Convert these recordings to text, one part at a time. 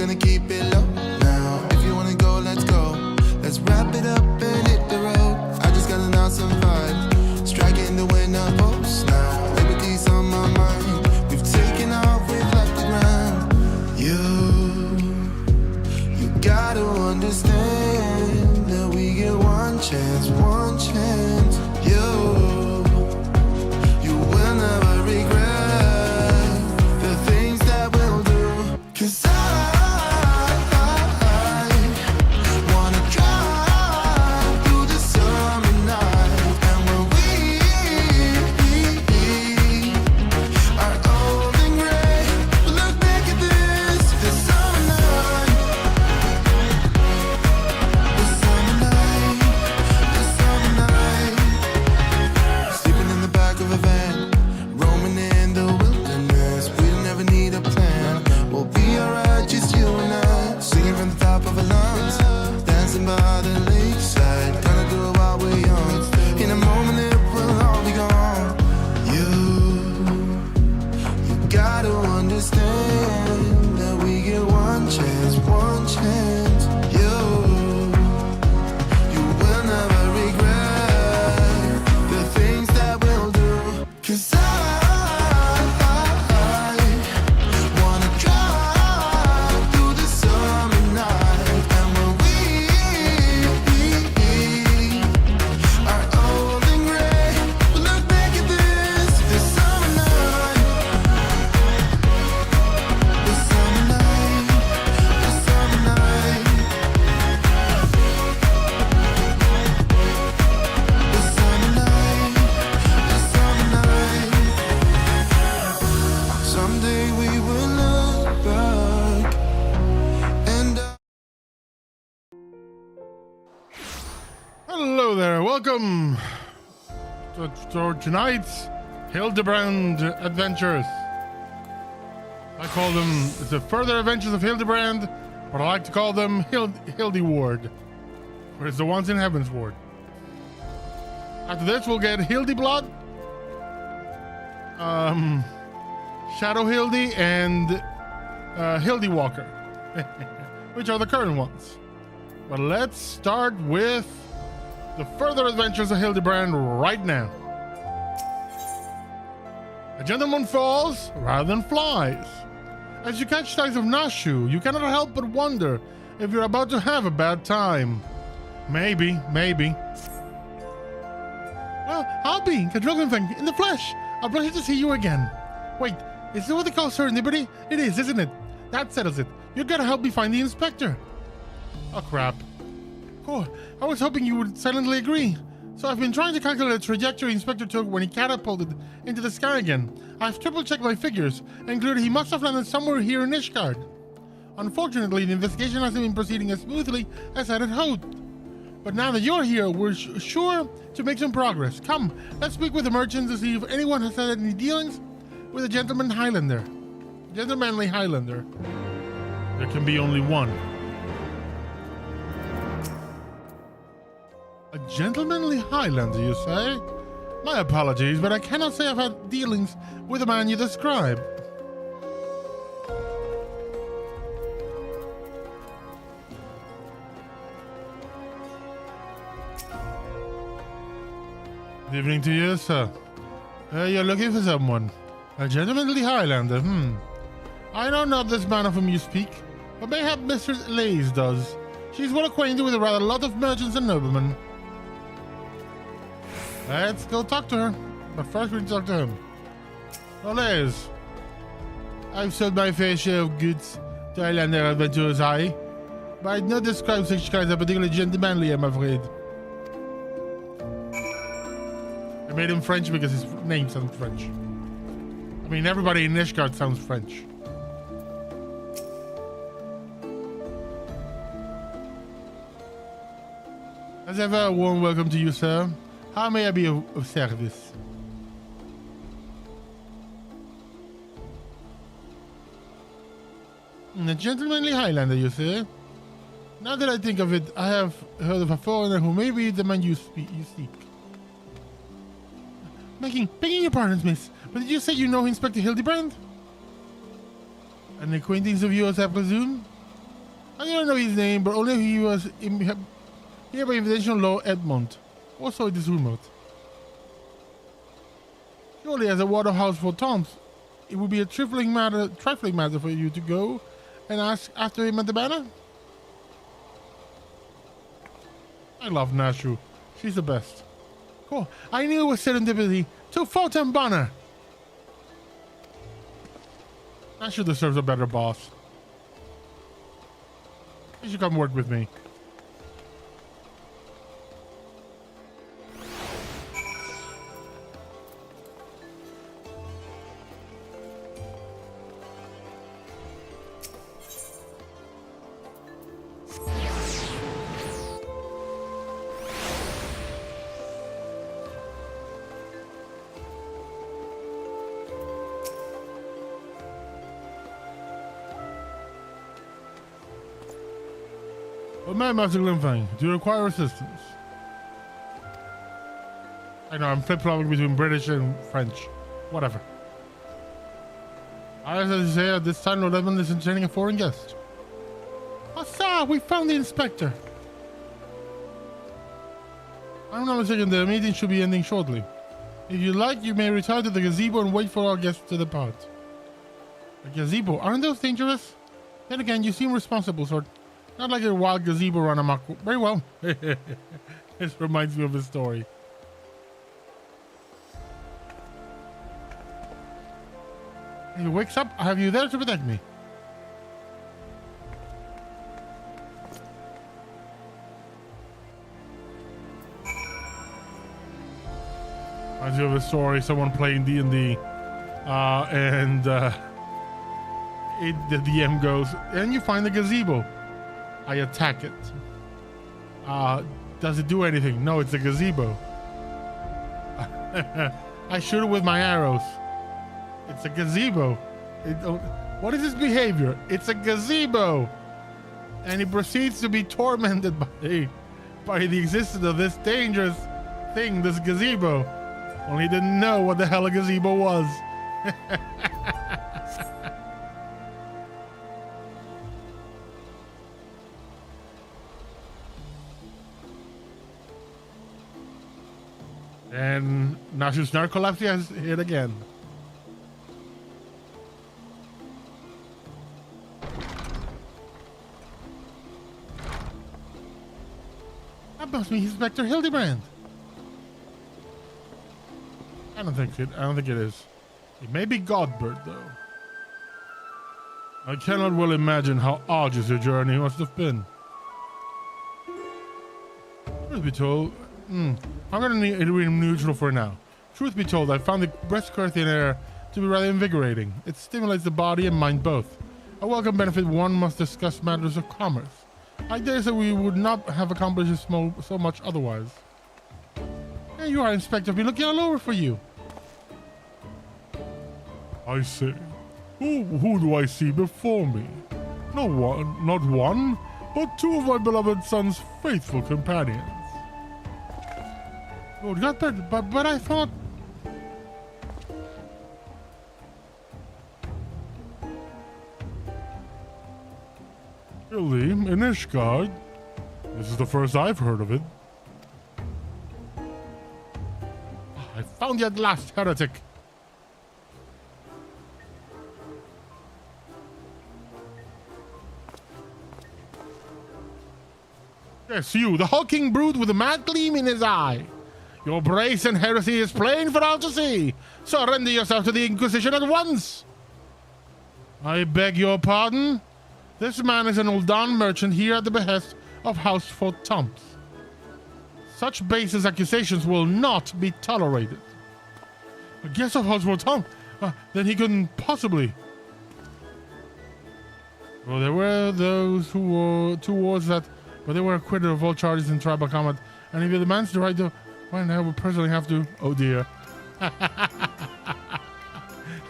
gonna keep it low now. If you wanna go, let's go. Let's wrap it up and hit the road. I just got an awesome vibe, striking the winner post now. Liberty's on my mind. We've taken off, we've left the ground. You gotta understand that we get one chance, one chance. You will never regret the things that we'll do. 'Cause I wanna drive through the summer night. And when we are old and gray, we'll look back at this summer night. The summer night, the summer night. Sleeping in the back of a van, roaming in the wilderness. We don't ever need a plan. We'll be alright, just you and I. Singing from the top of our lungs, dancing by the lakeside. Gonna do it while we're young. In a moment it will all be gone. You gotta understand that we get one chance, one chance. You will never regret the things that we'll do. 'Cause I wanna drive through the summer night. And when we are old and gray, we'll look back at this summer night. The summer night, the summer night. The summer night, the summer night. Someday we will look back and Hello there, welcome to tonight's Hildibrand adventures. I call them the further adventures of Hildibrand, but I like to call them Hildiward, or it's the ones in Heavensward. After this, we'll get Hildiblod, Shadow Hildy, and Hildywalker, which are the current ones. But let's start with the further adventures of Hildibrand right now. A gentleman falls rather than flies. As you catch sight of Nashu, you cannot help but wonder if you're about to have a bad time. Maybe. Well, I'll be Kadrogenfang in the flesh. A pleasure to see you again. Wait, is this what they call serendipity? It is, isn't it? That settles it. You gotta help me find the inspector. Oh, crap. Oh, I was hoping you would silently agree. So I've been trying to calculate the trajectory Inspector took when he catapulted into the sky again. I've triple-checked my figures and concluded he must have landed somewhere here in Ishgard. Unfortunately, the investigation hasn't been proceeding as smoothly as I had hoped. But now that you're here, we're sure to make some progress. Come, let's speak with the merchants to see if anyone has had any dealings with a gentlemanly Highlander. There can be only one. A gentlemanly Highlander, you say? My apologies, but I cannot say I've had dealings with the man you describe. Good evening to you, sir. You're looking for someone. A gentlemanly Highlander, I know not this man of whom you speak, but mayhap Mistress Lays does. She's well acquainted with a rather lot of merchants and noblemen. Let's go talk to her. But first we need to talk to him. Oh, Lays. I've sold my fair share of goods to Highlander adventurers, but I'd not describe such kinds as particularly gentlemanly, I'm afraid. I made him French because his name sounds French. I mean, everybody in Ishgard sounds French. As ever, a warm welcome to you, sir. How may I be of service? A gentlemanly Highlander, you say? Now that I think of it, I have heard of a foreigner who may be the man you seek. Begging your pardon, miss, but did you say you know Inspector Hildibrand? An acquaintance of yours, I presume? I don't know his name, but only he was here by invitation law Edmond. Also it is remote. Surely as a waterhouse for Tom's, it would be a trifling matter for you to go and ask after him at the banner. I love Nashu. She's the best. Cool. I knew it was serendipity. To Photon Banner. Nashu deserves a better boss. You should come work with me. Well, Master Glimfang, do you require assistance? I know, I'm flip-flopping between British and French. Whatever. As I say, at this time, Lord Edmund is entertaining a foreign guest. Huzzah! We found the inspector! I'm not mistaken, the meeting should be ending shortly. If you like, you may retire to the gazebo and wait for our guests to depart. A gazebo? Aren't those dangerous? Then again, you seem responsible, sort. Not like a wild gazebo run amok. Very well. This reminds me of a story. If he wakes up, I have you there to protect me. Reminds me of a story, someone playing D&D, and the DM goes, and you find the gazebo. I attack it. Does it do anything? No, it's a gazebo. I shoot it with my arrows. It's a gazebo. What is this behavior? It's a gazebo. And he proceeds to be tormented by the existence of this dangerous thing, this gazebo. Only he didn't know what the hell a gazebo was. And Nashu's narcolepsy has hit again. That must be Inspector Hildibrand. I don't think it is. It may be Godbird though. I cannot well imagine how arduous your journey must have been. Truth be told, I'm gonna need it neutral for now. Truth be told, I found the breast Carthian air to be rather invigorating. It stimulates the body and mind both. A welcome benefit one must discuss matters of commerce. I dare say we would not have accomplished so much otherwise. There you are, Inspector. I've been looking all over for you. I say, who do I see before me? Not one, but two of my beloved son's faithful companions. Lord Godbird, but I thought... Hildy, in Ishgard? This is the first I've heard of it. I found you at last, heretic. Yes, you, the hulking brute with a mad gleam in his eye. Your brace and heresy is plain for all to see. Surrender yourself to the Inquisition at once. I beg your pardon? This man is an Uldan merchant here at the behest of House Fort Tomps. Such baseless accusations will not be tolerated. A guest of House Fort Tomps? Then he couldn't possibly... Well, there were those who were towards that, but they were acquitted of all charges in tribal combat, and if he demands the right to... Why I would personally have to... Oh dear.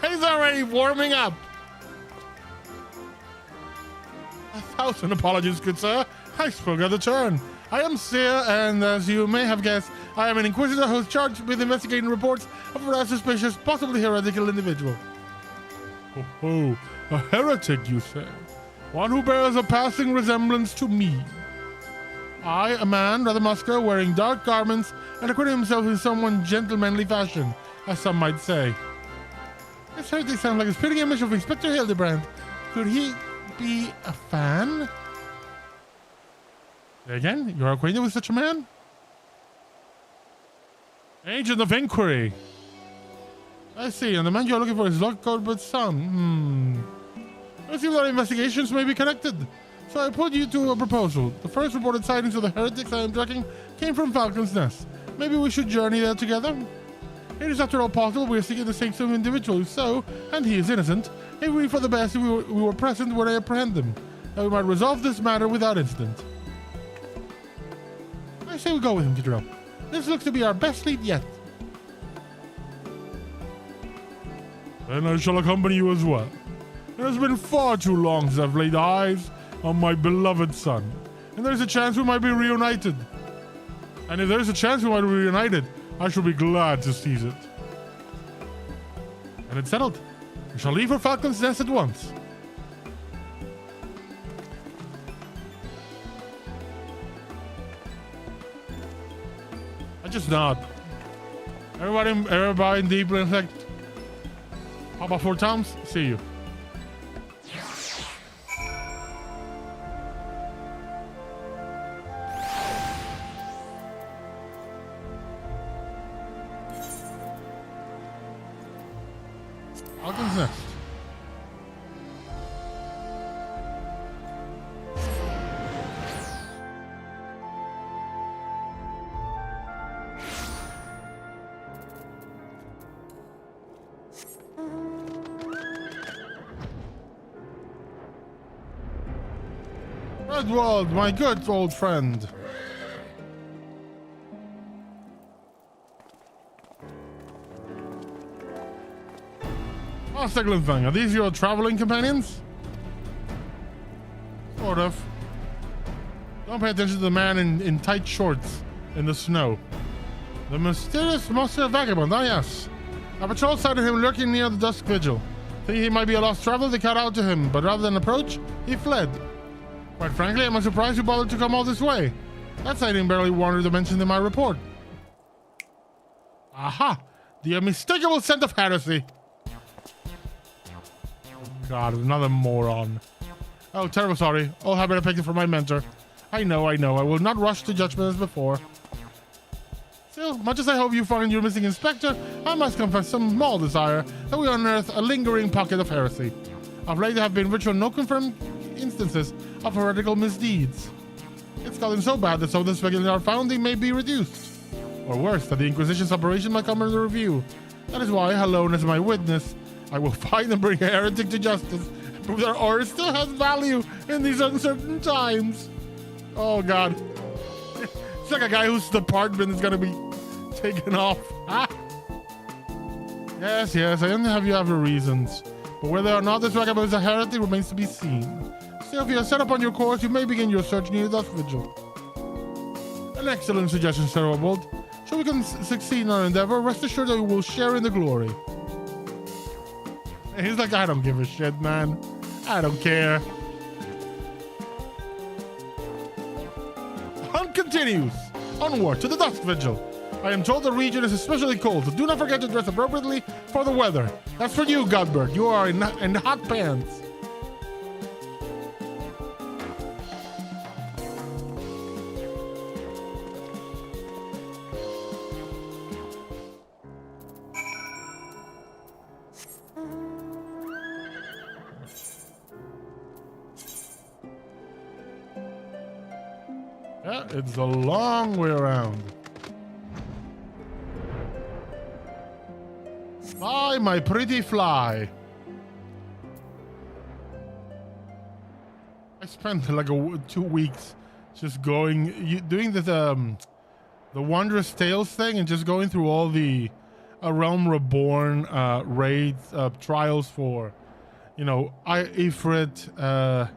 He's already warming up. 1,000 apologies, good sir. I spoke out of turn. I am Seer, and as you may have guessed, I am an inquisitor who is charged with investigating reports of a suspicious, possibly heretical individual. Oh, a heretic, you say? One who bears a passing resemblance to me. I, a man, rather muscular, wearing dark garments and acquitting himself in somewhat gentlemanly fashion, as some might say. This heretic sounds like a spitting image of Inspector Hildibrand. Could he be a fan? Again, you're acquainted with such a man? Agent of Inquiry. I see, and the man you're looking for is Lord Colbert's son. It seems our investigations may be connected. So I put you to a proposal. The first reported sightings of the heretics I am tracking came from Falcon's Nest. Maybe we should journey there together? It is after all possible we are seeking the same individual, so, and he is innocent, it would be for the best if we were present when I apprehend him, that we might resolve this matter without incident. I say we go with him, Tidrell. This looks to be our best lead yet. Then I shall accompany you as well. It has been far too long since I've laid eyes on my beloved son, and there's a chance we might be reunited. And if there's a chance we might be reunited, I shall be glad to seize it. And it's settled. We shall leave for Falcon's Nest at once. I just nod. Everybody in deep intellect. How about 4 times? See you. Falcon's Nest. Redwald, my good old friend. Master Glinthang, are these your traveling companions? Sort of. Don't pay attention to the man in tight shorts in the snow. The mysterious Monster Vagabond, ah yes. A patrol sighted him lurking near the dusk vigil. Thinking he might be a lost traveler, they cut out to him, but rather than approach, he fled. Quite frankly, I'm surprised you bothered to come all this way. That sighting barely warranted to mention in my report. Aha! The unmistakable scent of heresy. Oh God, another moron. Oh, terrible sorry. All habit I picked it from my mentor. I know. I will not rush to judgment as before. Still, much as I hope you find your missing inspector, I must confess some small desire that we unearth a lingering pocket of heresy. Of late there have been virtually no confirmed instances of heretical misdeeds. It's gotten so bad that some of the speculation our founding may be reduced. Or worse, that the Inquisition's operation might come under review. That is why, alone as my witness, I will find and bring a heretic to justice and prove that our order still has value in these uncertain times. Oh God. It's like a guy whose department is gonna be taken off. Ah. Yes, I only have you other reasons. But whether or not this vagabond is a heretic remains to be seen. Still, if you are set upon your course, you may begin your search near the dusk vigil. An excellent suggestion, Sir Redwald. So we can succeed in our endeavor, rest assured that we will share in the glory. And he's like, I don't give a shit, man. I don't care. The hunt continues. Onward to the dusk vigil. I am told the region is especially cold, so do not forget to dress appropriately for the weather. That's for you, Godbird. You are in hot pants. Yeah, it's a long way around. Fly, my pretty fly. I spent like 2 weeks just doing the Wondrous Tales thing and just going through all the A Realm Reborn raids, trials for, you know, Ifrit,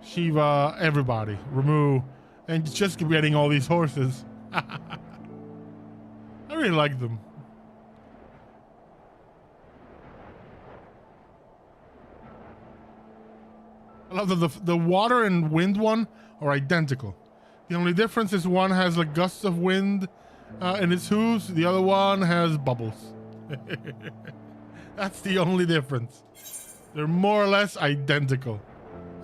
Shiva, everybody, Ramu, and just getting all these horses. I really like them. I love that the water and wind one are identical. The only difference is one has like gusts of wind in its hooves. The other one has bubbles. That's the only difference. They're more or less identical.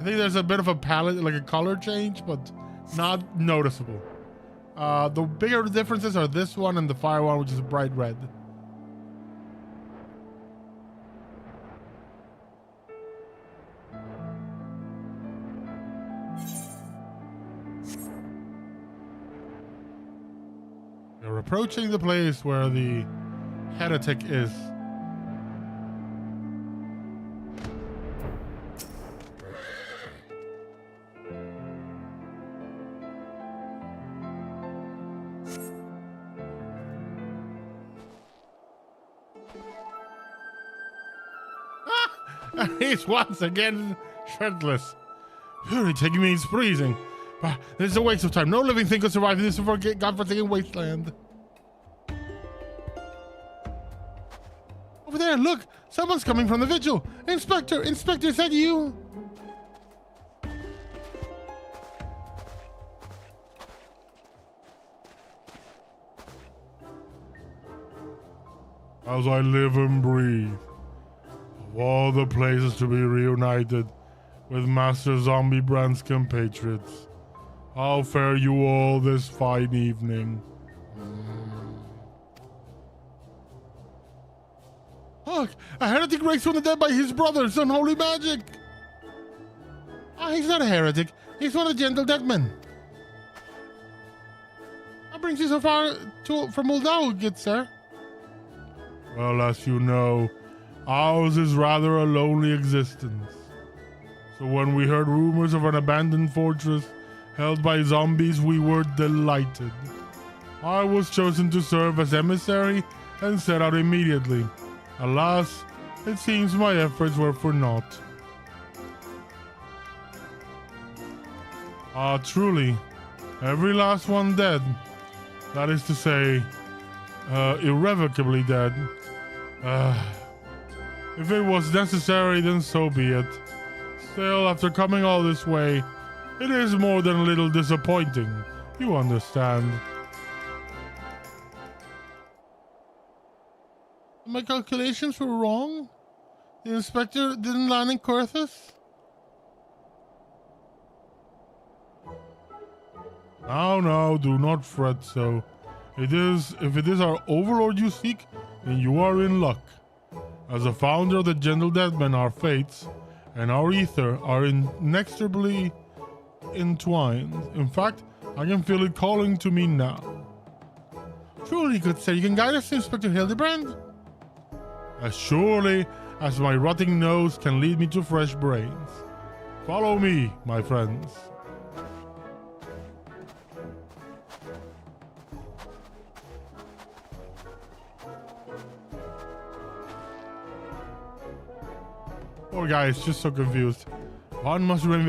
I think there's a bit of a palette, like a color change, but not noticeable. The bigger differences are this one and the fire one, which is bright red. We're approaching the place where the heretic is. He's once again shirtless. Purely taking me, he's freezing. But this is a waste of time. No living thing could survive in this godforsaken wasteland. Over there, look! Someone's coming from the vigil! Inspector! Inspector, is that you? As I live and breathe, of all the places to be reunited with Master Zombiebrand's compatriots, how fare you all this fine evening? Look, a heretic raised from the dead by his brothers, unholy magic! Ah, he's not a heretic. He's one of the gentle dead men. What brings you so far from Moldau, good sir? Well, as you know, ours is rather a lonely existence. So when we heard rumors of an abandoned fortress held by zombies, we were delighted. I was chosen to serve as emissary and set out immediately. Alas, it seems my efforts were for naught. Ah, truly, every last one dead. That is to say, irrevocably dead. If it was necessary, then so be it. Still, after coming all this way, it is more than a little disappointing. You understand. My calculations were wrong? The inspector didn't land in Kurthus? No, do not fret so. If it is our overlord you seek, then you are in luck. As a founder of the Gentle Deadmen, our fates and our ether are inextricably entwined. In fact, I can feel it calling to me now. Truly, good sir, you can guide us to Inspector Hildibrand? As surely as my rotting nose can lead me to fresh brains. Follow me, my friends. Poor guy is just so confused. One must remain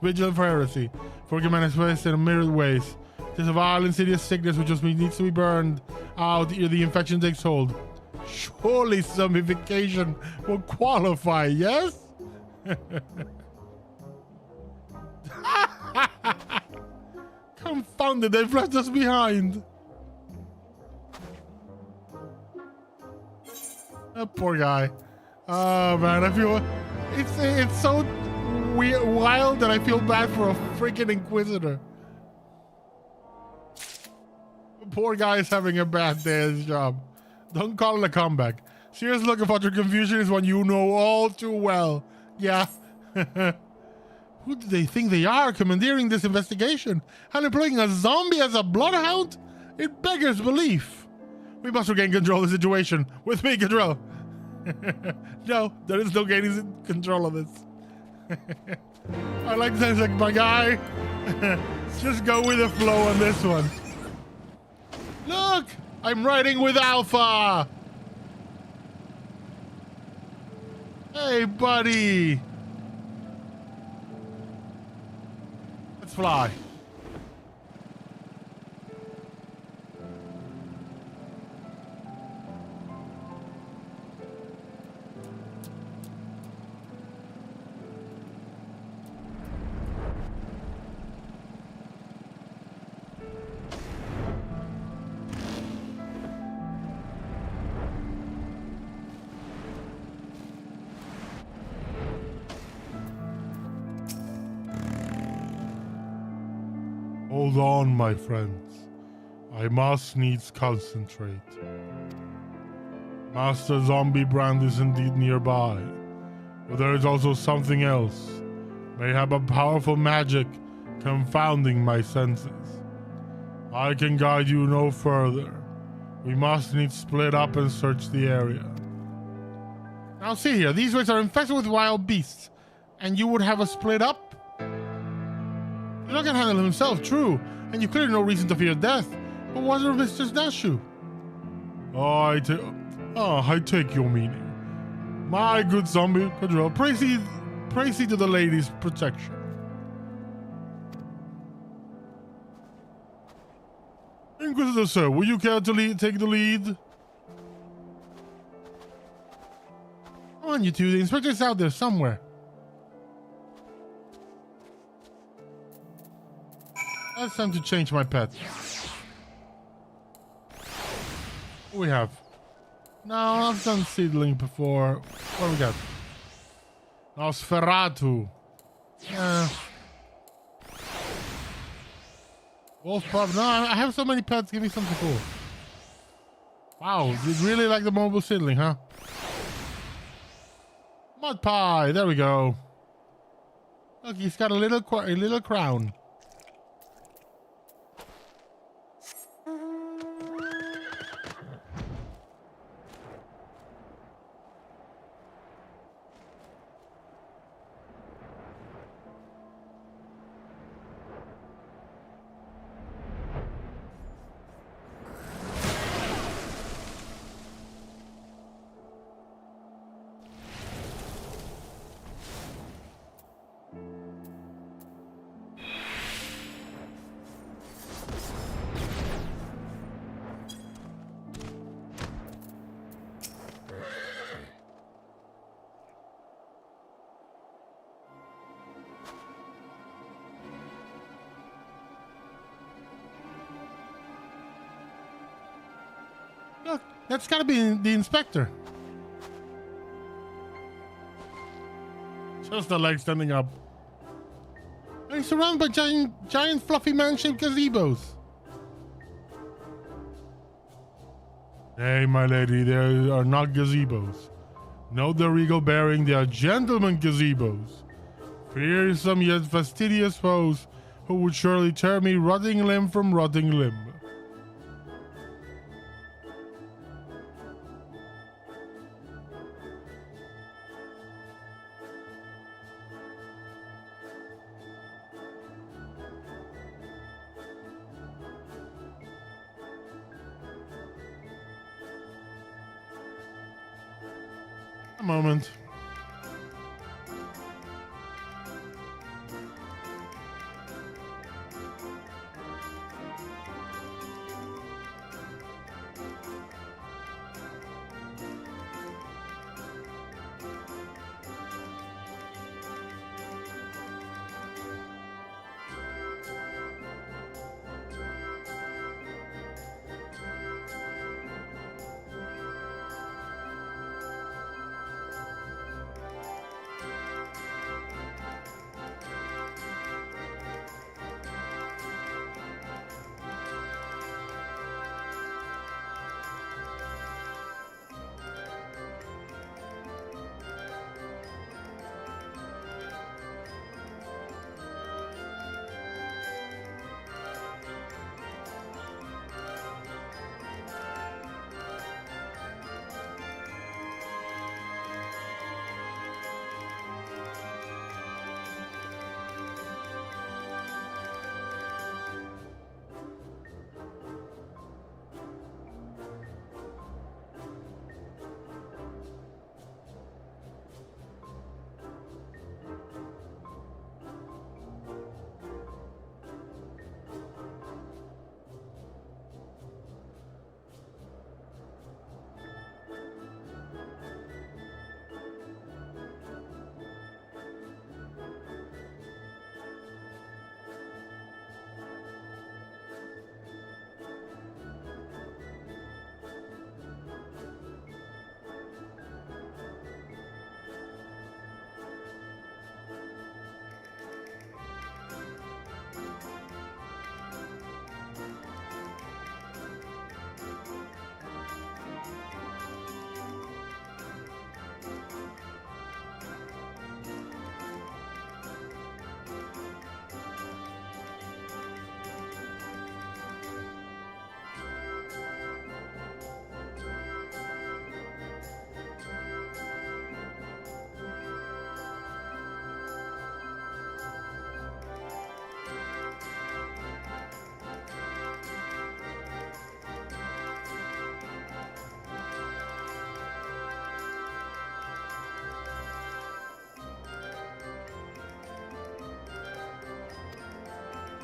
vigilant for heresy. Forgive man expressed in a myriad ways. It is a vile insidious sickness which just needs to be burned out ere the infection takes hold. Surely zombification will qualify, yes? Confounded, they've left us behind. That poor guy. Oh man, I feel it's so wild that I feel bad for a freaking Inquisitor. The poor guy is having a bad day at his job. Don't call it a comeback. Serious look of utter confusion is one you know all too well. Yeah. Who do they think they are commandeering this investigation and employing a zombie as a bloodhound? It beggars belief. We must regain control of the situation. With me, Cadrell. No, there is no gaining control of this. I like this, like my guy. Just go with the flow on this one. Look, I'm riding with Alpha. Hey, buddy. Let's fly. Hold on, my friends. I must needs concentrate. Master Zombiebrand is indeed nearby, but there is also something else. Mayhap a powerful magic confounding my senses. I can guide you no further. We must needs split up and search the area. Now see here, these woods are infested with wild beasts, and you would have us split up? He's not gonna handle himself, true, and you clearly no reason to fear death. But what of Mr. Snashu? I take your meaning. My good zombie Pedro, praise ye to the lady's protection. Inquisitor sir, will you care to take the lead? Come on, you two, the inspector's out there somewhere. It's time to change my pet. What do we have? No, I've done seedling before. What do we got? Nosferatu. Wolf pup. No, I have so many pets. Give me something cool. Wow, you really like the mobile seedling, huh? Mud pie. There we go. Look, he's got a little crown. Look, that's gotta be the inspector. Just the leg standing up. And he's surrounded by giant fluffy man-shaped gazebos. Nay, my lady, they are not gazebos. Note the regal bearing, they are gentlemen gazebos. Fearsome yet fastidious foes who would surely tear me rotting limb from rotting limb. A moment.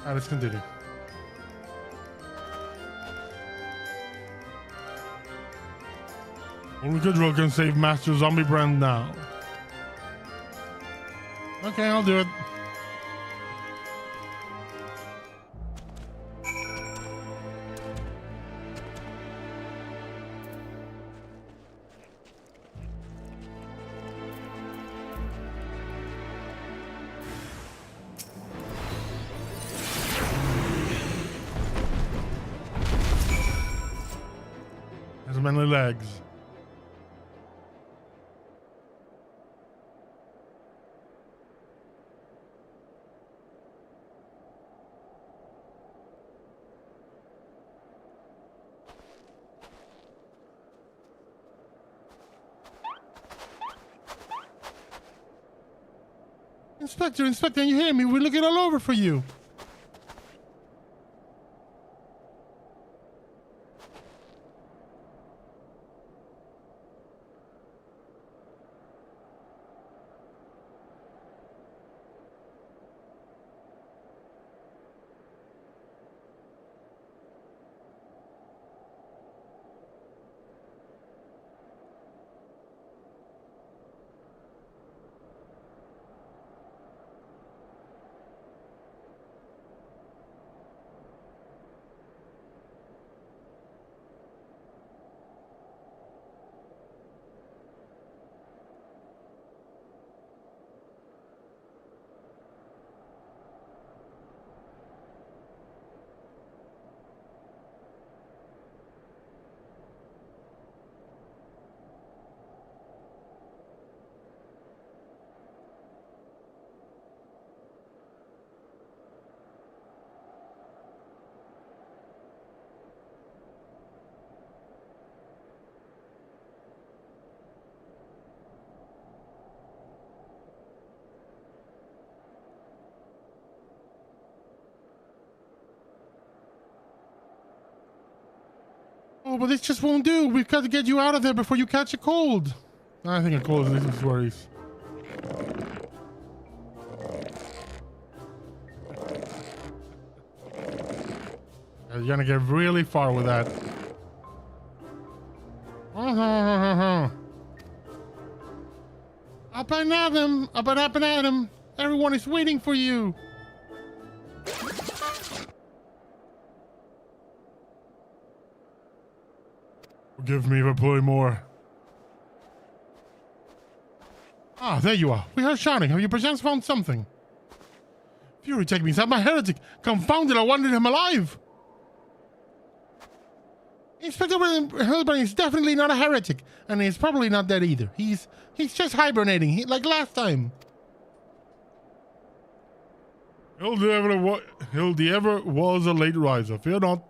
Alright, let's continue. Only Goodwill can save Master Zombiebrand now. Okay, I'll do it. Has many legs. Inspector, you hear me? We're looking all over for you. Oh, but this just won't do. We've got to get you out of there before you catch a cold. I think a cold is his worries. You're gonna get really far with that. Up and at him! Up and at him! Everyone is waiting for you! Forgive me for pulling more. Ah, there you are. We heard shouting. Have you perchance found something? Fury, take me inside my heretic. Confounded, I wanted him alive. Inspector Hildibrand is definitely not a heretic, and he's probably not dead either. He's just hibernating, like last time. Hildiward was a late riser. Fear not.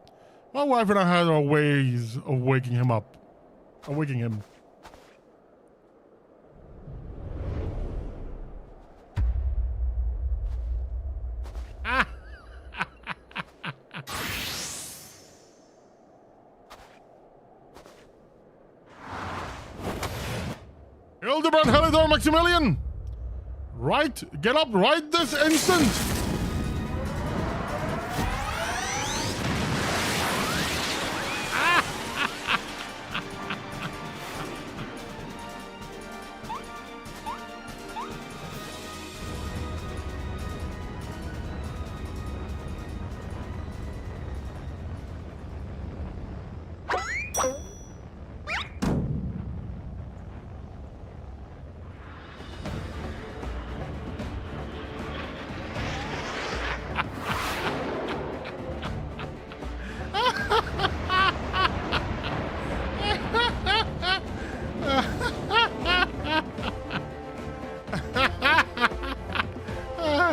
My wife and I had our ways of waking him up. Awaking him. Hildibrand, Helidor, Maximilian! Right, get up right this instant!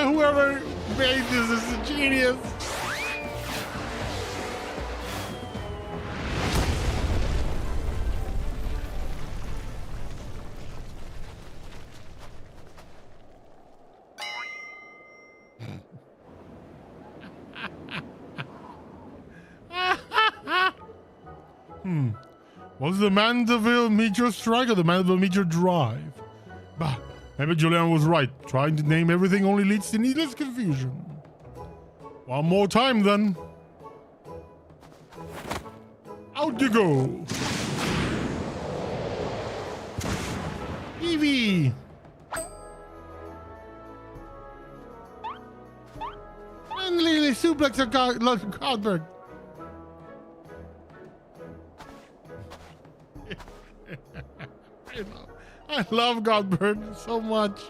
Whoever made this is a genius. Was the Mandeville meteor strike or the Mandeville meteor drive? Bah, maybe Julian was right. Trying to name everything only leads to needless confusion. One more time then. Out you go. Evie. Finally, suplex a Godberg. I love Godberg so much.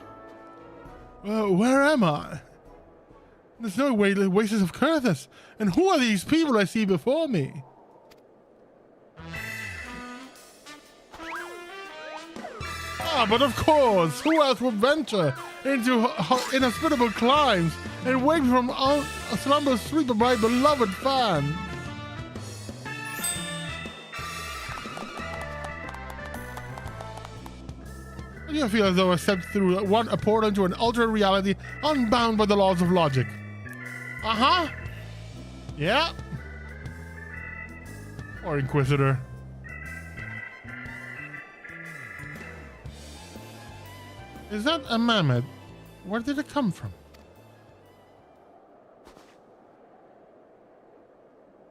Where am I? There's no way the Oasis of Kurthus. And who are these people I see before me? Ah, but of course, who else would venture into inhospitable climes and wake from a slumber sleep of my beloved fan? I do feel as though I stepped through a portal into an alternate reality unbound by the laws of logic. Uh-huh. Yeah. Or Inquisitor. Is that a mammoth? Where did it come from?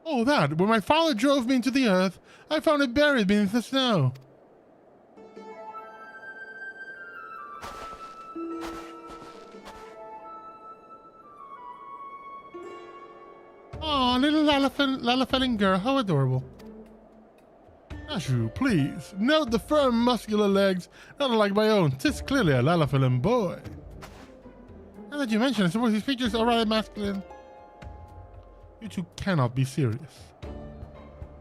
Oh, that. When my father drove me into the earth, I found it buried beneath the snow. Aw, little Lalafellin girl, how adorable. Ashu, please, note the firm muscular legs, not unlike my own. 'Tis clearly a Lalafellin boy. Now that you mention it, I suppose his features are rather masculine. You two cannot be serious.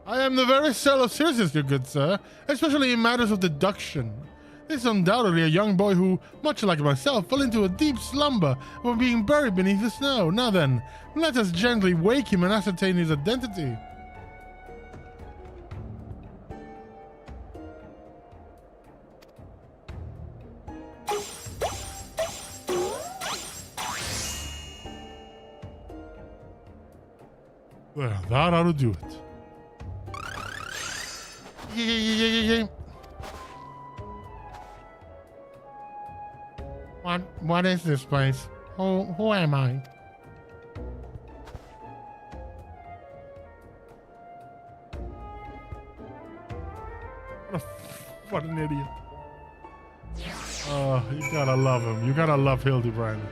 I am the very soul of seriousness, your good sir, especially in matters of deduction. This is undoubtedly a young boy who, much like myself, fell into a deep slumber while being buried beneath the snow. Now then, let us gently wake him and ascertain his identity. Well, that ought to do it. Yeah. What is this place? Who am I? What an idiot. Oh, you gotta love him. You gotta love Hildibrand.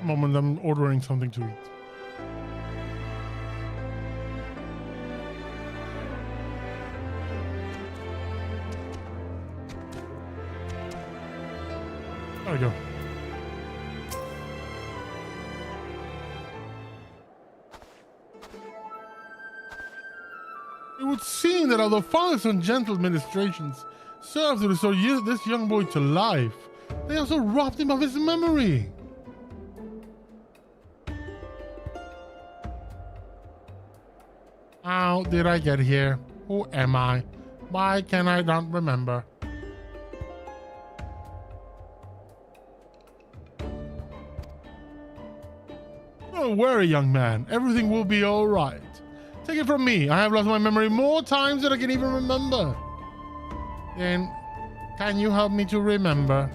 Moment, I'm ordering something to eat. There we go. It would seem that although father's and gentle administrations served to restore this young boy to life, they also robbed him of his memory. How did I get here? Who am I? Why can I not remember? Don't worry, young man. Everything will be all right. Take it from me. I have lost my memory more times than I can even remember. Then, can you help me to remember?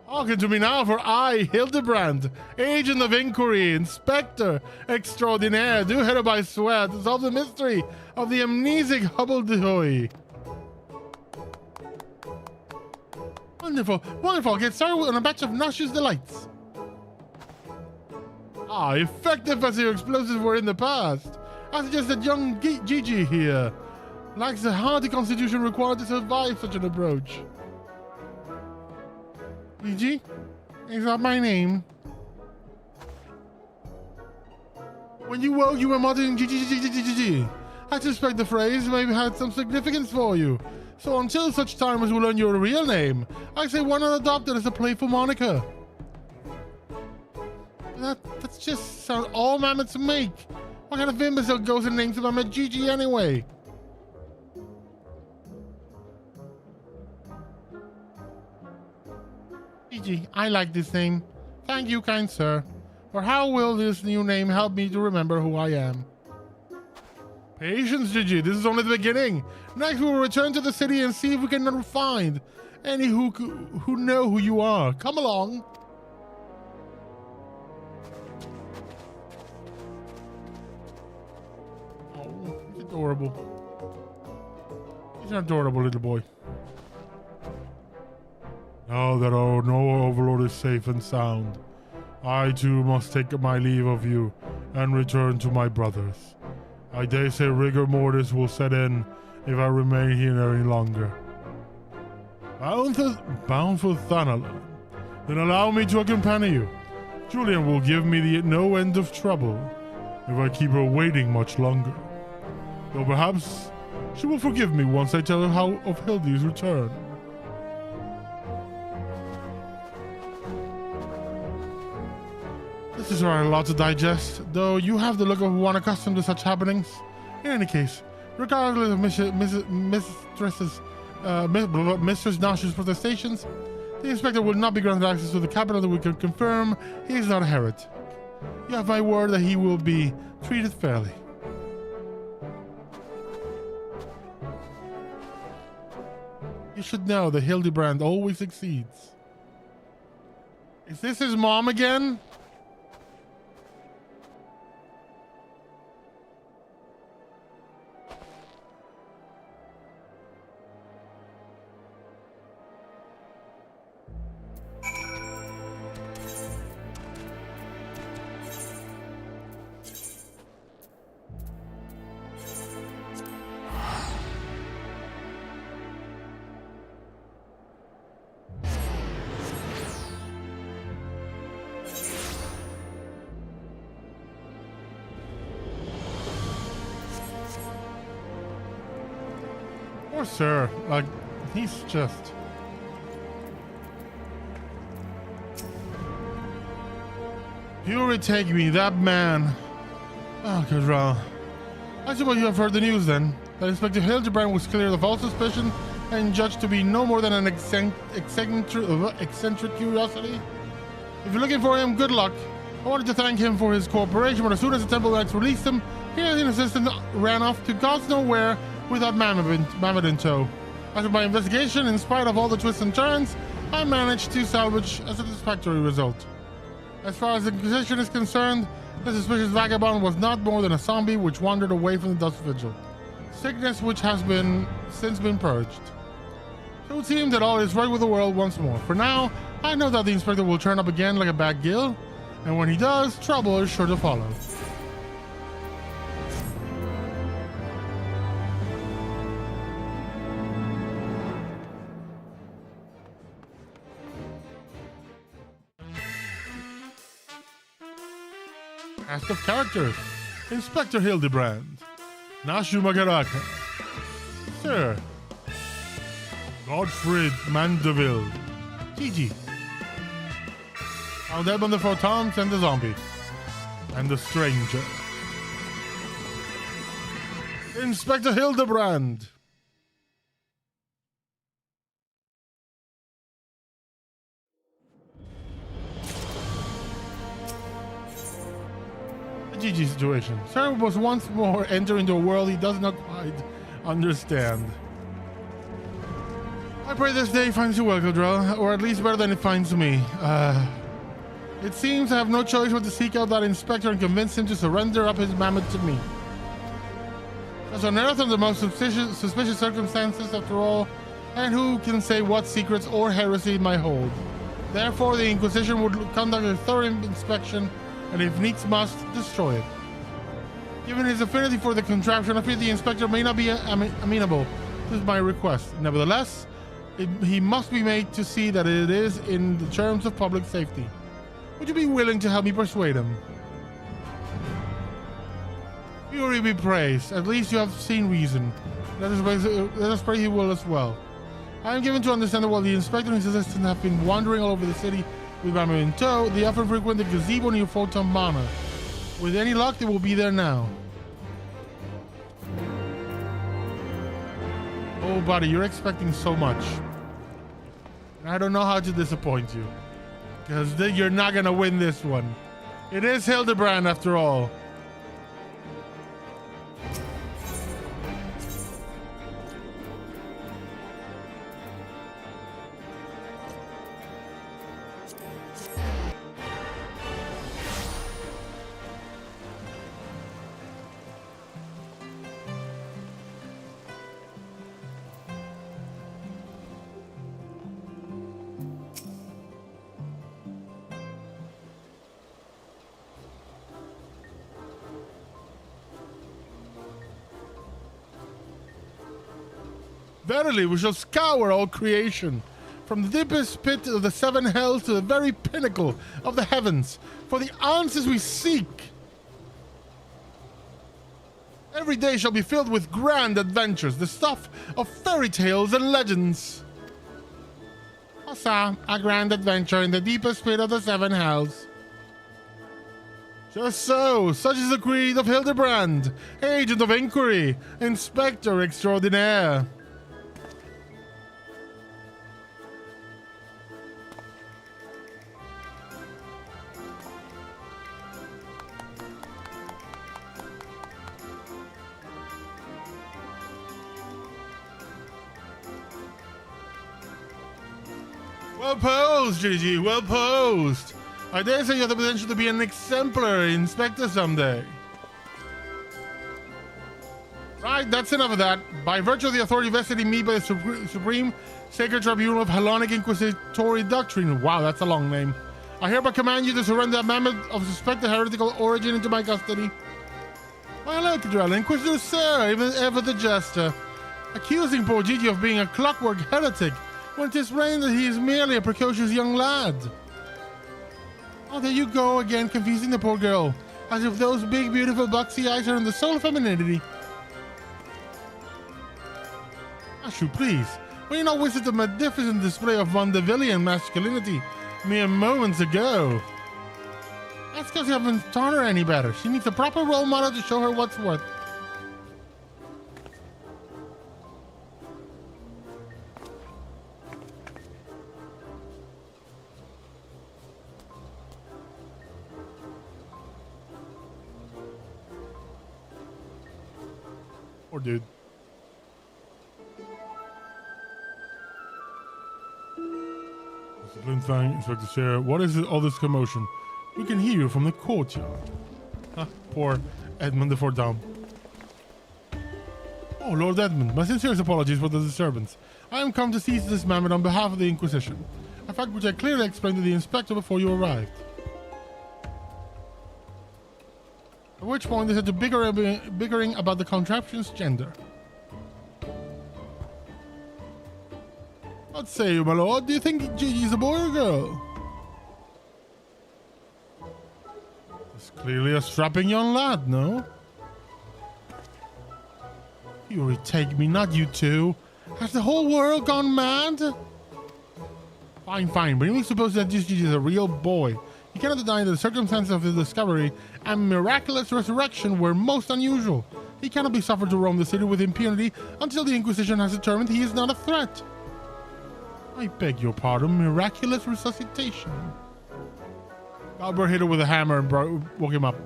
Hearken to me now, for I, Hildibrand, agent of inquiry, inspector extraordinaire, do hereby swear to solve the mystery of the amnesic Hobbledehoy. Wonderful, wonderful. Get started on a batch of nauseous delights. Ah, effective as your explosives were in the past. I suggest that young Gigi here lacks the hardy constitution required to survive such an approach. Gigi? Is that my name? When you woke, you were muttering Gigi. I suspect the phrase maybe had some significance for you. So until such time as you learn your real name, I say why not adopt it as a playful moniker? That's just sound all mammoths make. What kind of imbecile goes and names him Mammoth Gigi anyway? Gigi, I like this name. Thank you, kind sir. For how will this new name help me to remember who I am? Patience, Gigi. This is only the beginning. Next, we will return to the city and see if we can find any who know who you are. Come along. Oh, he's adorable. He's an adorable little boy. Now that our overlord is safe and sound, I too must take my leave of you and return to my brothers. I dare say rigor mortis will set in if I remain here any longer. Bound for Thanalan, then allow me to accompany you. Julian will give me no end of trouble if I keep her waiting much longer. Though perhaps she will forgive me once I tell her of Hildy's return. This is a lot to digest, though you have the look of one accustomed to such happenings. In any case, regardless of Mistress Nash's protestations, the inspector will not be granted access to the capital that we can confirm he is not a heretic. You have my word that he will be treated fairly. You should know that Hildibrand always succeeds. Is this his mom again? Poor sir, like, he's just... Fury take me, that man. Oh, good roll. I suppose you have heard the news then, that Inspector Hildibrand was cleared of all suspicion and judged to be no more than an eccentric curiosity. If you're looking for him, good luck. I wanted to thank him for his cooperation, but as soon as the Temple Knights released him, he and his assistant ran off to God's nowhere without Mammoth in tow. After my investigation, in spite of all the twists and turns, I managed to salvage a satisfactory result. As far as the Inquisition is concerned, the suspicious vagabond was not more than a zombie which wandered away from the Dust Vigil. Sickness which has since been purged. So it seems that all is right with the world once more. For now, I know that the Inspector will turn up again like a bad gill, and when he does, trouble is sure to follow. Cast of characters: Inspector Hildibrand, Nashu Magaraka, Sir Godfred Mandeville, Gigi, Aldeb the Photons and the Zombie, and the Stranger. Inspector Hildibrand. Gigi situation. Sir was once more entering into a world he does not quite understand. I pray this day finds you well, Cadrell, or at least better than it finds me. It seems I have no choice but to seek out that inspector and convince him to surrender up his mammoth to me. As on earth under the most suspicious circumstances, after all, and who can say what secrets or heresy it might hold? Therefore, the Inquisition would conduct a thorough inspection, and if needs must, destroy it. Given his affinity for the contraption, I fear the inspector may not be amenable to my request. Nevertheless, he must be made to see that it is in the terms of public safety. Would you be willing to help me persuade him? Fury be praised. At least you have seen reason. Let us pray he will as well. I am given to understand that while the inspector and his assistant have been wandering all over the city with Mamma in tow, they often frequent the gazebo near Photon Manor. With any luck, they will be there now. Oh, buddy, you're expecting so much. And I don't know how to disappoint you. Because you're not going to win this one. It is Hildibrand, after all. Verily, we shall scour all creation, from the deepest pit of the seven hells to the very pinnacle of the heavens, for the answers we seek. Every day shall be filled with grand adventures, the stuff of fairy tales and legends. Asa, a grand adventure in the deepest pit of the seven hells. Just so, such is the creed of Hildibrand, agent of inquiry, inspector extraordinaire. Well posed, GG, well posed. I dare say you have the potential to be an exemplary inspector someday. Right, that's enough of that. By virtue of the authority vested in me by the Supreme Sacred Tribunal of Hellenic Inquisitory Doctrine, wow, that's a long name, I hereby command you to surrender a mammoth of suspected heretical origin into my custody. Well, hello, Cadrell, Inquisitor Sir, even ever the jester, accusing poor Gigi of being a clockwork heretic, when 'tis plain that he is merely a precocious young lad. Oh, there you go again, confusing the poor girl, as if those big, beautiful, boxy eyes are in the soul of femininity. Ashu, please, will you not visit the magnificent display of Vandervillian masculinity mere moments ago? That's because you haven't taught her any better. She needs a proper role model to show her what's what. Poor dude. Mr. Flintfang, Inspector Sarah, what is all this commotion? We can hear you from the courtyard. Poor Edmund the Fourth Down. Oh, Lord Edmund, my sincerest apologies for the disturbance. I am come to seize this mammoth on behalf of the Inquisition, a fact which I clearly explained to the inspector before you arrived. At which point they said to bickering about the contraption's gender. What say you, my lord? Do you think Gigi's a boy or a girl? It's clearly a strapping young lad, no? You take me, not you two. Has the whole world gone mad? Fine, fine, but you suppose that Gigi is a real boy. You cannot deny that the circumstances of his discovery and miraculous resurrection were most unusual. He cannot be suffered to roam the city with impunity until the Inquisition has determined he is not a threat. I beg your pardon, miraculous resuscitation. Albert hit her with a hammer and woke him up.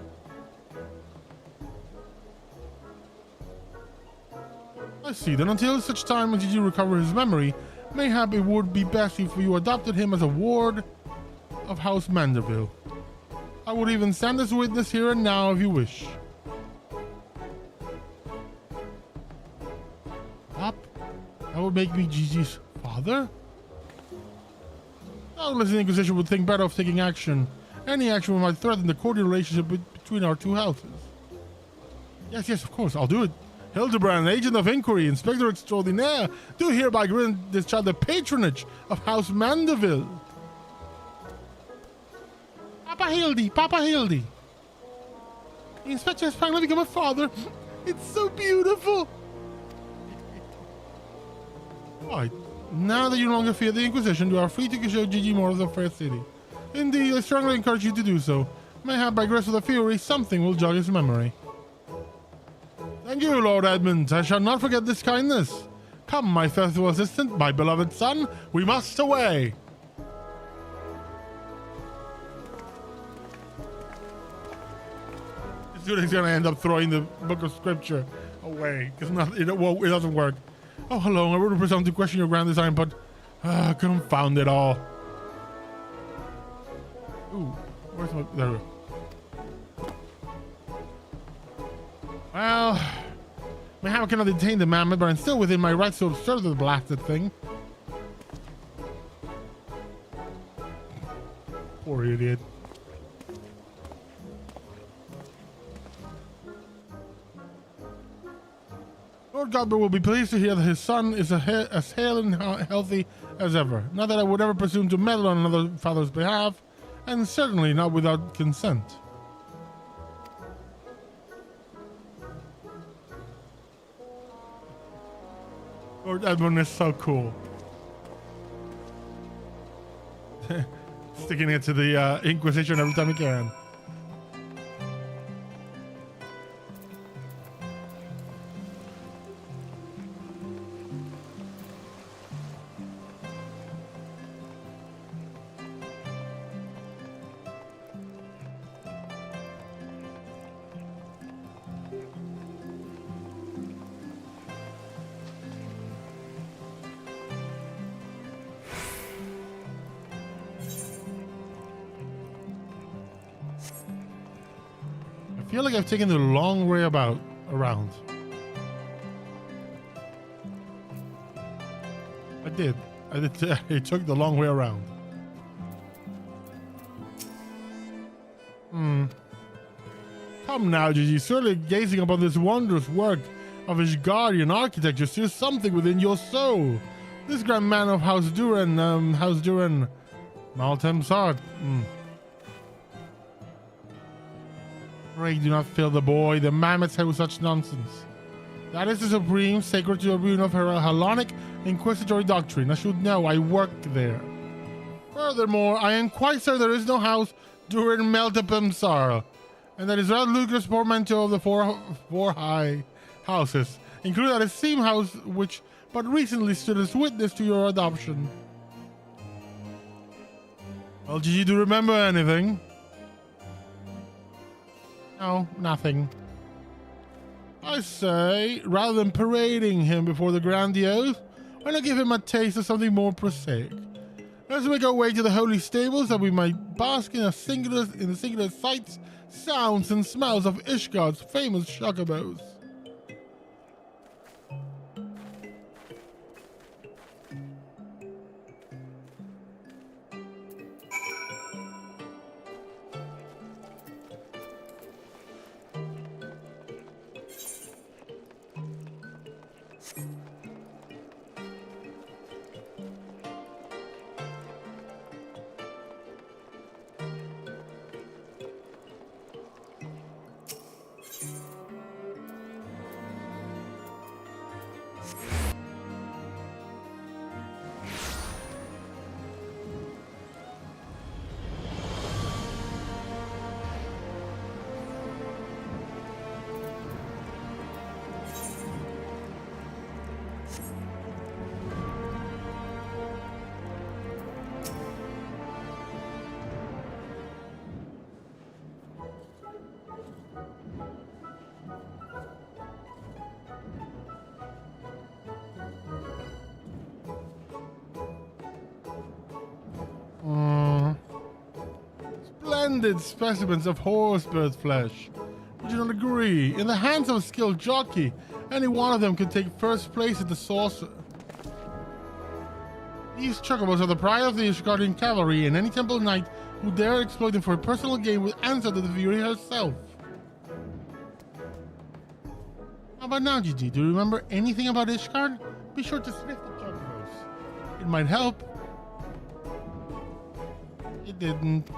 I see, then until such time as you recover his memory, Mayhap it would be best if you adopted him as a ward of House Mandeville. I would even stand as witness here and now if you wish. Up? That would make me Gigi's father? Doubtless the Inquisition would think better of taking action. Any action might threaten the cordial relationship between our two houses. Yes, of course, I'll do it. Hildibrand, agent of inquiry, inspector extraordinaire, do hereby grant this child the patronage of House Mandeville. Papa Hildy. The inspector has finally become a father. It's so beautiful. Right. Now that you no longer fear the Inquisition, you are free to show Gigi more of the fair city. Indeed, I strongly encourage you to do so. Mayhap by grace of the Fury, something will jog his memory. Thank you, Lord Edmund. I shall not forget this kindness. Come, my faithful assistant, my beloved son, we must away. This dude is going to end up throwing the book of scripture away because it doesn't work. Oh, hello. I would presume to question your grand design, but confound it all. Ooh, where's my... There we go. Well, mayhap I cannot detain the mammoth, but I'm still within my rights to observe the blasted thing. Poor idiot. Lord Godber will be pleased to hear that his son is as hale and healthy as ever. Not that I would ever presume to meddle on another father's behalf, and certainly not without consent. Lord Edmund is so cool. Sticking it to the Inquisition every time he can. I feel like I've taken the long way around. I did. I took the long way around. Come now, Gigi. Surely gazing upon this wondrous work of his guardian architecture stirs something within your soul. This grand man of House Duran, Maltem Sart. Pray do not fill the boy, the mammoth's head with such nonsense. That is the supreme sacred tribune of her Hellenic inquisitory doctrine. I should know, I worked there. Furthermore, I am quite certain there is no house during Meltepemsar, and that is rather lucrative portmanteau of the four high houses, including that same house which but recently stood as witness to your adoption. Well, Gigi, do you remember anything? No, nothing. I say, rather than parading him before the grandiose, why not give him a taste of something more prosaic? Let's make our way to the holy stables that we might bask in the singular sights, sounds, and smells of Ishgard's famous chocobos. splendid specimens of horsebird flesh. Would you not agree? In the hands of a skilled jockey, any one of them could take first place at the saucer. These chocobos are the pride of the Ishgardian cavalry, and any temple knight who dare exploit them for personal gain will answer to the Fury herself. How about now, Gigi? Do you remember anything about Ishgard? Be sure to sniff the chocobos. It might help. It didn't.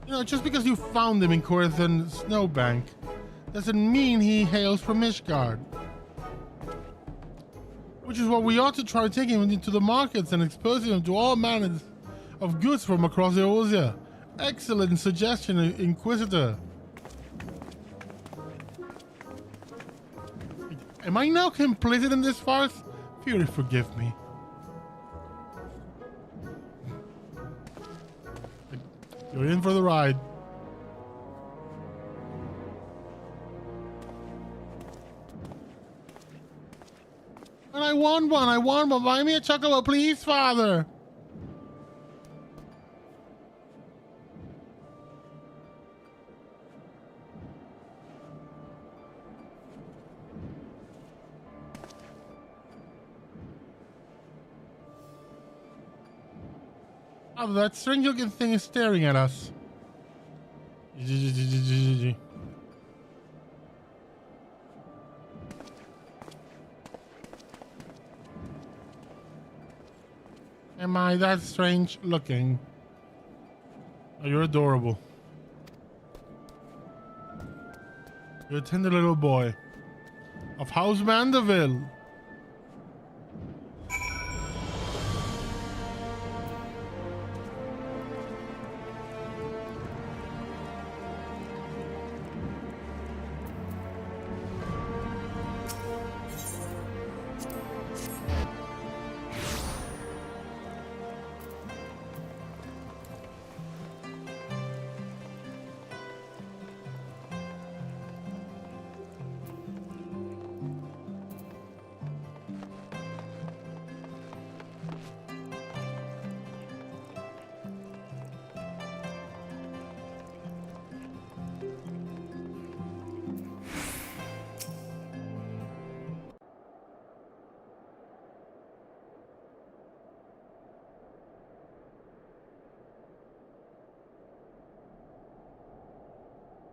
You know, just because you found him in Corathan Snowbank doesn't mean he hails from Ishgard. Which is what we ought to try taking him into the markets and exposing him to all manners of goods from across Eorzea. Excellent suggestion, Inquisitor. Am I now complicit in this farce? Fury, forgive me. You're in for the ride. And I want one. Buy me a chocolate, please, Father. Oh, that strange looking thing is staring at us. Am I that strange looking? Oh, you're adorable. You're a tender little boy of House Mandeville.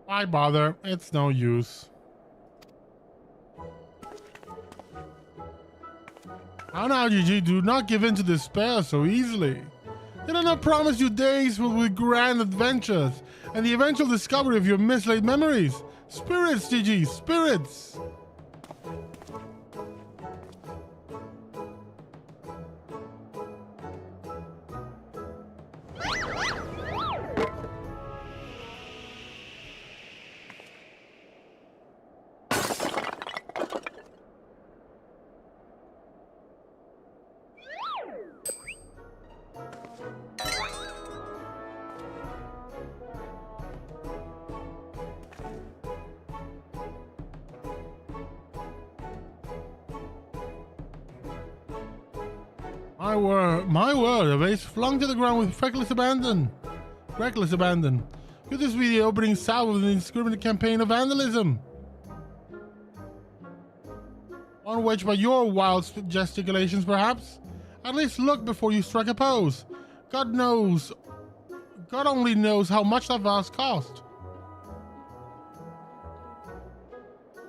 Why bother? It's no use. How now, Gigi? Do not give in to despair so easily. Did I not promise you days filled with grand adventures and the eventual discovery of your mislaid memories? Spirits, Gigi, spirits! My word, a vase flung to the ground with reckless abandon. Could this be the opening salve of an indiscriminate campaign of vandalism? One waged by your wild gesticulations, perhaps? At least look before you strike a pose. God only knows how much that vase cost.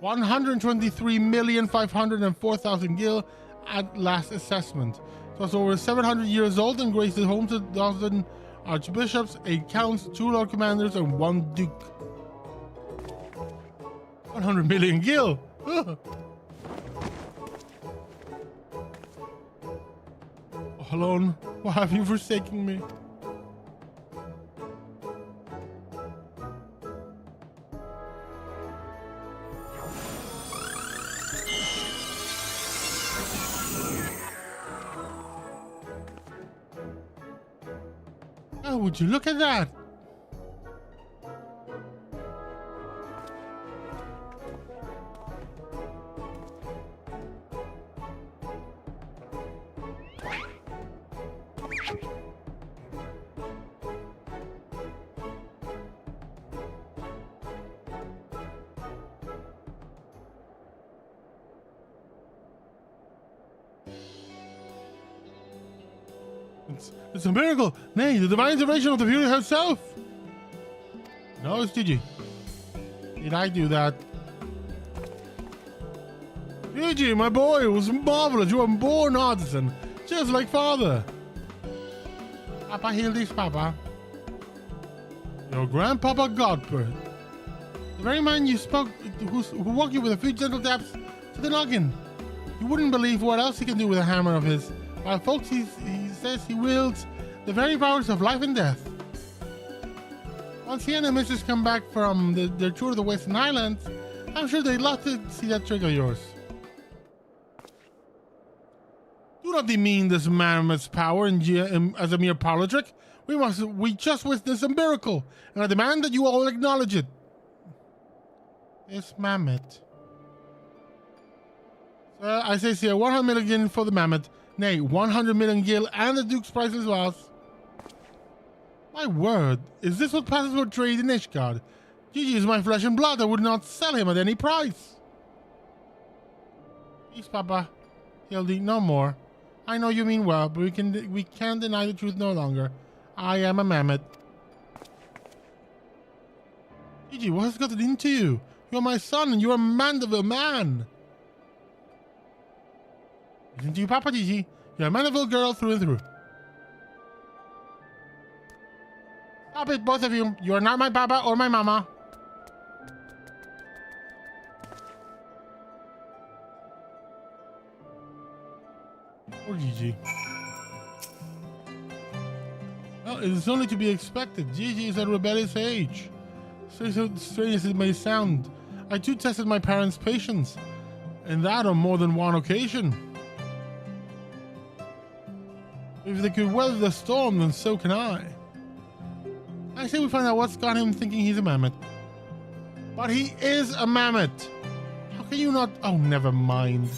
123,504,000 gil at last assessment. It was over 700 years old and graced the homes of a dozen archbishops, 8 counts, 2 lord commanders, and 1 duke. 100 million gil! Ugh. Alone, why have you forsaken me? Oh, would you look at that? It's a miracle. Nay, the divine intervention of the beauty herself. No, it's Gigi. Did I do that? Gigi, my boy, it was marvelous. You were a born artisan, just like father. Papa Hildi's papa. Your grandpapa Godbert. The very man you spoke, who woke you with a few gentle taps to the noggin. You wouldn't believe what else he can do with a hammer of his. While folks, he says he wields the very powers of life and death. Once he and the missus come back from their tour of the Western Highlands, I'm sure they'd love to see that trick of yours. Do not demean this mammoth's power as a mere parlor trick. We just witnessed a miracle, and I demand that you all acknowledge it. This mammoth. Sir, I say, sir, 100 million for the mammoth. Nay, 100 million gil and the Duke's priceless vase. My word, is this what passes for trade in Ishgard? Gigi is my flesh and blood. I would not sell him at any price. Please, Papa. Hildy, no more. I know you mean well, but we can't deny the truth no longer. I am a mammoth. Gigi, what has gotten into you? You are my son, and you are a Mandeville man. Listen to you, Papa Gigi. You're a Mandeville girl through and through. Stop it, both of you. You are not my papa or my mama. Poor Gigi. Well, it is only to be expected. Gigi is at a rebellious age. So strange as it may sound, I too tested my parents' patience, and that on more than one occasion. If they could weather the storm, then so can I. I say we find out what's got him thinking he's a mammoth. But he is a mammoth. How can you not? Oh, never mind.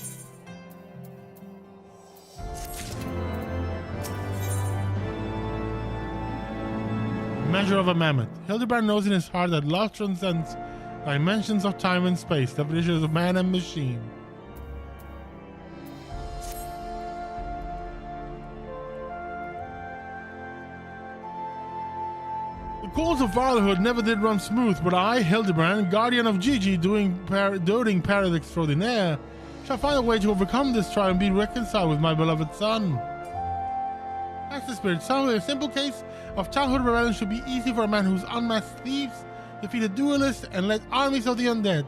Measure of a mammoth. Hildibrand knows in his heart that love transcends dimensions of time and space, definitions of man and machine. The course of fatherhood never did run smooth, but I, Hildibrand, guardian of Gigi, doting parrot extraordinaire, shall find a way to overcome this trial and be reconciled with my beloved son. That's the spirit. So a simple case of childhood rebellion should be easy for a man who's unmasked thieves, defeated duelists, and led armies of the undead.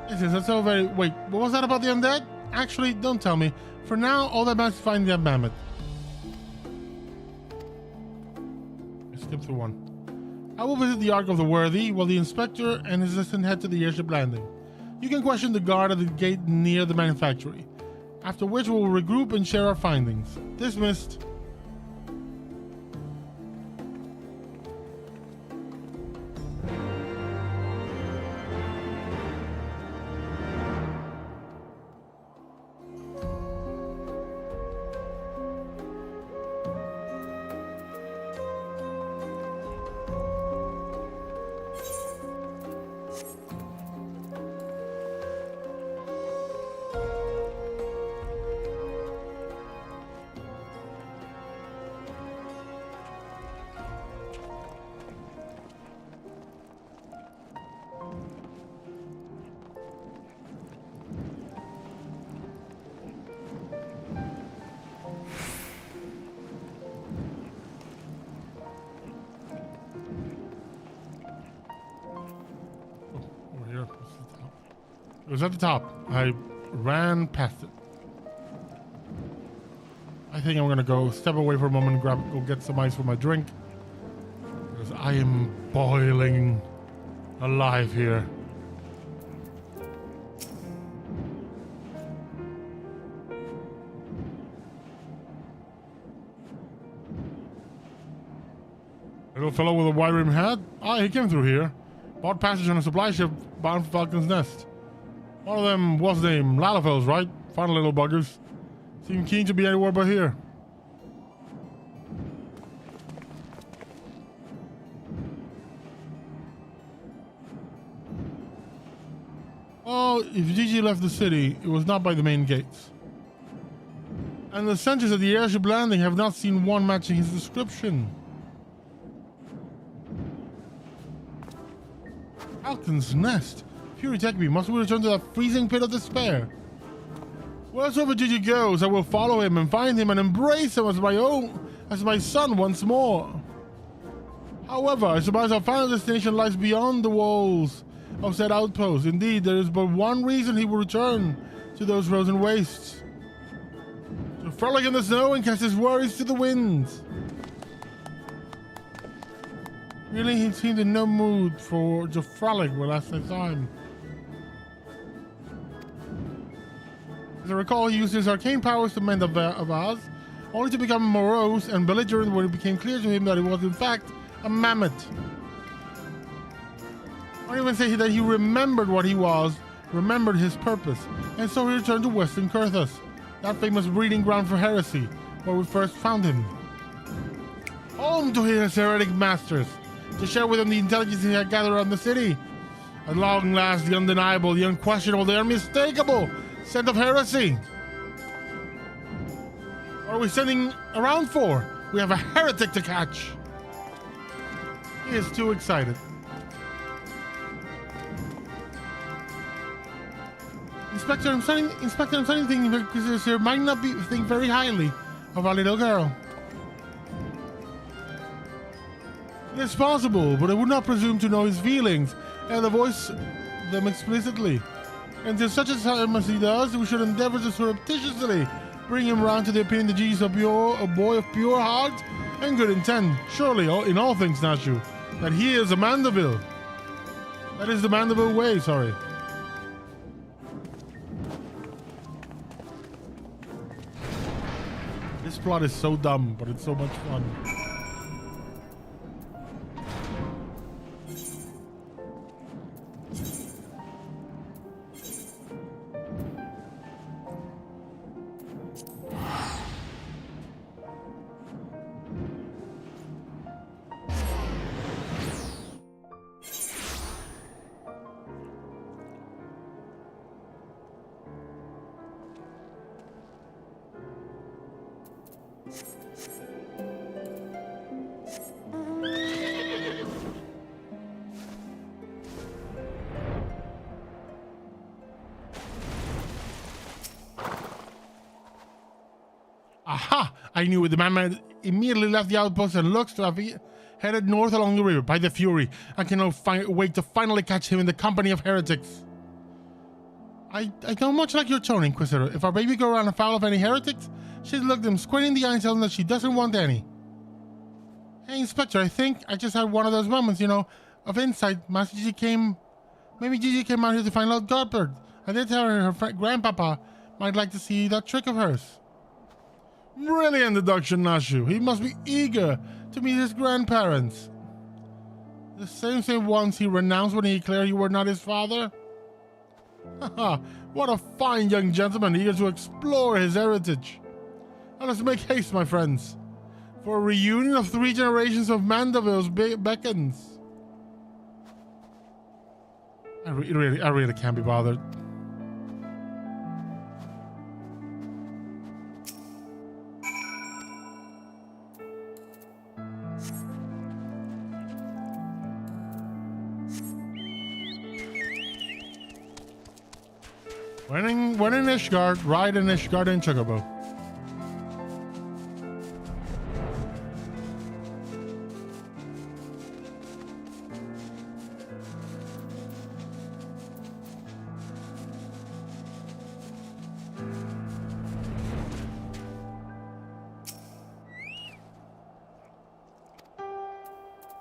This is so very... Wait, what was that about the undead? Actually, don't tell me. For now, all that matters is finding that mammoth. I skipped through one. I will visit the Ark of the Worthy while the inspector and his assistant head to the airship landing. You can question the guard at the gate near the manufactory, after which we will regroup and share our findings. Dismissed. It was at the top. I ran past it. I think I'm gonna go step away for a moment and go get some ice for my drink, because I am boiling alive here. Little fellow with a wide-rimmed hat? Ah, he came through here. Bought passage on a supply ship bound for Falcon's Nest. One of them was named Lalafels, right? Fun little buggers. Seem keen to be anywhere but here. Oh, if Gigi left the city, it was not by the main gates. And the sentries at the airship landing have not seen one matching his description. Falcon's Nest. Fury take me. Must we return to that freezing pit of despair? Wheresoever Gigi goes, I will follow him and find him and embrace him as my own, as my son once more. However, I suppose our final destination lies beyond the walls of said outpost. Indeed, there is but one reason he will return to those frozen wastes. To frolic in the snow and cast his worries to the winds. Really, he seemed in no mood to frolic when last I saw him. As I recall, he used his arcane powers to mend a vase, only to become morose and belligerent when it became clear to him that he was in fact a mammoth. I even say that he remembered what he was, remembered his purpose, and so he returned to Western Kurthus, that famous breeding ground for heresy, where we first found him. Home to his heretic masters, to share with them the intelligence he had gathered around the city. At long last, the undeniable, the unquestionable, the unmistakable scent of heresy. What are we sending around for? We have a heretic to catch. He is too excited. Inspector, I'm starting thinking because here might not think very highly of our little girl. It is possible, but I would not presume to know his feelings and to voice them explicitly. And to such a time as he does, we should endeavor to surreptitiously bring him round to the opinion that Jesus is a boy of pure heart and good intent. Surely, in all things, Nashu, that he is a Mandeville. That is the Mandeville way, sorry. This plot is so dumb, but it's so much fun. Aha! I knew it. The man immediately left the outpost and looks to have headed north along the river. By the Fury, I cannot wait to finally catch him in the company of heretics. I don't much like your tone, Inquisitor. If our baby girl ran afoul of any heretics, she'd look them square in the eye and tell them that she doesn't want any. Hey, Inspector, I think I just had one of those moments, of insight. Maybe Gigi came out here to find out Godbird. I did tell her grandpapa might like to see that trick of hers. Brilliant deduction, Nashu. He must be eager to meet his grandparents. The same ones he renounced when he declared you were not his father? Haha, what a fine young gentleman, eager to explore his heritage. Now let's make haste, my friends, for a reunion of 3 generations of Mandevilles beckons. I really can't be bothered. When in Ishgard, ride an Ishgardian Chocobo.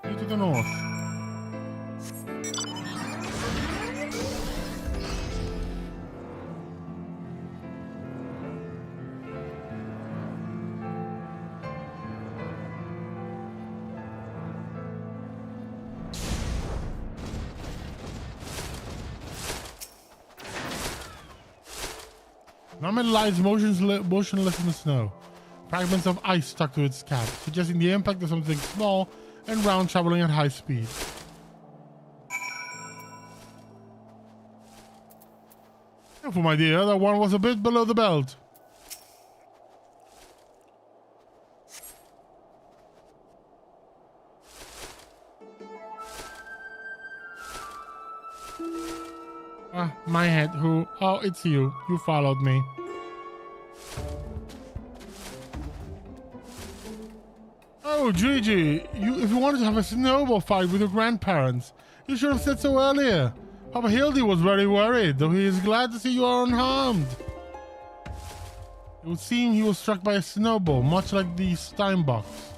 You to the north. Nomad lies motionless in the snow. Fragments of ice stuck to its cap, suggesting the impact of something small and round traveling at high speed. Careful, my dear, that one was a bit below the belt. My head, who? Oh, it's you. You followed me. Oh, Gigi, if you wanted to have a snowball fight with your grandparents, you should have said so earlier. Papa Hildy was very worried, though he is glad to see you are unharmed. It would seem he was struck by a snowball, much like these Steinbocks.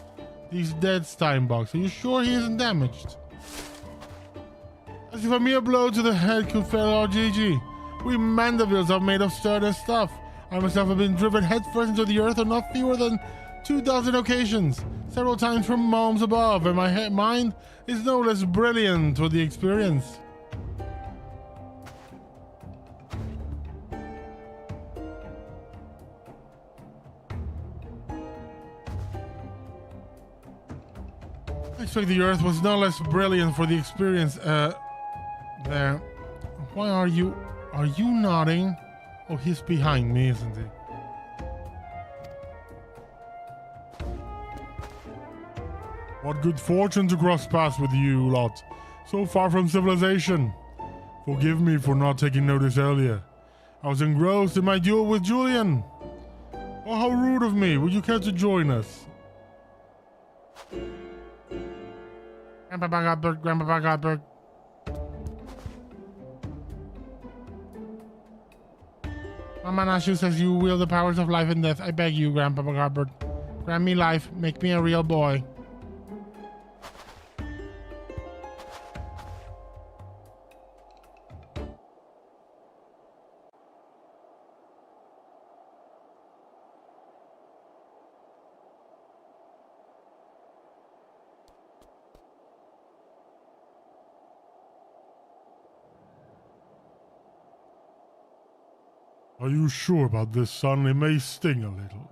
These dead Steinbocks. Are you sure he isn't damaged? As if a mere blow to the head could fail our Gigi. We Mandevilles are made of sturdy stuff. I myself have been driven headfirst into the earth on not fewer than 2,000 occasions, several times from moms above, and my mind is no less brilliant for the experience. I expect the earth was no less brilliant for the experience, there. Why are you nodding? Oh, he's behind me, isn't he? What good fortune to cross paths with you lot, so far from civilization. Forgive me for not taking notice earlier. I was engrossed in my duel with Julian. Oh, how rude of me. Would you care to join us? Grandpa Godberg. Mama Nashu says you wield the powers of life and death. I beg you, Grandpa Godberg. Grant me life. Make me a real boy. Are you sure about this, son? It may sting a little.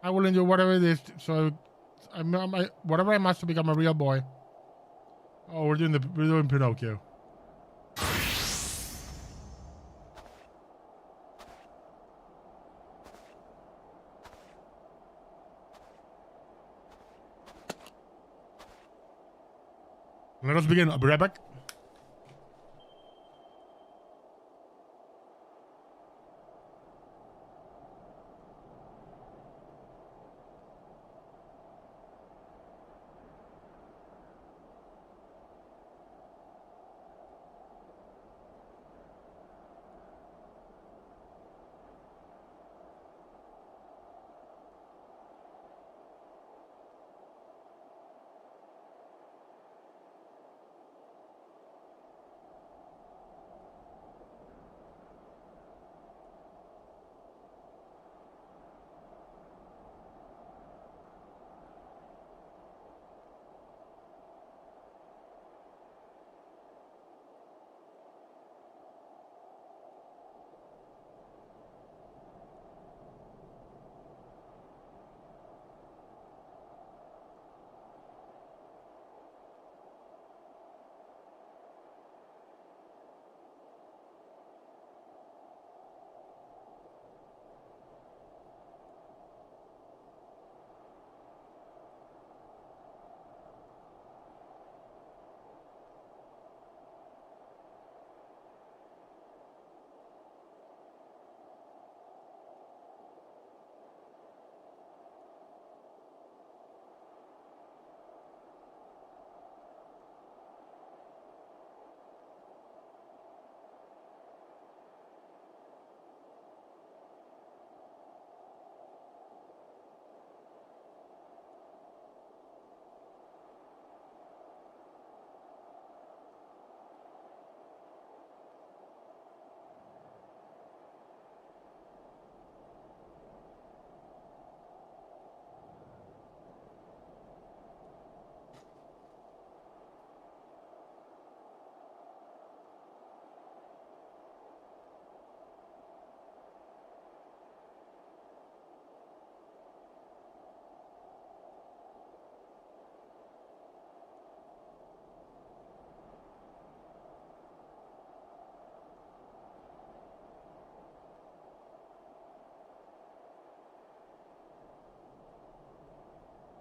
I will endure whatever it is, so whatever I must to become a real boy. Oh, we're doing Pinocchio. Let us begin. I'll be right back.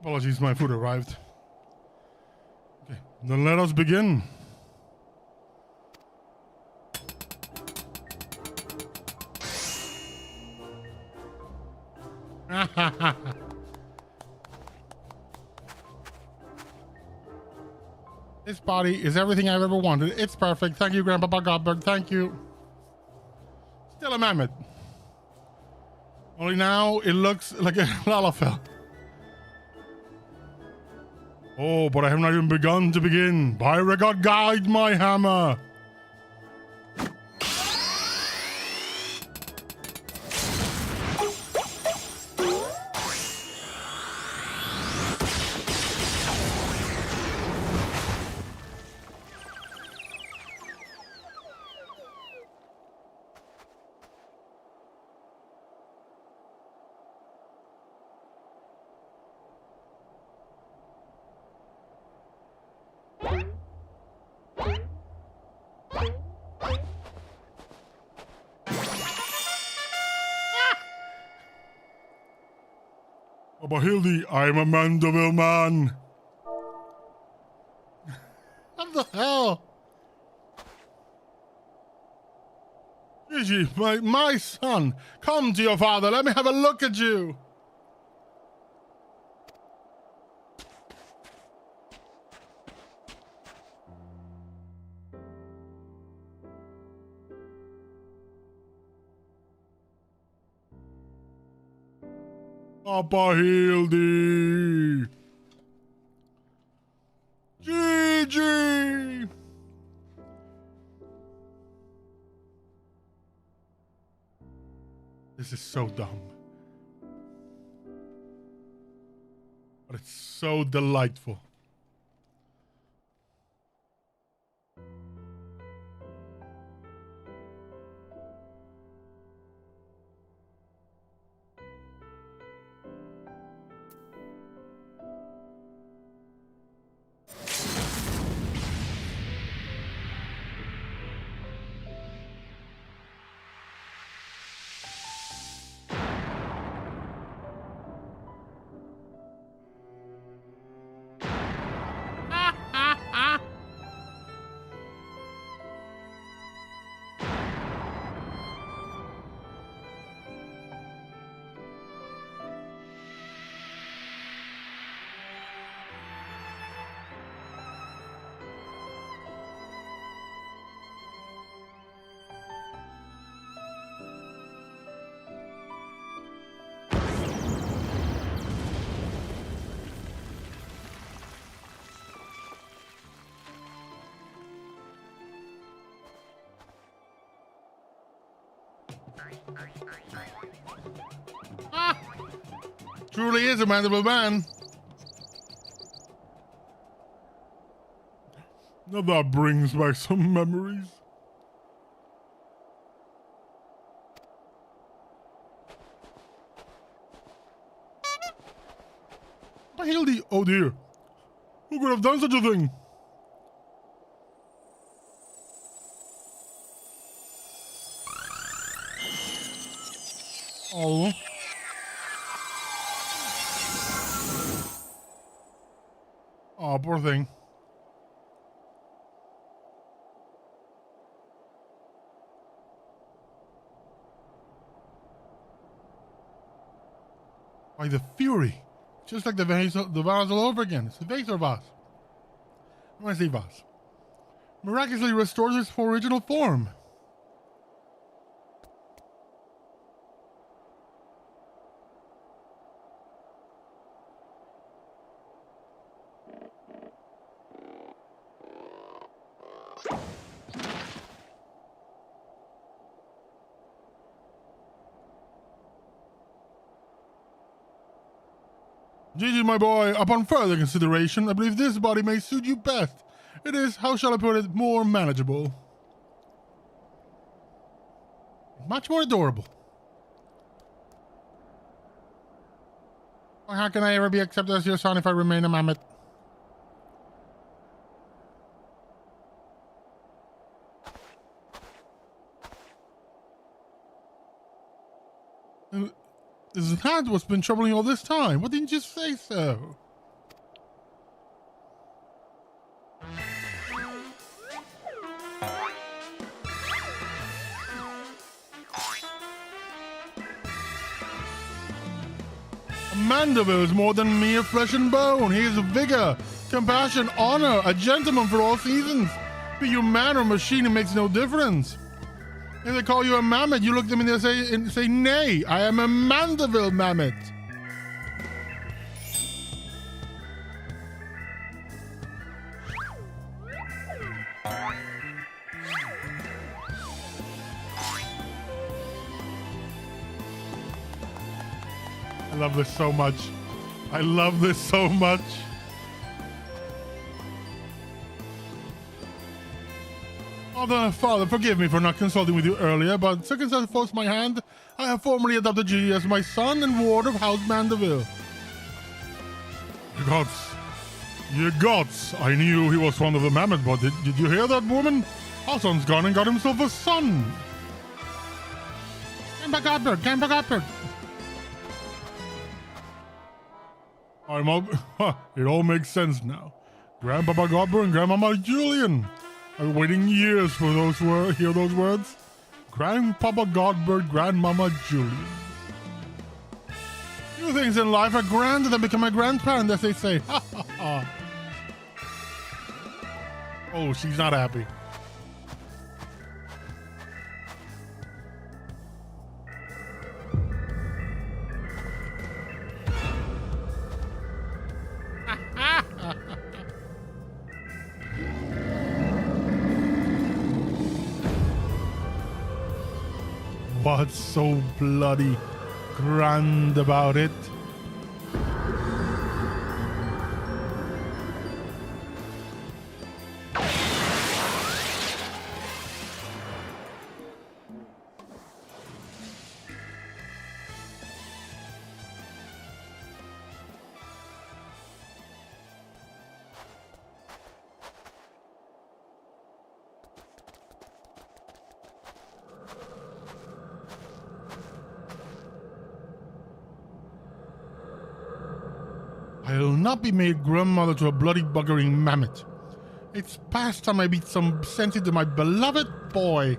Apologies, my food arrived. Okay, then let us begin. This body is everything I've ever wanted. It's perfect. Thank you, Grandpapa Godberg. Thank you. Still a mammoth. Only now it looks like a lalafell. Oh, but I have not even begun to begin. By regard, guide my hammer. Oh, but Hildy, I'm a Mandeville man. What the hell? Gigi, my son, come to your father. Let me have a look at you. Papa Hildy. Gigi. This is so dumb. But it's so delightful. Ah, truly is a mandible man. Now that brings back some memories. But Hildy, oh dear. Who could have done such a thing? Oh. Oh, poor thing. By the fury. Just like the vase all over again. It's the vase or vase? When I say vase. Miraculously restores its original form. Gigi, my boy, upon further consideration, I believe this body may suit you best. It is, how shall I put it, more manageable. Much more adorable. How can I ever be accepted as your son if I remain a mammoth? Is that what's been troubling you all this time? Why didn't you say so? Mandeville is more than mere flesh and bone. He is vigor, compassion, honor, a gentleman for all seasons. Be you man or machine, it makes no difference. If they call you a mammoth, you look them in the eye and say, nay, I am a Mandeville mammoth. I love this so much. I love this so much. Father, forgive me for not consulting with you earlier, but circumstances forced my hand. I have formally adopted you as my son and ward of House Mandeville. Ye gods, I knew he was fond of the mammoth, but did you hear that, woman? Our son's gone and got himself a son. Grandpa Godbird. It all makes sense now. Grandpapa Godbird and Grandmama Julian. I've been waiting years for hear those words. Grandpapa Godbird, Grandmama Julian. Few things in life are grander than becoming a grandparent, as they say. Ha ha ha. Oh, she's not happy. What's so bloody grand about it? I'll not be made grandmother to a bloody buggering mammoth. It's past time I beat some sense into my beloved boy.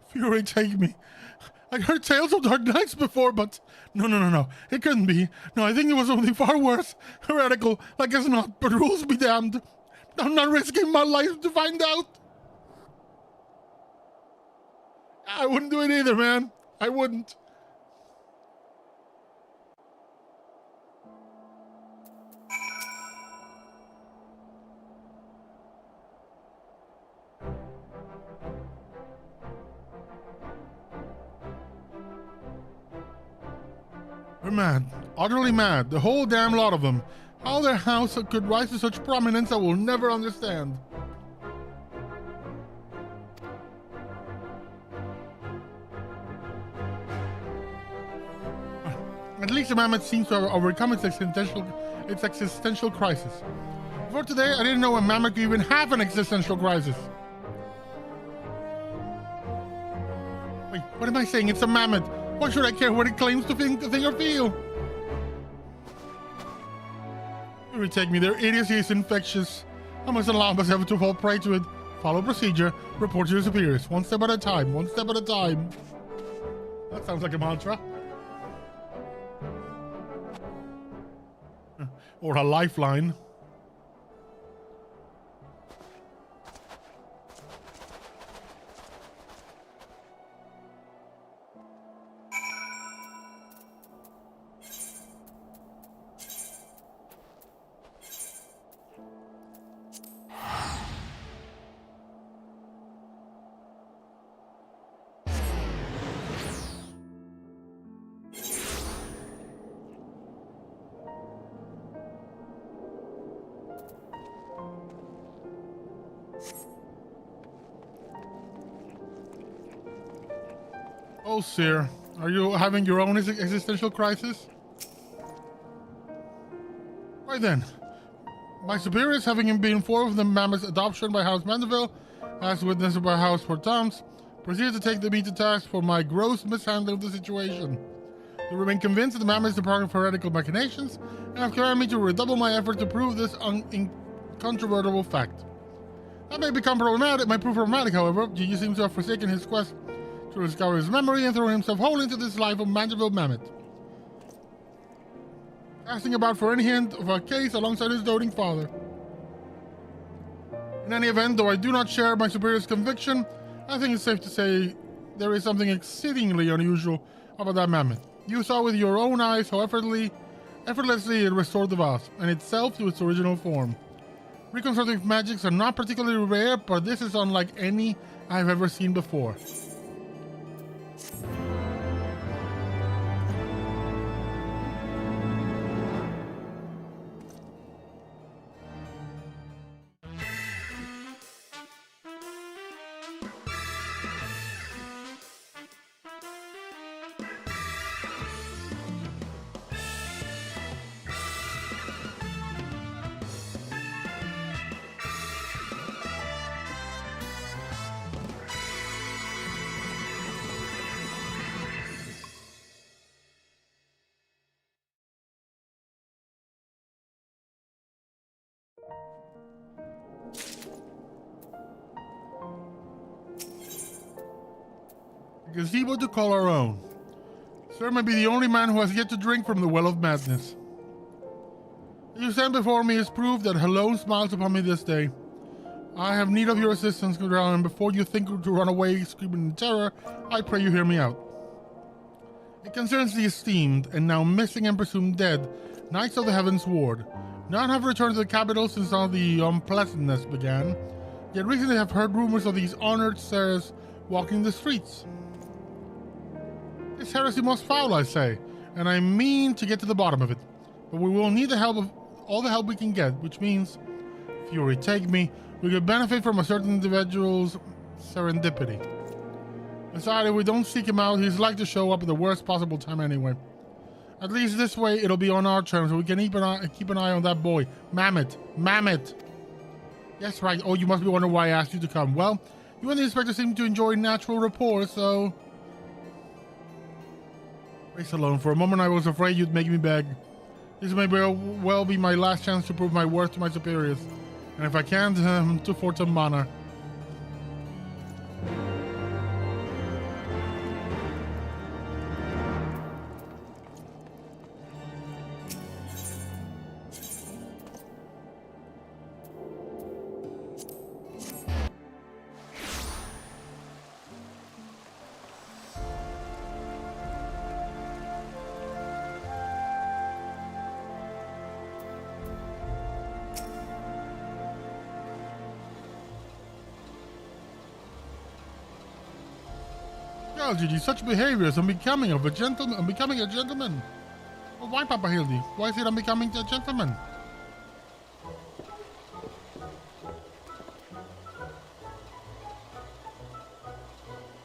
Fury, take me. I heard tales of dark nights before, but no. It couldn't be. No, I think it was something far worse. Heretical, like as not, but rules be damned. I'm not risking my life to find out. I wouldn't do it either, man. I wouldn't. They're mad. Utterly mad. The whole damn lot of them. How their house could rise to such prominence, I will never understand. At least the mammoth seems to have overcome its existential crisis. Before today, I didn't know a mammoth could even have an existential crisis. Wait, what am I saying? It's a mammoth. Why should I care what it claims to think or feel? Take me. Their idiocy is infectious. I must allow myself to fall prey to it. Follow procedure. Report to your superiors. One step at a time. One step at a time. That sounds like a mantra. Or a lifeline. Oh, sir, are you having your own existential crisis? Right then, my superiors, having been informed of the mammoth's adoption by House Mandeville, as witnessed by House Portams, proceeded to take me to task for my gross mishandling of the situation. They remain convinced that the mammoth is the product of heretical machinations, and have commanded me to redouble my effort to prove this incontrovertible fact. That may become problematic, might prove problematic, however. Gigi seems to have forsaken his quest to discover his memory and throw himself wholly into this life of Mandeville Mammoth. Casting about for any hint of a case alongside his doting father. In any event, though I do not share my superior's conviction, I think it's safe to say there is something exceedingly unusual about that mammoth. You saw with your own eyes how effortlessly it restored the vase, and itself to its original form. Reconstructive magics are not particularly rare, but this is unlike any I've ever seen before. Gazebo to call our own. Sir may be the only man who has yet to drink from the well of madness. What you stand before me is proof that alone smiles upon me this day. I have need of your assistance, Cadral, and before you think to run away screaming in terror, I pray you hear me out. It concerns the esteemed, and now missing and presumed dead, Knights of the Heavensward. None have returned to the capital since all the unpleasantness began, yet recently have heard rumors of these honored sirs walking the streets. This heresy most foul, I say, and I mean to get to the bottom of it. But we will need the help of all the help we can get, which means, Fury take me, we could benefit from a certain individual's serendipity. Besides, if we don't seek him out, he's like to show up at the worst possible time anyway. At least this way, it'll be on our terms, so we can keep an eye on that boy. Mammoth! Mammoth! Yes, right. Oh, you must be wondering why I asked you to come. Well, you and the inspector seem to enjoy natural rapport, so... Grace alone. For a moment I was afraid you'd make me beg. This may well be my last chance to prove my worth to my superiors. And if I can't, to Fortum Mana. Gigi, such behavior is becoming a gentleman. Well, why, Papa Hildy? Why is it I'm becoming a gentleman?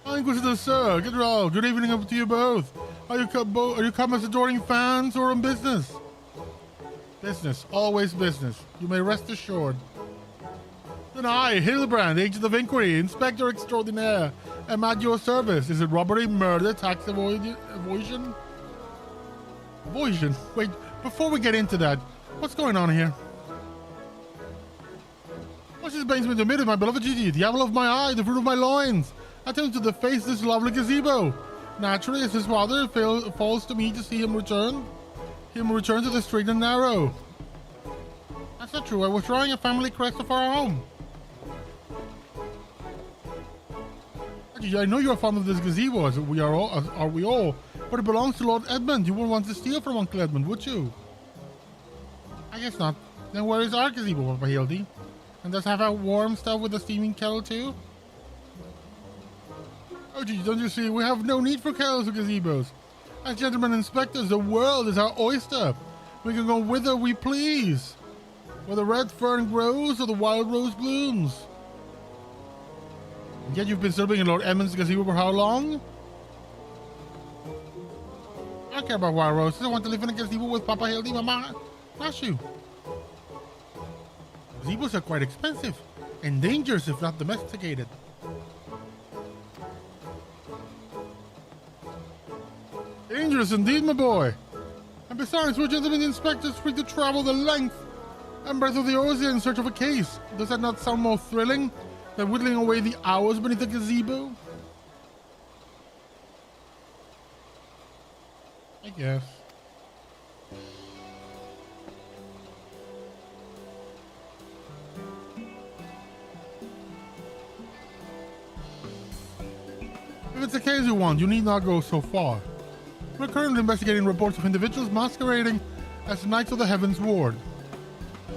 Inquisitor Sir, good evening up to you both. Are you come as adoring fans or on business? Business, always business. You may rest assured. Then I, Hildibrand, agent of inquiry, inspector extraordinaire, am at your service. Is it robbery, murder, tax evasion? Evasion? Wait, before we get into that, what's going on here? What just brings me to admit it, my beloved Gigi, the apple of my eye, the fruit of my loins. I turn to deface this lovely gazebo. Naturally, as his father, it falls to me to see him return to the straight and narrow. That's not true. I was drawing a family crest of our home. I know you're fond of this gazebo, as we are all, but it belongs to Lord Edmund. You wouldn't want to steal from Uncle Edmund, would you? I guess not. Then where is our gazebo, Papa Hildy? And does it have a warm stuff with a steaming kettle too? Oh, gee, don't you see? We have no need for kettles or gazebos. As gentlemen inspectors, the world is our oyster. We can go whither we please, where the red fern grows or the wild rose blooms. And yet you've been serving in Lord Edmund's gazebo for how long? I don't care about wild roses. I want to live in a gazebo with Papa Hildy, Mama. Not you. Gazebos are quite expensive and dangerous if not domesticated. Dangerous indeed, my boy. And besides, we're gentlemen inspectors free to travel the length And Breath of the Oasis in search of a case. Does that not sound more thrilling than whittling away the hours beneath the gazebo? I guess. If it's a case you want, you need not go so far. We're currently investigating reports of individuals masquerading as Knights of the Heavensward.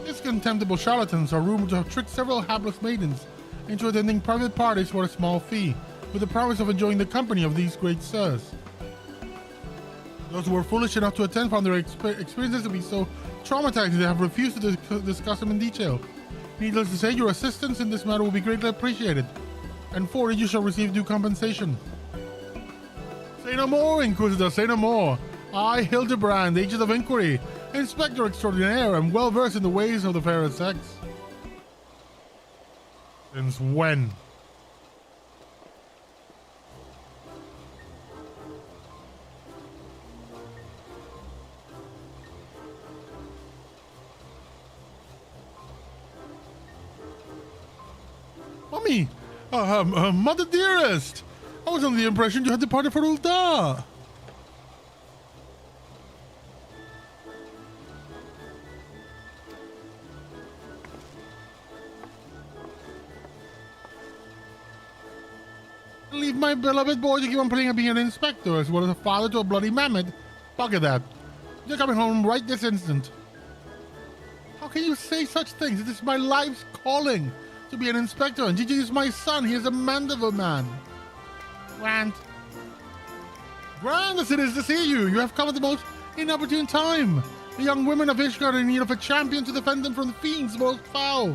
These contemptible charlatans are rumored to have tricked several hapless maidens into attending private parties for a small fee, with the promise of enjoying the company of these great sirs. Those who were foolish enough to attend found their experiences to be so traumatizing they have refused to discuss them in detail. Needless to say, your assistance in this matter will be greatly appreciated, and for it you shall receive due compensation. Say no more, Inquisitor, say no more. I, Hildibrand, Agent of Inquiry, Inspector Extraordinaire, am well versed in the ways of the fairer sex. Since when? Mommy! Mother dearest! I was under the impression you had departed for Ul'dah. Leave my beloved boy to keep on playing and being an inspector as well as a father to a bloody mammoth. Bugger that. You're coming home right this instant. How can you say such things? It is my life's calling to be an inspector, and Gigi is my son. He is a man of a man. Grand as it is to see you, you have come at the most inopportune time. The young women of Ishgard are in need of a champion to defend them from the fiends most foul.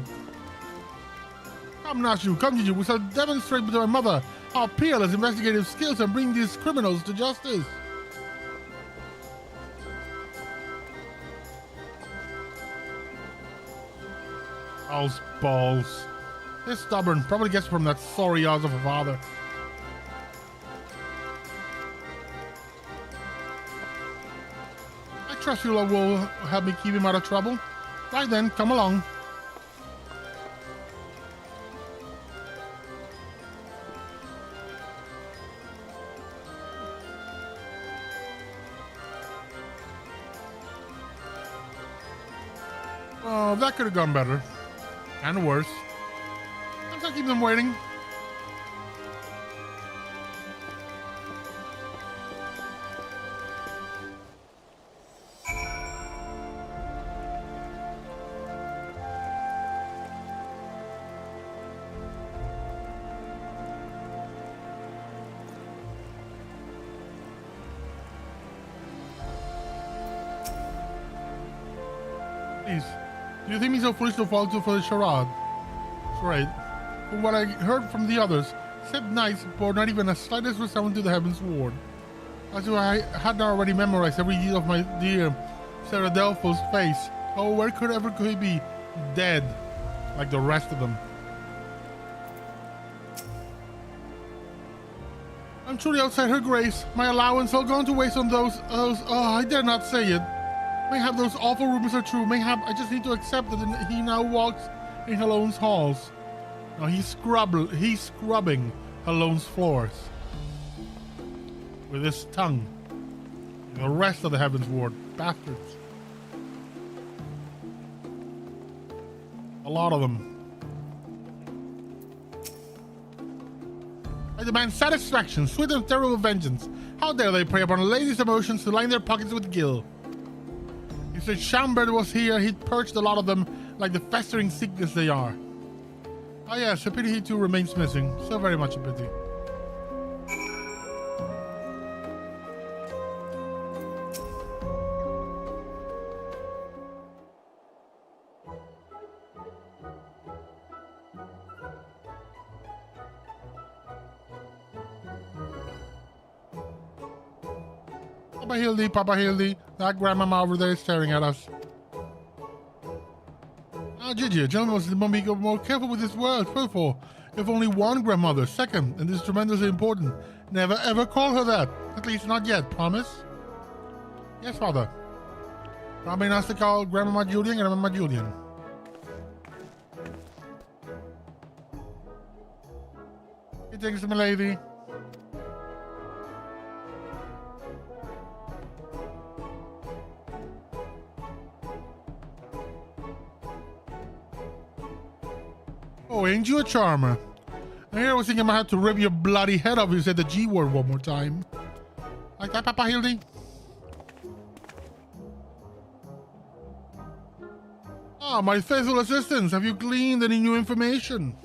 Come, Nashu, come, Gigi. We shall demonstrate to my mother our peerless investigative skills and bring these criminals to justice. Balls, balls. They're stubborn. Probably gets from that sorry ass of a father. I trust you will help me keep him out of trouble. Right then, come along. Oh, that could have gone better. And worse. I'm gonna keep them waiting. Please. Do you think me so foolish to fall for the charade? Right. From what I heard from the others, said knights bore not even the slightest resemblance to the Heavensward. As if I had not already memorized every detail of my dear Sarah Delpho's face. Oh, where could he be? Dead, like the rest of them. I'm truly outside her grace. My allowance all gone to waste on those, oh, I dare not say it. Mayhap those awful rumors are true. Mayhap I just need to accept that he now walks in Halone's halls. Now he's scrubbing Halone's floors with his tongue. And the rest of the Heavensward bastards. A lot of them. I demand satisfaction, sweet and terrible vengeance. How dare they prey upon a lady's emotions to line their pockets with gil? If the Shambird was here, he'd purge a lot of them like the festering sickness they are. Ah yes, a pity he too remains missing. So very much a pity. Papa Hildy, that grandmama over there is staring at us. Ah, Gigi, a gentleman must be more careful with his words. Wherefore, if only one grandmother, second, and this is tremendously important, never ever call her that. At least not yet, promise? Yes, father. Robin has to call Grandmama Julian and Grandmama Julian. Thanks, my lady. Oh, ain't you a charmer? And here I was thinking I might have to rip your bloody head off if you said the G word one more time. Like that, Papa Hildy? Ah, my faithful assistants, have you gleaned any new information?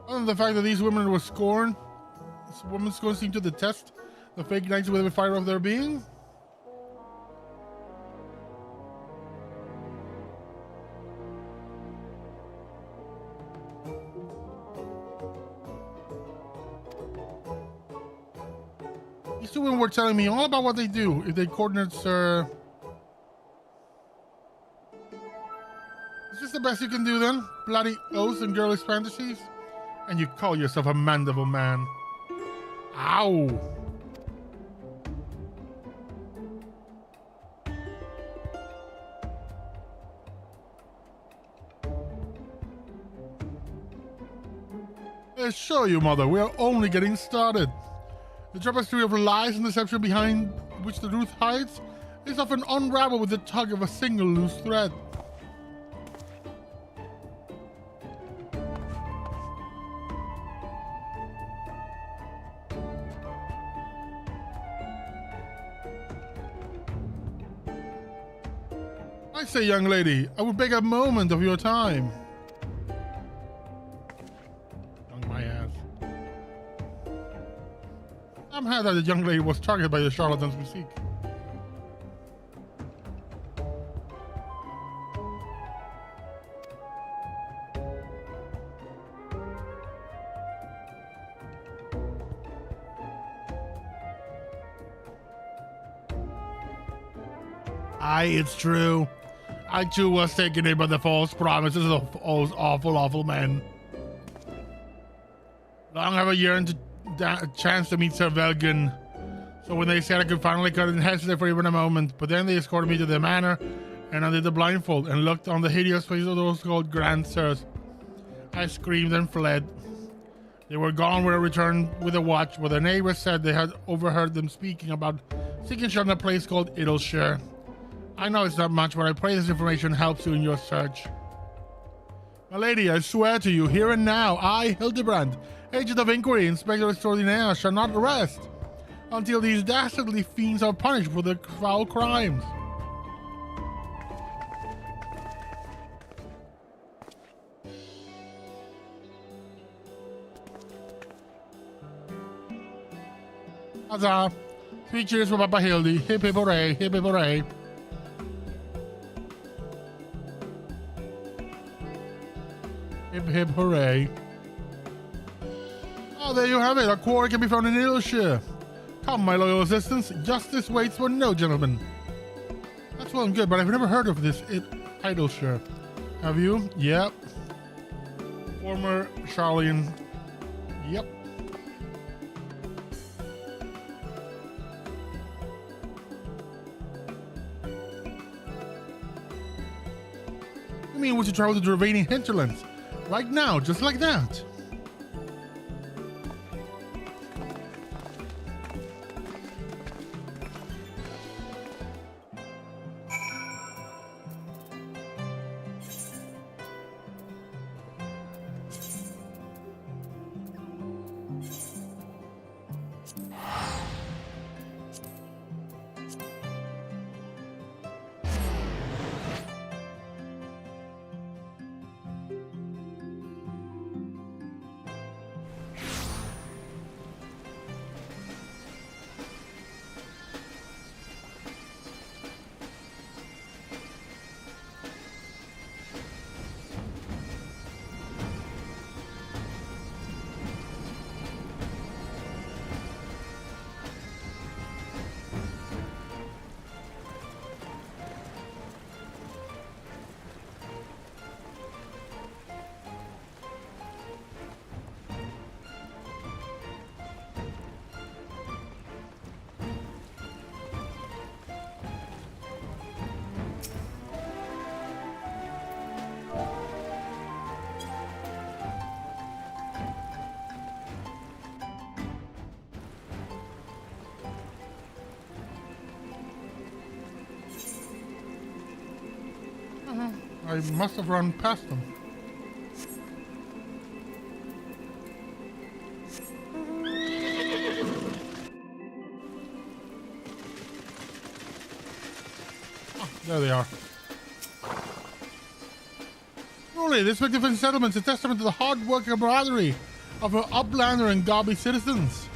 Other than the fact that these women were scorned, this woman's scorn seemed to detest the fake knights with every fibre of their being? These two women were telling me all about what they do if they coordinate, sir. Is this the best you can do then? Bloody oaths and girlish fantasies? And you call yourself a mandible man. Ow! I assure you, Mother, we are only getting started. The tapestry of lies and deception behind which the truth hides is often unraveled with the tug of a single loose thread. I say, young lady, I would beg a moment of your time. On my ass. I'm glad that the young lady was targeted by the charlatans we seek. Aye, it's true. I too was taken in by the false promises of those awful, awful men. Long have I yearned a chance to meet Sir Velgen. So when they said I could finally cut and hesitate for even a moment, but then they escorted me to the manor and undid the blindfold and looked on the hideous faces of those called grand sirs. I screamed and fled. They were gone when I returned with a watch, but the neighbors said they had overheard them speaking about seeking shelter in a place called Idleshire. I know it's not much, but I pray this information helps you in your search. My lady, I swear to you, here and now, I, Hildibrand, Agent of Inquiry, Inspector Extraordinaire, shall not rest until these dastardly fiends are punished for their foul crimes. Huzzah! 3 cheers for Papa Hildy. Hip hip hooray, hip hip hooray. Hip hip hooray. Oh, there you have it. A quarry can be found in Idleshire. Come, my loyal assistants. Justice waits for no gentleman. That's well and good, but I've never heard of this Idleshire. Have you? Yep. Former Charlene. Yep. You mean we should travel to the remaining hinterlands? Right now, just like that. I must have run past them. Oh, there they are. Truly, this magnificent settlement is a testament to the hard work and camaraderie of our Uplander and Gobby citizens.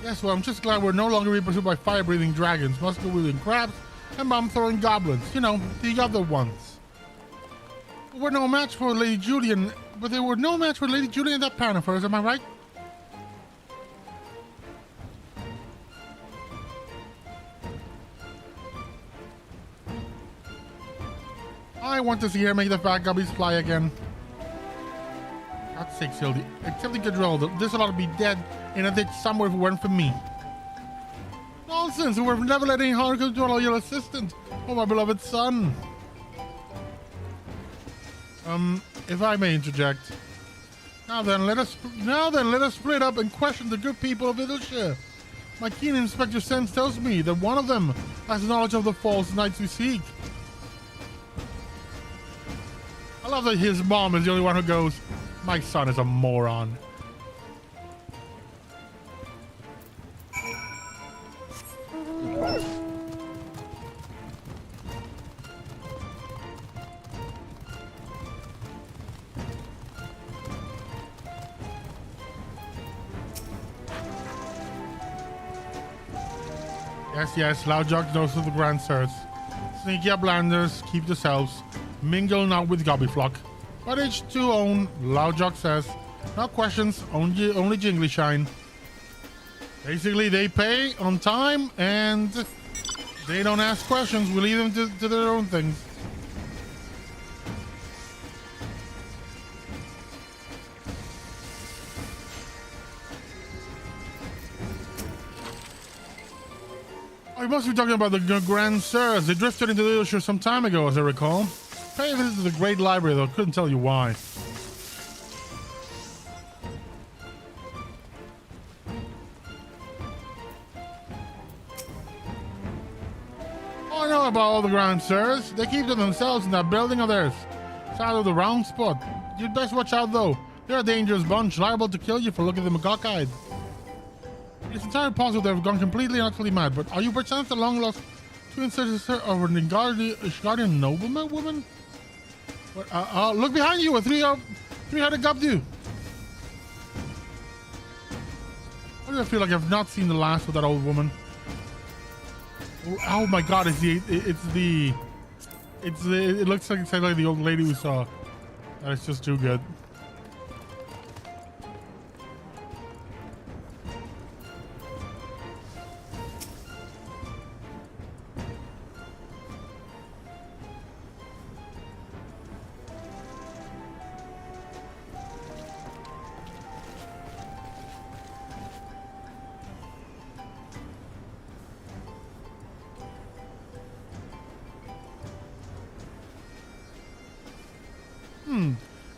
Yes, well, I'm just glad we're no longer being pursued by fire-breathing dragons, muscle-wielding crabs, and bomb-throwing goblins. You know, the other ones. We're no match for Lady Julian, but they were no match for Lady Julian and that pan of hers, am I right? I want to see her make the fat gobbies fly again. God's sakes, Hildy. Except the Gadrell, this ought to be dead in a ditch somewhere if it weren't for me. Nonsense! We've never let any harm come to our loyal assistant. Oh, my beloved son. If I may interject. Now then, let us split up and question the good people of Idleshire. My keen inspector sense tells me that one of them has knowledge of the false knights we seek. I love that his mom is the only one who goes, my son is a moron. Yes, Loudjock knows of the grand sirs. Sneaky uplanders, keep yourselves. Mingle not with Gobbyflock. But each to own, Loudjock says. No questions, only jingly shine. Basically, they pay on time and they don't ask questions. We leave them to their own things. Oh, you must be talking about the Grand Sirs. They drifted into the ocean some time ago, as I recall. Pay a visit to the Great Library, though. Couldn't tell you why. Oh, I know about all the Grand Sirs. They keep to themselves in that building of theirs. South of the round spot. You'd best watch out, though. They're a dangerous bunch, liable to kill you for looking at them cockeyed. It's entirely possible they've gone completely and utterly mad, but are you perchance the long-lost twin sister of a guardian nobleman woman? But, look behind you, a three-headed gobdu. Why do I feel like I've not seen the last of that old woman? Oh my god, it looks like exactly like the old lady we saw. That is just too good.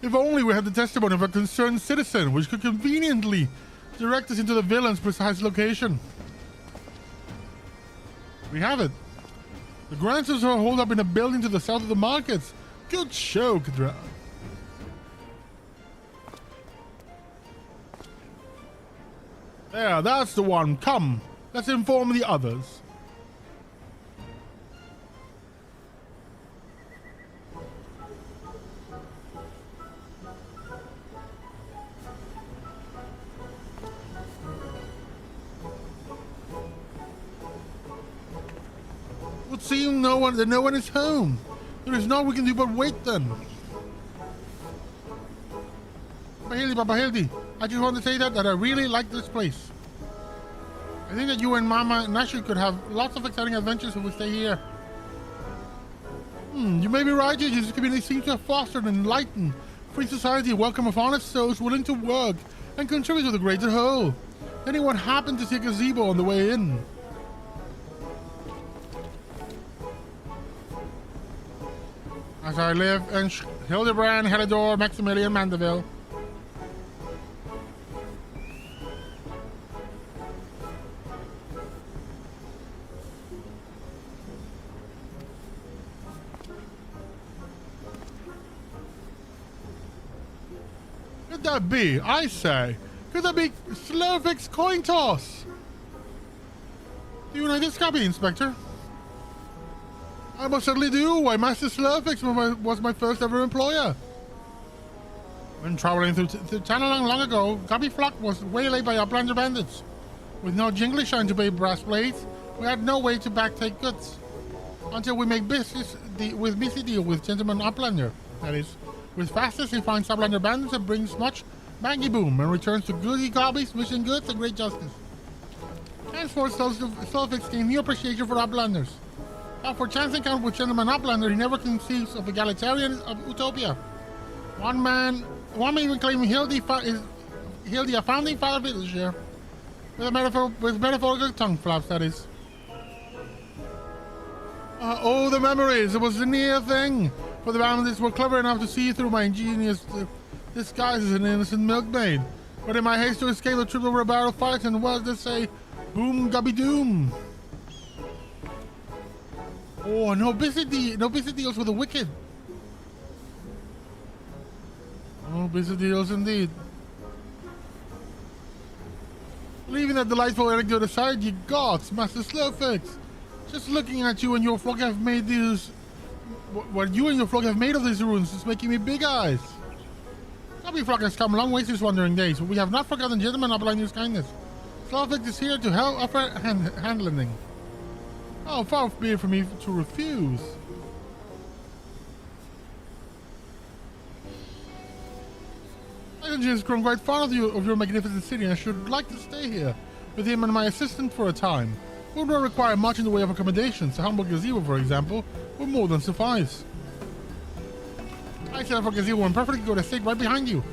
If only we had the testimony of a concerned citizen, which could conveniently direct us into the villain's precise location. We have it. The Granters are holed up in a building to the south of the markets. Good show, Kadra. There, that's the one. Come, let's inform the others. Seeing no one is home. There is naught we can do but wait then. Papa Hildy, I just want to say that I really like this place. I think that you and Mama Nashi could have lots of exciting adventures if we stay here. You may be right, this community seems to have fostered an enlightened, free society, welcome of honest souls willing to work and contribute to the greater whole. Anyone happen to see a gazebo on the way in? As I live in Hildibrand, Helidor, Maximilian, Mandeville. Could that be? I say. Could that be Slovik's coin toss? Do you know this copy, Inspector? I most certainly do. Why, Master Slovix was my first ever employer. When traveling through Channel long ago, Gobby Flock was waylaid by Uplander bandits. With no jingly shine to pay brass blades, we had no way to backtake goods. Until we make business with busy deal with Gentleman Uplander. That is, with fastest he finds Uplander bandits and brings much baggy boom and returns to goody gobbies, wishing goods and great justice. Henceforth, Slovix gained new appreciation for Uplanders. But for chance encounter with Gentleman Uplander, he never conceives of the egalitarian of Utopia. One may even claim Hildy a founding father village here. With metaphorical tongue flaps, that is. Oh, the memories! It was the near thing! For the bandits were clever enough to see through my ingenious disguise as an innocent milkmaid. But in my haste to escape, I tripped over a barrel of fight and was to say, boom gubby doom. Oh, no busy deals with the wicked. Oh, busy deals indeed. Leaving that delightful anecdote aside, you gods, Master Slowfix. Just looking at you and your flock have made these... What you and your flock have made of these ruins is making me big eyes. Gobby Flock has come a long way since wandering days, but we have not forgotten Gentleman Uplander's kindness. Slowfix is here to help offer hand-lending. Oh, far be it from me to refuse. My engine has grown quite fond of your magnificent city, and I should like to stay here with him and my assistant for a time. Would not require much in the way of accommodations. A humble gazebo, for example, would more than suffice. I set up a gazebo in perfectly good estate right behind you.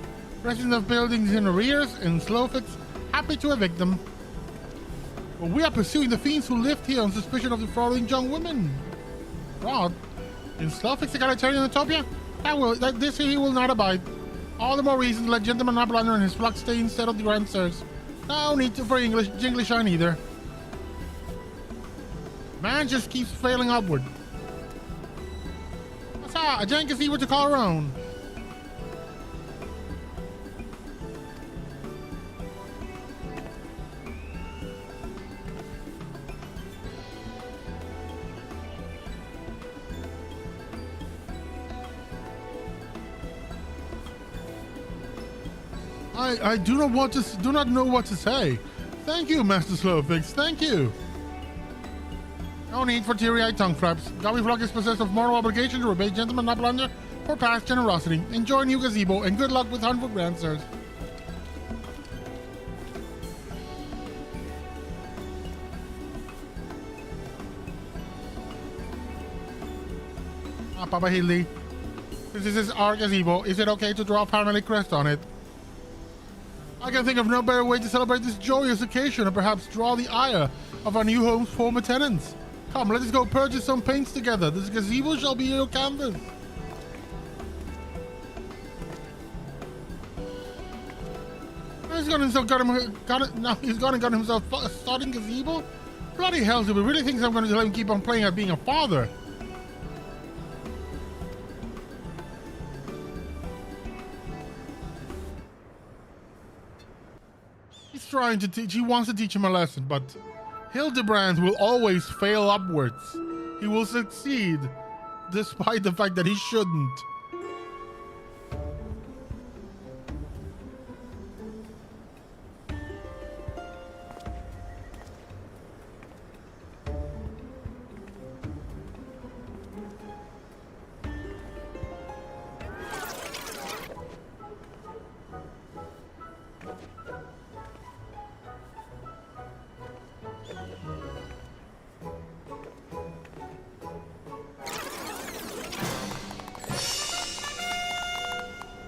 Residents of buildings in arrears, and Slowfix, happy to evict them. But we are pursuing the fiends who lived here on suspicion of defrauding young women. Fraud? In Slowfix egalitarian utopia? This he will not abide. All the more reason to let Gentleman Uplander and his flock stay instead of the Grand Sirs. No need for jingly shine either. Man just keeps failing upward. A giant gazebo to call our own. I do not know what to say. Thank you, Master Slowfix. Thank you. No need for teary-eyed tongue flaps. Gobby Flock is possessed of moral obligation to repay Gentleman Uplander for past generosity. Enjoy new gazebo and good luck with hunt for Grand Sirs. Papa Hildy. Since this is our gazebo, is it okay to draw a family crest on it? I can think of no better way to celebrate this joyous occasion, or perhaps draw the ire of our new home's former tenants. Come, let us go purchase some paints together. This gazebo shall be your canvas. He's gone and got himself a starting gazebo? Bloody hell, do we really think I'm going to let him keep on playing at being a father? He wants to teach him a lesson, but Hildibrand will always fail upwards. He will succeed, despite the fact that he shouldn't.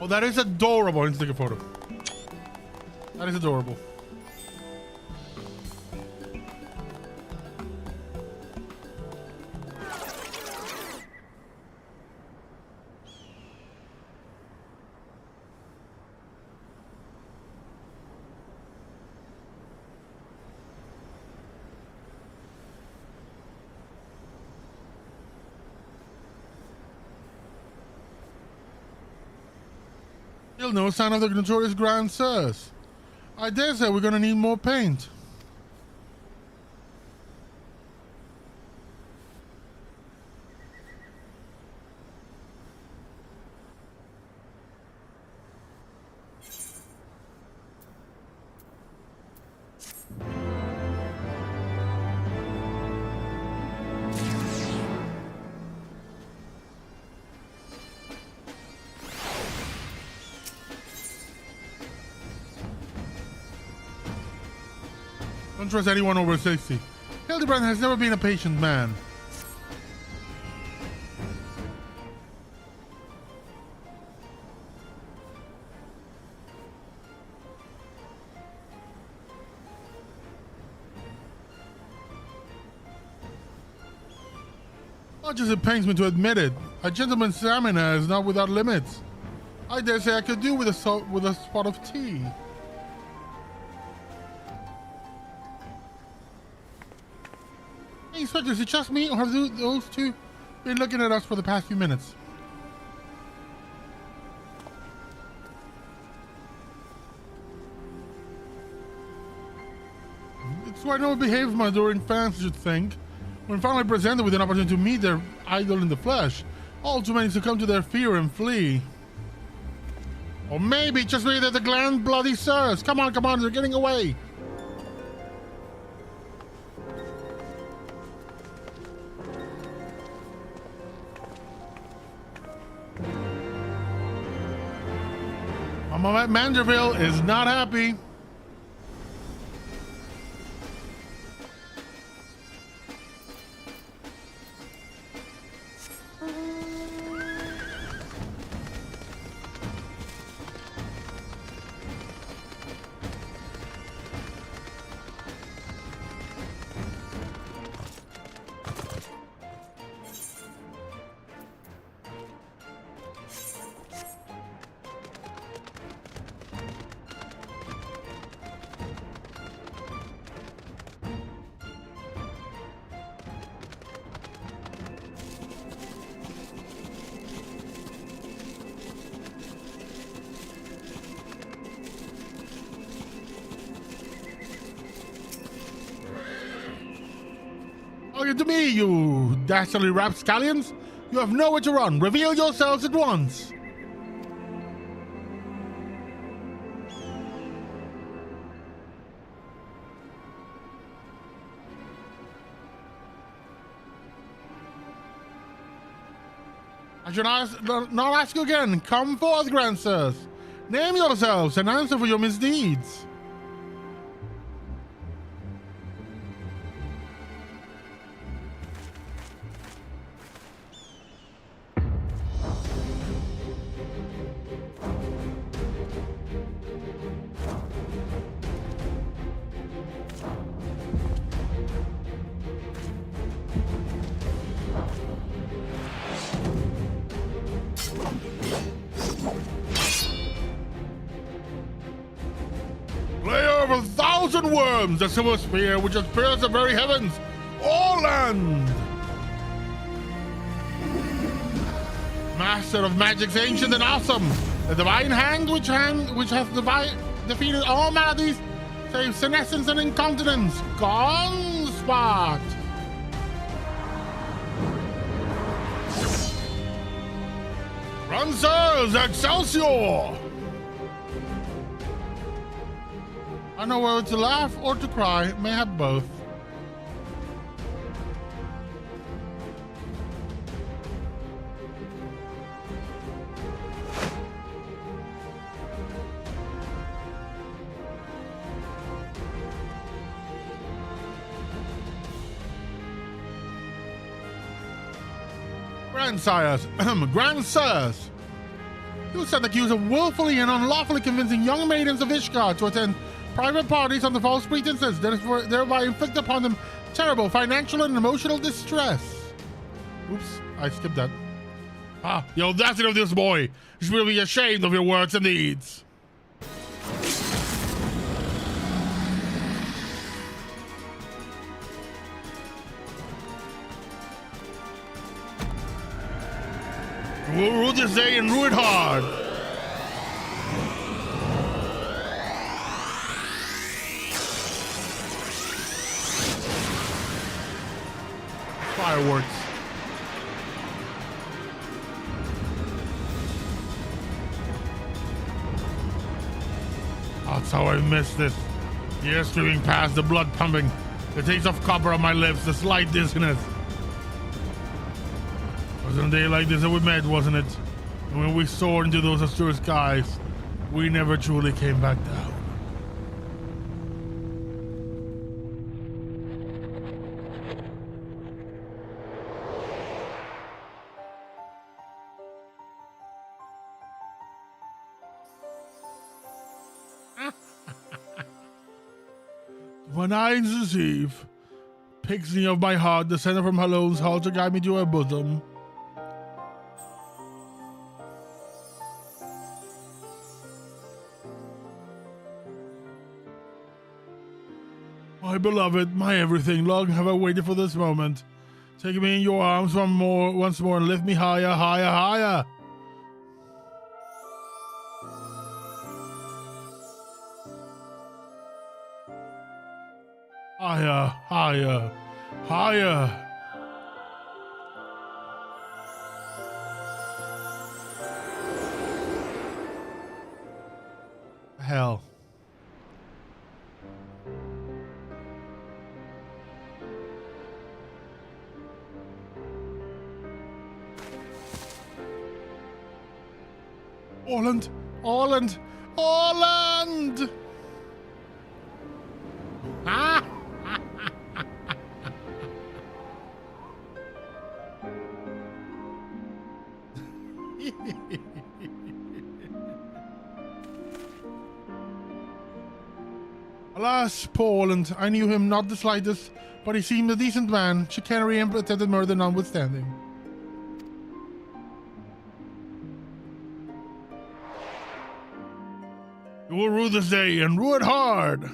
Oh, that is adorable. Let's take a photo. That is adorable. Still no sign of the notorious Grand Sirs. I dare say we're gonna need more paint. Don't trust anyone over 60. Hildibrand has never been a patient man. Much as it pains me to admit it, a gentleman's stamina is not without limits. I dare say I could do with a spot of tea. Hey, Inspector, is it just me, or have those two been looking at us for the past few minutes? It's why no behaved my adoring fans should think. When finally presented with an opportunity to meet their idol in the flesh, all too many succumb to their fear and flee. Or maybe, just maybe they're the grand bloody sirs. Come on, they're getting away. Mama Manderville is not happy. To me, you dastardly rapscallions! You have nowhere to run. Reveal yourselves at once. I should not ask you again. Come forth, grand sirs. Name yourselves and answer for your misdeeds. Worms, the silver spear which has pierced the very heavens, all land. Master of magics ancient and awesome, the divine hand which hath defeated all maladies save senescence and incontinence. Gone spot. Run, sirs, Excelsior! I know whether to laugh or to cry, may have both. Grandsires, grandsires, you stand accused of willfully and unlawfully convincing young maidens of Ishgard to attend private parties under false pretenses, thereby inflict upon them terrible financial and emotional distress. Oops, I skipped that. Ah, the audacity of this boy! You should be ashamed of your words and deeds. You will rue this day and rue it hard. Fireworks. That's how I missed this. The air streaming past, the blood pumping, the taste of copper on my lips, the slight dizziness. It was on a day like this that we met, wasn't it? And when we soared into those azure skies, we never truly came back down. When I deceive, pixie of my heart, descended from Halone's hall to guide me to her bosom. My beloved, my everything, long have I waited for this moment. Take me in your arms once more and lift me higher, higher, higher. Higher, higher, higher. Hell. Orland, Orland, Orland! Ah! Alas, poor Orland, I knew him not the slightest, but he seemed a decent man, chicanery and attempted murder notwithstanding. You will rue this day, and rue it hard!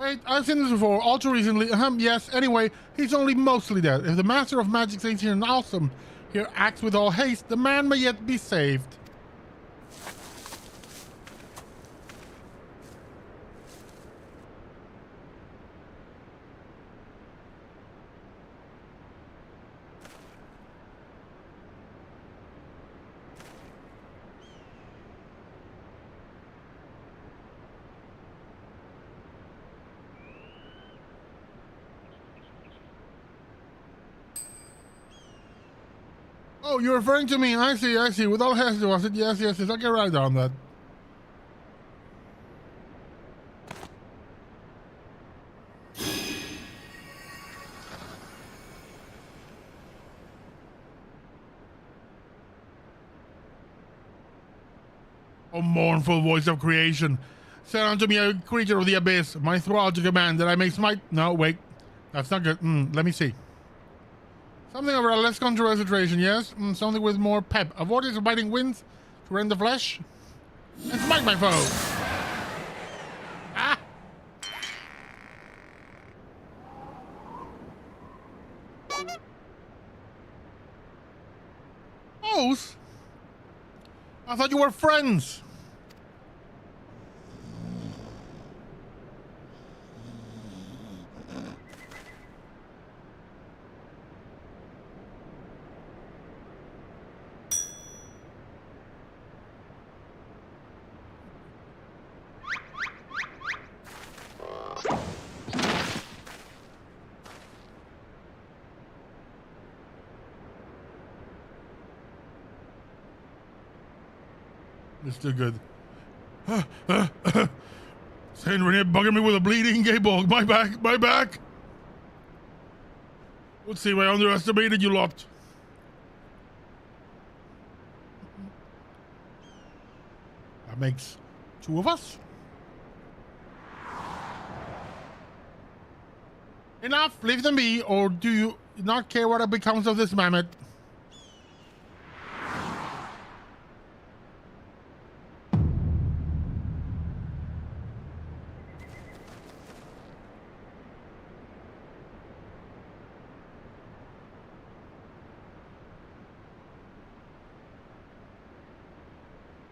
Wait, I've seen this before, all too recently. Yes, anyway, he's only mostly dead. If the Master of Magic's ancient and awesome here acts with all haste, the man may yet be saved. Oh, you're referring to me. I see, I see. With all haste, was it? Yes, yes, yes. I'll get right on that. O mournful voice of creation, send unto me a creature of the abyss, my thrall to command that I may smite. No, wait. That's not good. Let me see. Something of a less controversial tradition, yes? Something with more pep. Avoid its biting winds to rend the flesh. And smite my foe! Ah! Foes? I thought you were friends! It's still good. Saint Renee bugging me with a bleeding gay bog. My back, my back. Would seem I underestimated you lot. 2 of us? Enough! Leave them be, or do you not care what becomes of this mammoth?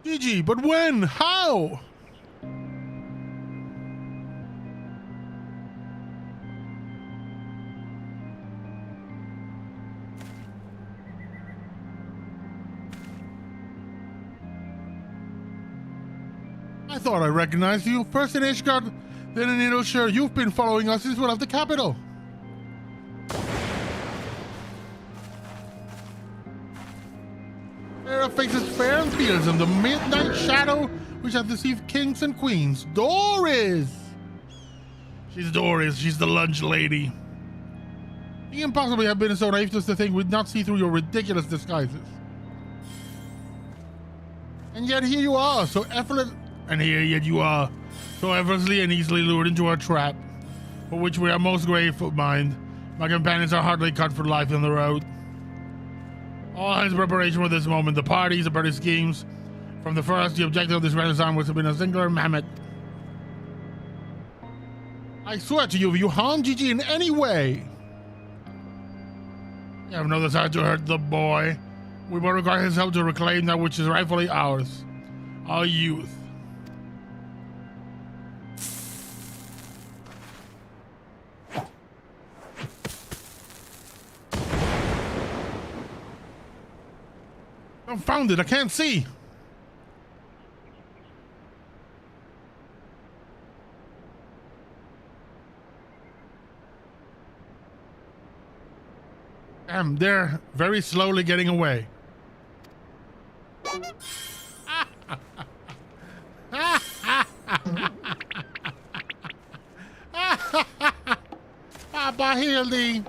GG, but when? How? I thought I recognized you. First in Ishgard, then in Idleshire. You've been following us since we left the capital. There are faces fair and fierce in the midnight shadow which hath deceived kings and queens. Doris! She's Doris. She's the lunch lady. You can possibly have been so naive as to think we'd not see through your ridiculous disguises. And yet here you are, so effortless... And here yet you are, so effortlessly and easily lured into our trap, for which we are most grateful, mind. My companions are hardly cut for life on the road. All hands preparation for this moment. The parties, the party schemes. From the first, the objective of this renaissance was to be a singular mammoth. I swear to you, if you harm Gigi in any way, you have no desire to hurt the boy. We will require his help to reclaim that which is rightfully ours, our youth. Found it. I can't see. They're very slowly getting away. Papa Hildy.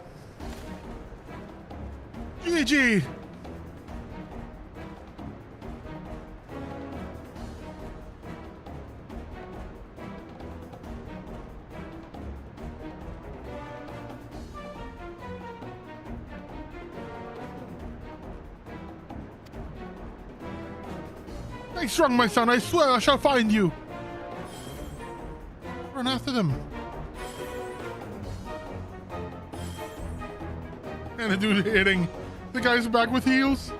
Gigi. Stay strong, my son. I swear I shall find you. Run after them. And the dude hitting the guy's back with heels.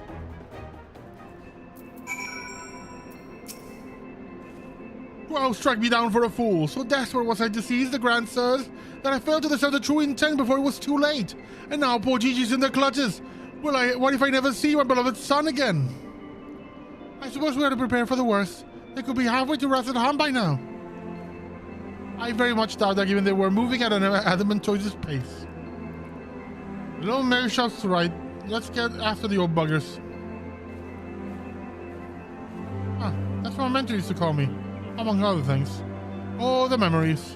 Well, strike me down for a fool. So desperate was I to seize the grand sirs that I failed to discern the true intent before it was too late. And now poor Gigi's in their clutches. What if I never see my beloved son again? I suppose we had to prepare for the worst. They could be halfway to Rasselham by now. I very much doubt that, given they were moving at an adamantous pace. Little Mary shouts to right. Let's get after the old buggers. Ah, that's what my mentor used to call me, among other things. Oh, the memories.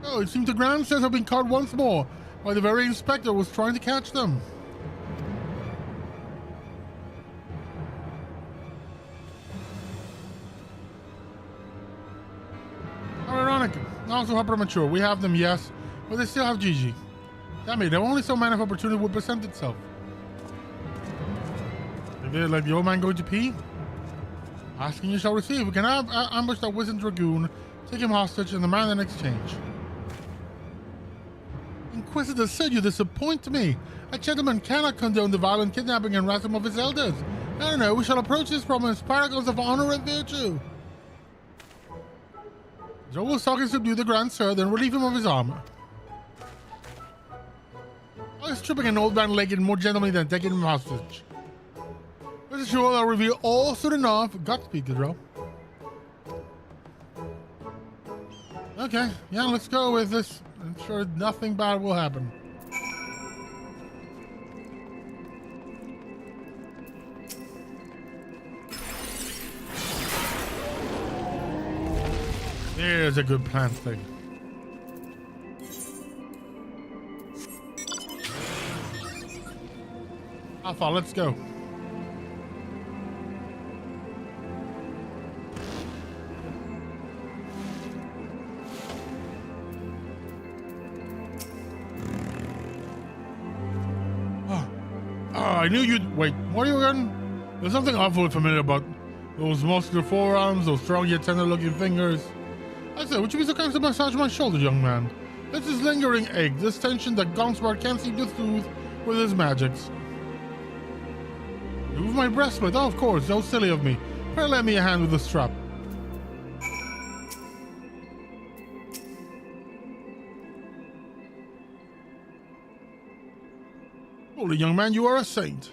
Oh, it seems the grandsons have been caught once more, while the very inspector was trying to catch them. How ironic. Also how premature. We have them, yes, but they still have Gigi. Damn it, if only some man of opportunity would present itself. If they let the old man go to pee? Asking you shall receive. We can ambush that wizened dragoon, take him hostage, and demand an exchange. Inquisitor said you disappoint me. A gentleman cannot condone the violent kidnapping and ransom of his elders. I don't know, we shall approach this problem as paragons of honor and virtue. Joe will talk and subdue the Grand Sir, then relieve him of his armor. I was stripping an old man legged more gentlemanly than taking him hostage. This is sure I'll reveal all soon enough. Godspeed, Gaudreau. Okay, yeah, let's go with this. I'm sure nothing bad will happen. There's a good plant thing. Alpha, let's go. I knew you'd... Wait, what are you again? There's something awfully familiar about those muscular forearms, those strong yet tender-looking fingers. I said, would you be so kind to massage my shoulder, young man? It's this lingering ache, this tension that Gongsward can't seem to soothe with his magics. Remove my breastplate? Oh, of course, so silly of me. Pray lend me a hand with the strap. Holy young man, you are a saint.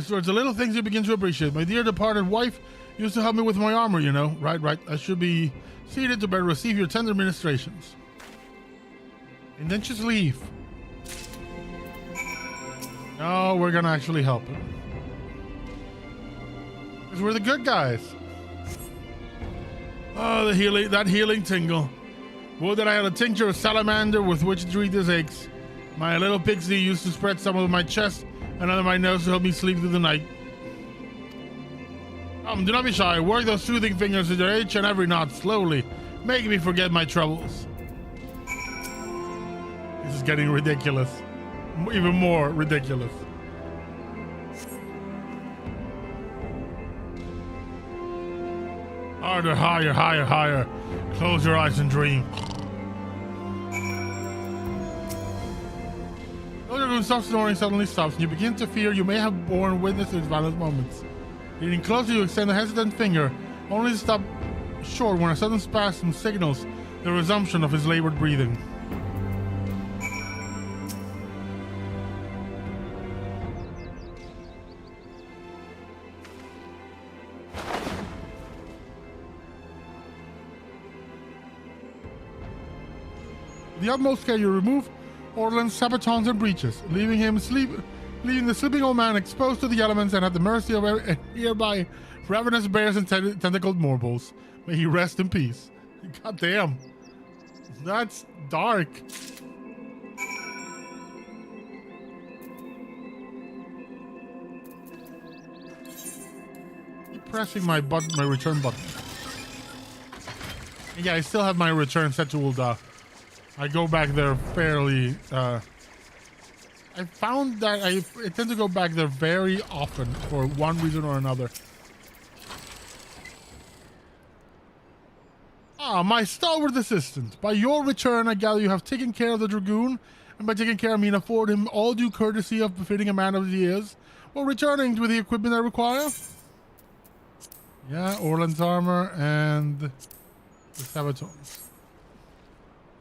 So it's the little things you begin to appreciate. My dear departed wife used to help me with my armor, you know. Right. I should be seated to better receive your tender ministrations. And then just leave. No, we're gonna actually help him. Because we're the good guys. Oh, that healing tingle. Would that I had a tincture of salamander with which to treat his aches. My little pixie used to spread some over my chest and under my nose to help me sleep through the night. Do not be shy. Work those soothing fingers with your each and every knot slowly. Make me forget my troubles. This is getting ridiculous. Even more ridiculous. Harder, higher. Close your eyes and dream. The dragoon stops snoring, suddenly stops, and you begin to fear you may have borne witness to his violent moments. Leaning closer, you extend a hesitant finger, only to stop short when a sudden spasm signals the resumption of his labored breathing. The utmost care you remove Orland's sabatons and breeches, leaving the sleeping old man exposed to the elements and at the mercy of nearby ravenous bears and tentacled morbos. May he rest in peace. God damn. That's dark. Keep pressing my return button. Yeah, I still have my return set to Ul'dah. I go back there fairly, I found that I tend to go back there very often for one reason or another. My stalwart assistant. By your return, I gather you have taken care of the dragoon, and by taking care I mean afford him all due courtesy of befitting a man of his years, while returning with the equipment I require. Yeah, Orland's armor and the sabatons.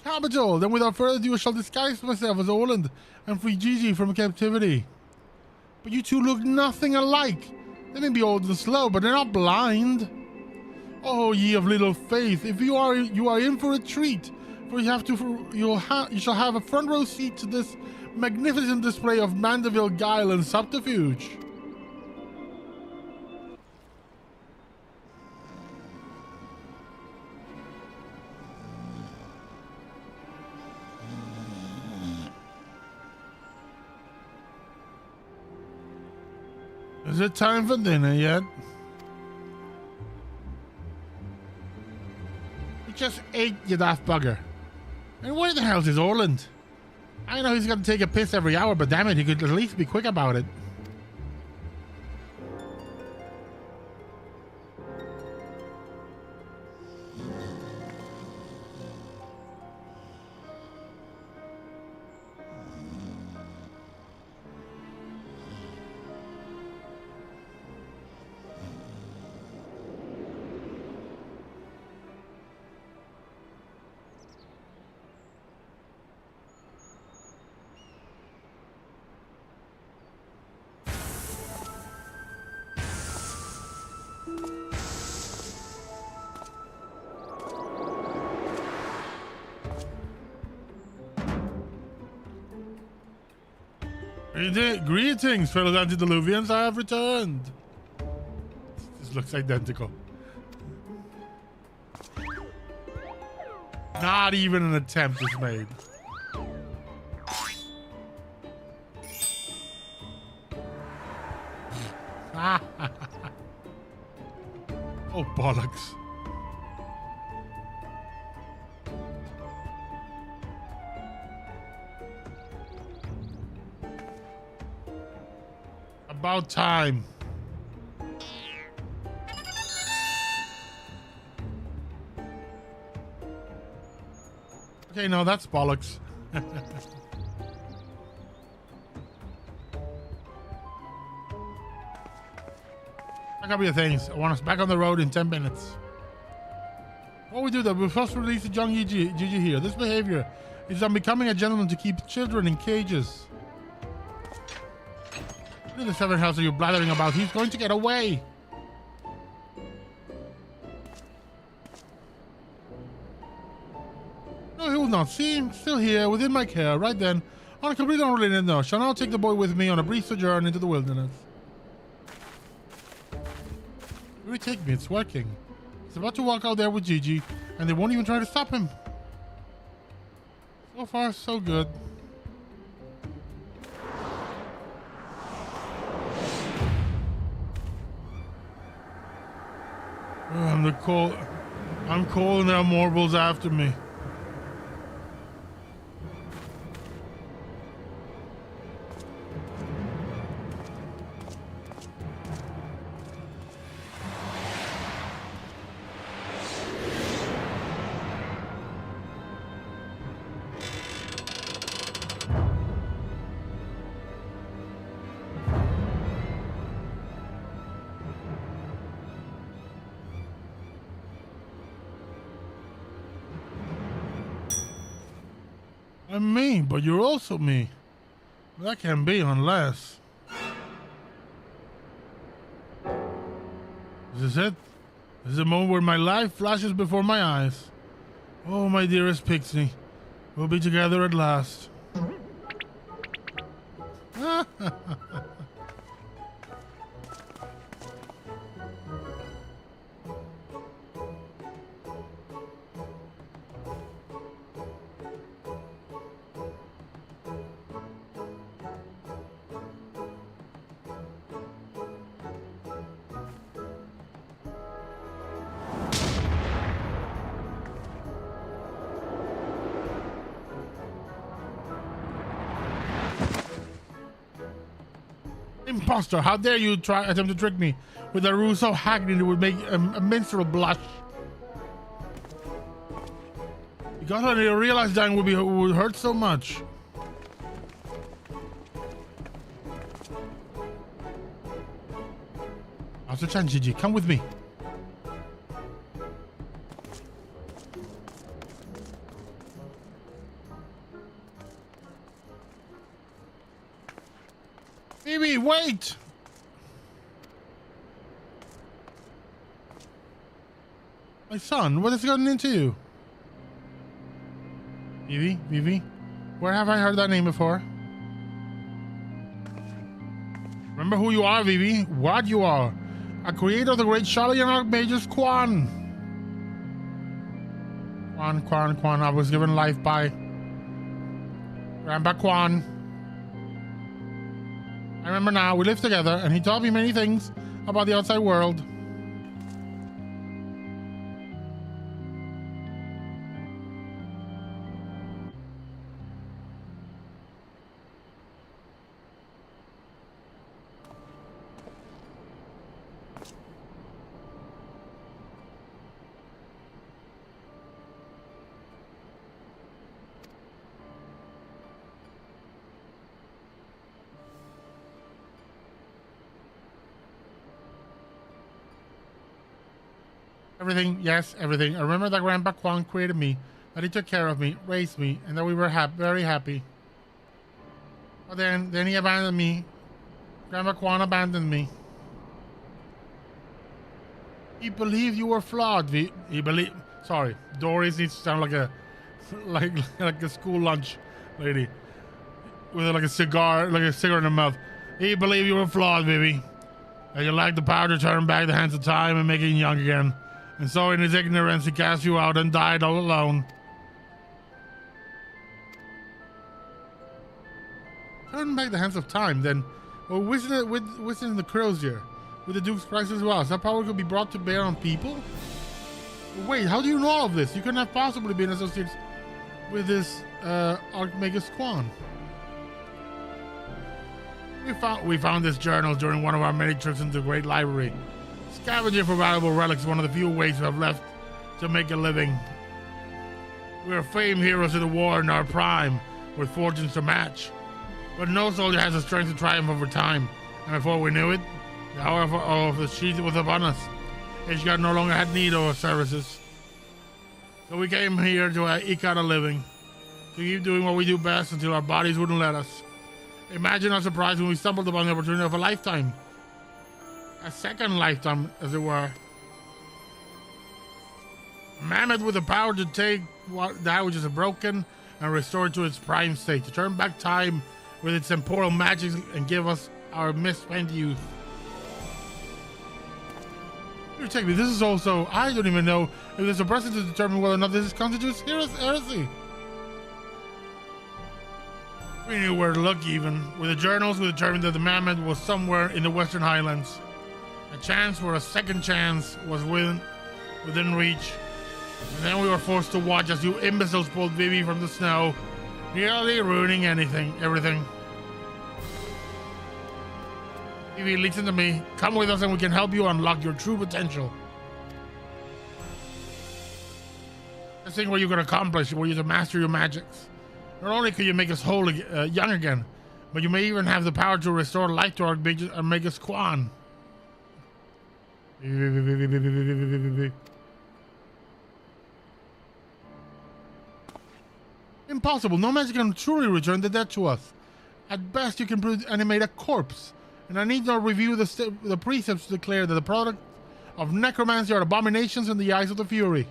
Capital! Then without further ado I shall disguise myself as Orland and free Gigi from captivity. But you two look nothing alike. They may be old and slow, but they're not blind. Oh, ye of little faith, if you are in for a treat, for you shall have a front row seat to this magnificent display of Mandeville guile and subterfuge. Is it time for dinner yet? You just ate, you daft bugger. And where the hell's his Orland? I know he's got to take a piss every hour, but damn it, he could at least be quick about it. Greetings, fellow antediluvians. I have returned. This looks identical. Not even an attempt is made. Oh, bollocks. About time. Okay, no, that's bollocks. Pack up your things. I want us back on the road in 10 minutes. Before we do that, we'll first release the young Gigi here. This behavior is unbecoming a gentleman to keep children in cages. What in the seventh house are you blathering about? He's going to get away. No, he will not. See him still here within my care. Right then, on a completely unrelated note, shall now take the boy with me on a brief sojourn into the wilderness. Where did he take me? It's working. He's about to walk out there with Gigi, and they won't even try to stop him. So far, so good. I'm cold and there are morbals after me. I'm me, but you're also me. That can be unless... Is this it? This is the moment where my life flashes before my eyes. Oh, my dearest Pixie. We'll be together at last. Imposter, how dare you attempt to trick me with a ruse so hackneyed it would make a minstrel blush. You got to realize dying would hurt so much. Master Chan, Gigi, come with me. Phoebe, wait! My son, what has gotten into you? Vivi, where have I heard that name before? Remember who you are, Vivi, what you are. A creator of the great Charlatan Archmagus Quan. Quan, I was given life by Grandpa Quan. I remember now, we lived together, and he taught me many things about the outside world. Everything, yes, everything. I remember that Grandpa Quan created me, that he took care of me, raised me, and that we were very happy. But then he abandoned me. Grandpa Quan abandoned me. He believed you were flawed. He believed. Sorry, Doris needs to sound like a like a school lunch lady. with like a cigar in her mouth. He believed you were flawed, baby. And you lacked the power to turn back the hands of time and make you young again. And so in his ignorance, he cast you out and died all alone. Turn back the hands of time, then. Well, within the crozier, with the Duke's price as well. So that power could be brought to bear on people? Wait, how do you know all of this? You couldn't have possibly been associated with this Archmagus Quan. We found this journal during one of our many trips into the Great Library. Scavenging for valuable relics is one of the few ways we have left to make a living. We are famed heroes of the war in our prime, with fortunes to match. But no soldier has the strength to triumph over time. And before we knew it, the hour of the sheath was upon us. Ishgard no longer had need of our services. So we came here to eke out a living, to keep doing what we do best until our bodies wouldn't let us. Imagine our surprise when we stumbled upon the opportunity of a lifetime. A second lifetime, as it were. A mammoth with the power to take that which is broken and restore it to its prime state, to turn back time with its temporal magic and give us our misspent youth. You take me, this is also, I don't even know if there's a precedent to determine whether or not this constitutes heresy. We knew where to look even. With the journals, we determined that the mammoth was somewhere in the Western Highlands. A chance for a second chance was within reach. And then we were forced to watch as you imbeciles pulled Vivi from the snow, nearly ruining everything. Vivi, listen to me. Come with us and we can help you unlock your true potential. This thing what you're going to accomplish, where you to master your magics. Not only could you make us whole, young again, but you may even have the power to restore life to our Archmagus Quan. Impossible. No magic can truly return the dead to us. At best, you can animate a corpse, and I need not review the precepts to declare that the product of necromancy are abominations in the eyes of the Fury.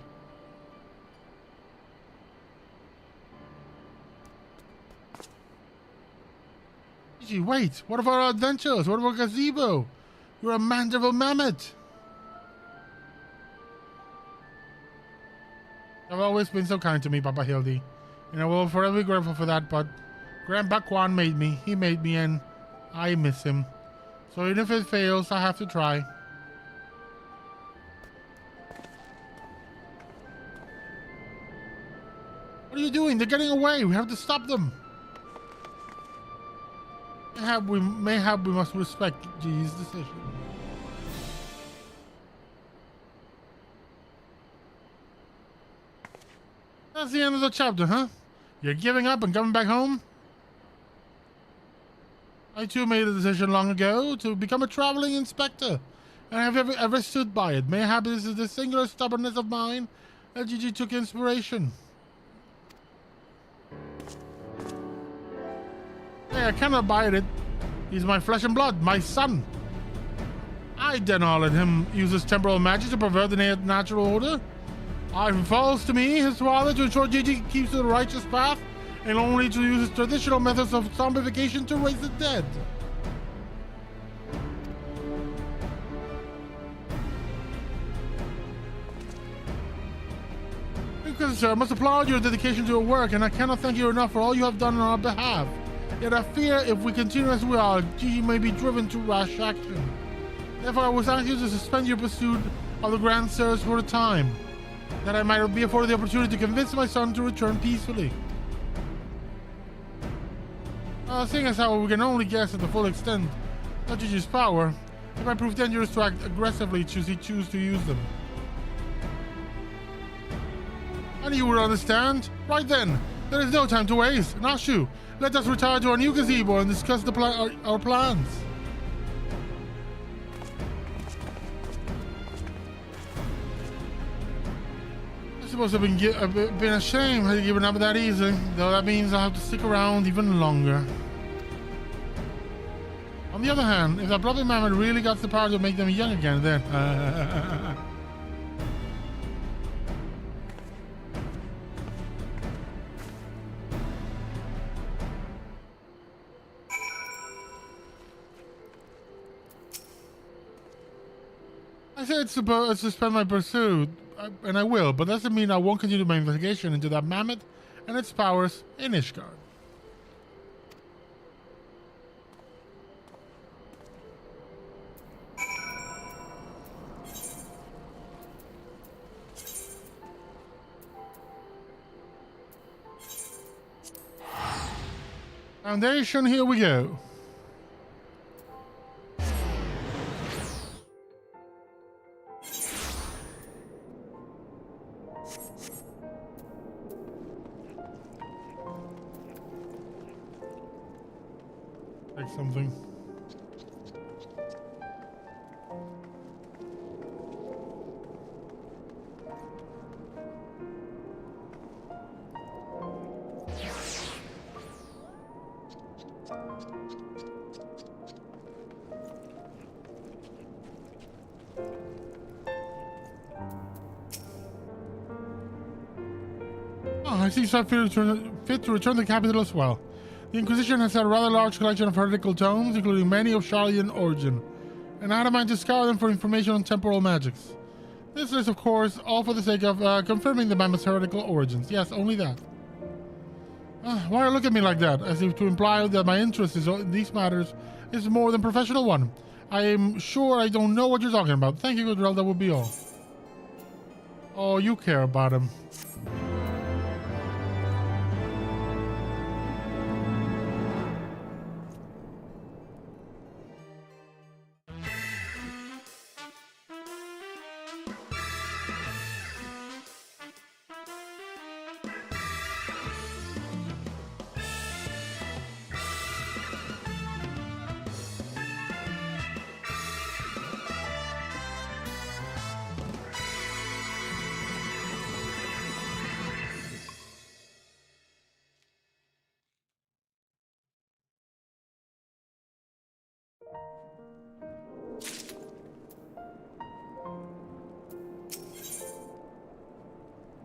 Gee, wait, what of our adventures? What of our gazebo? You're a mandible mammoth. You've always been so kind to me, Papa Hildy. And I will forever be grateful for that, but Grandpa Quan made me. He made me, and I miss him. So even if it fails, I have to try. What are you doing? They're getting away. We have to stop them. Mayhap we must respect G's decision. That's the end of the chapter, huh? You're giving up and coming back home? I too made a decision long ago to become a traveling inspector, and I have ever stood by it. Mayhap this is the singular stubbornness of mine that Gigi took inspiration. Hey, I cannot abide it. He's my flesh and blood, my son. I dare not let him use his temporal magic to pervert the natural order. It falls to me, his father, to ensure Gigi keeps to the righteous path, and only to use his traditional methods of zombification to raise the dead. Because, sir, I must applaud your dedication to your work, and I cannot thank you enough for all you have done on our behalf. Yet I fear if we continue as we are, Gigi may be driven to rash action. Therefore, I was asking you to suspend your pursuit of the Grand Sirs for a time, that I might be afforded the opportunity to convince my son to return peacefully. Seeing as how we can only guess at the full extent of Gigi's power, it might prove dangerous to act aggressively should he choose to use them. And you will understand? Right then, there is no time to waste. Nashu, let us retire to our new gazebo and discuss our plans. I suppose I've been ashamed had given up that easy, though that means I'll have to stick around even longer. On the other hand, if that bloody mammoth really got the power to make them young again, then... I said to suspend my pursuit, and I will, but doesn't mean I won't continue my investigation into that mammoth and its powers in Ishgard. Foundation, here we go. Take something. I see so fit to return to the capital as well. The Inquisition has had a rather large collection of heretical tomes, including many of Charlian origin, and I had a mind to scour them for information on temporal magics. This is, of course, all for the sake of confirming the mammoth's heretical origins. Yes, only that. Why look at me like that, as if to imply that my interest in these matters is more than professional one? I am sure I don't know what you're talking about. Thank you, Goodrell, that would be all. Oh, you care about him.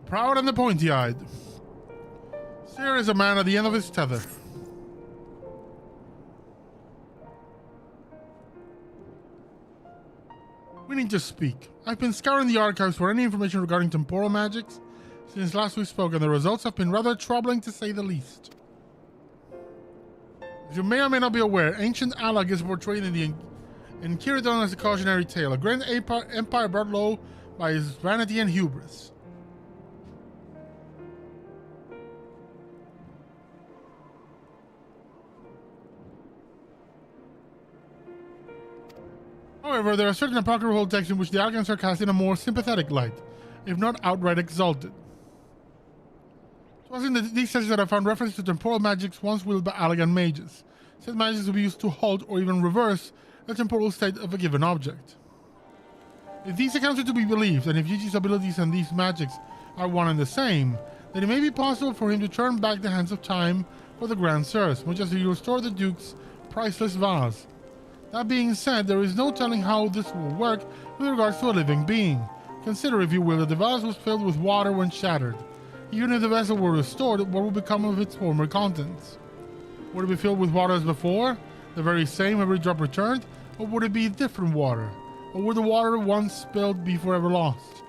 Proud and the pointy-eyed. Seer is a man at the end of his tether. We need to speak. I've been scouring the archives for any information regarding temporal magics since last we spoke, and the results have been rather troubling to say the least. As you may or may not be aware, ancient Alag is portrayed in Kiridon as a cautionary tale, a grand empire brought low by his vanity and hubris. However, there are certain apocryphal texts in which the Alagans are cast in a more sympathetic light, if not outright exalted. It was in these texts that I found reference to temporal magics once wielded by Alagan mages. Said magics to be used to halt or even reverse the temporal state of a given object. If these accounts are to be believed, and if Gigi's abilities and these magics are one and the same, then it may be possible for him to turn back the hands of time for the Grand Sirs, much as he restored the Duke's priceless vase. That being said, there is no telling how this will work with regards to a living being. Consider, if you will, that the vase was filled with water when shattered. Even if the vessel were restored, what would become of its former contents? Would it be filled with water as before, the very same every drop returned, or would it be different water? Or would the water once spilled be forever lost?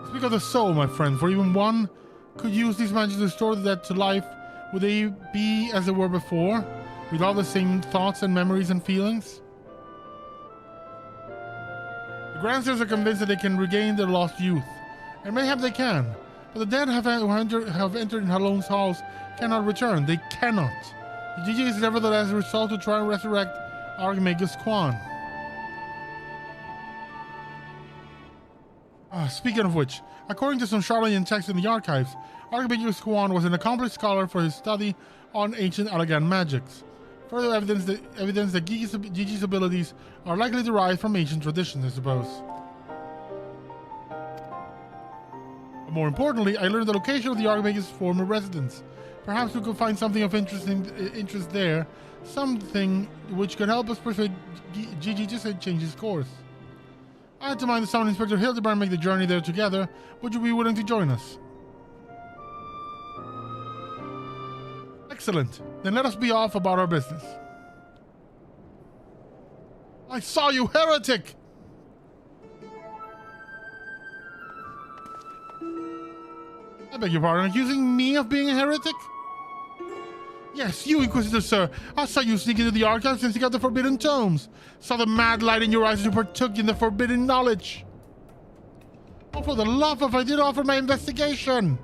Speak of the soul, my friend, for even one could use these magic to restore the dead to life. Would they be as they were before, with all the same thoughts and memories and feelings? The Grandsters are convinced that they can regain their lost youth, and mayhap they can, but the dead have entered in Halon's halls cannot return. They cannot. The Gigi is nevertheless resolved to try and resurrect Archmagus Quan. Speaking of which, according to some Charlatan texts in the archives, Archmagus Quan was an accomplished scholar for his study on ancient Alagan magics. Further evidence that Gigi's abilities are likely derived from ancient traditions, I suppose. But more importantly, I learned the location of the Archmagus' former residence. Perhaps we could find something of interest there, something which could help us persuade Gigi to change his course. I had to mind the Summon Inspector Hildibrand make the journey there together. Would you be willing to join us? Excellent. Then let us be off about our business. I saw you, heretic! I beg your pardon, accusing me of being a heretic? Yes, you, Inquisitor, sir. I saw you sneak into the archives and seek out the forbidden tomes. Saw the mad light in your eyes as you partook in the forbidden knowledge. Oh, for the love of, I did offer my investigation.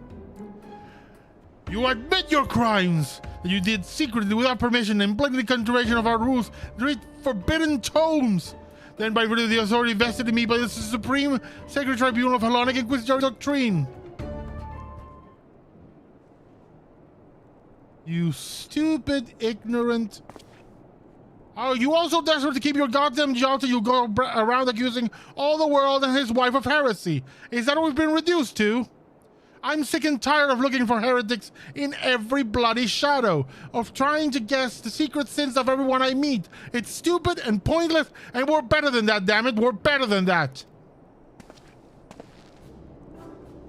You admit your crimes, that you did secretly without permission and blatantly contravention of our rules, read forbidden tomes. Then by virtue of the authority vested in me by the Supreme Sacred Tribunal of Hellenic Inquisitorial Doctrine. You stupid, ignorant... Oh, you also desperate to keep your goddamn job till you go around accusing all the world and his wife of heresy. Is that what we've been reduced to? I'm sick and tired of looking for heretics in every bloody shadow, of trying to guess the secret sins of everyone I meet. It's stupid and pointless, and we're better than that, damn it. We're better than that.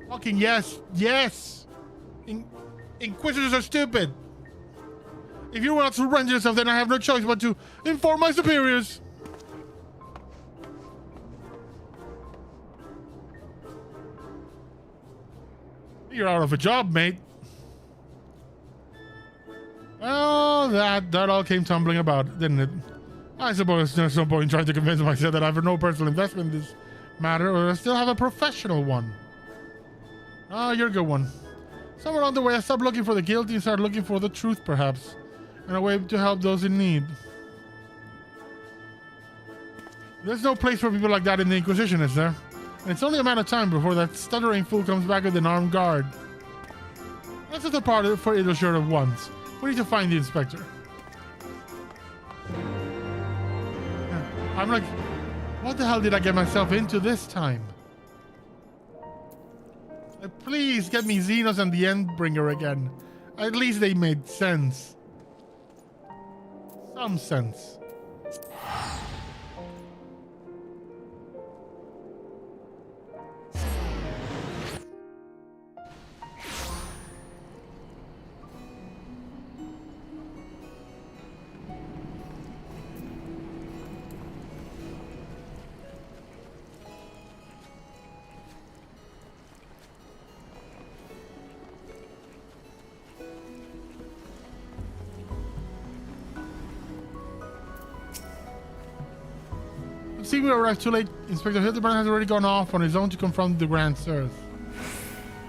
Fucking yes, yes. Inquisitors are stupid. If you want to surrender yourself, then I have no choice but to inform my superiors. You're out of a job, mate. Well, that all came tumbling about, didn't it? I suppose there's no point trying to convince myself that I have no personal investment in this matter, or I still have a professional one. Oh, you're a good one. Somewhere along the way, I stopped looking for the guilty and started looking for the truth, perhaps. And a way to help those in need. There's no place for people like that in the Inquisition, is there? And it's only a matter of time before that stuttering fool comes back with an armed guard. That's just a part for it'll sure of once. We need to find the inspector. I'm like, what the hell did I get myself into this time? Please get me Xenos and the Endbringer again. At least they made sense. Some sense. See, we arrived too late. Inspector Hildibrand has already gone off on his own to confront the Grand Sirs.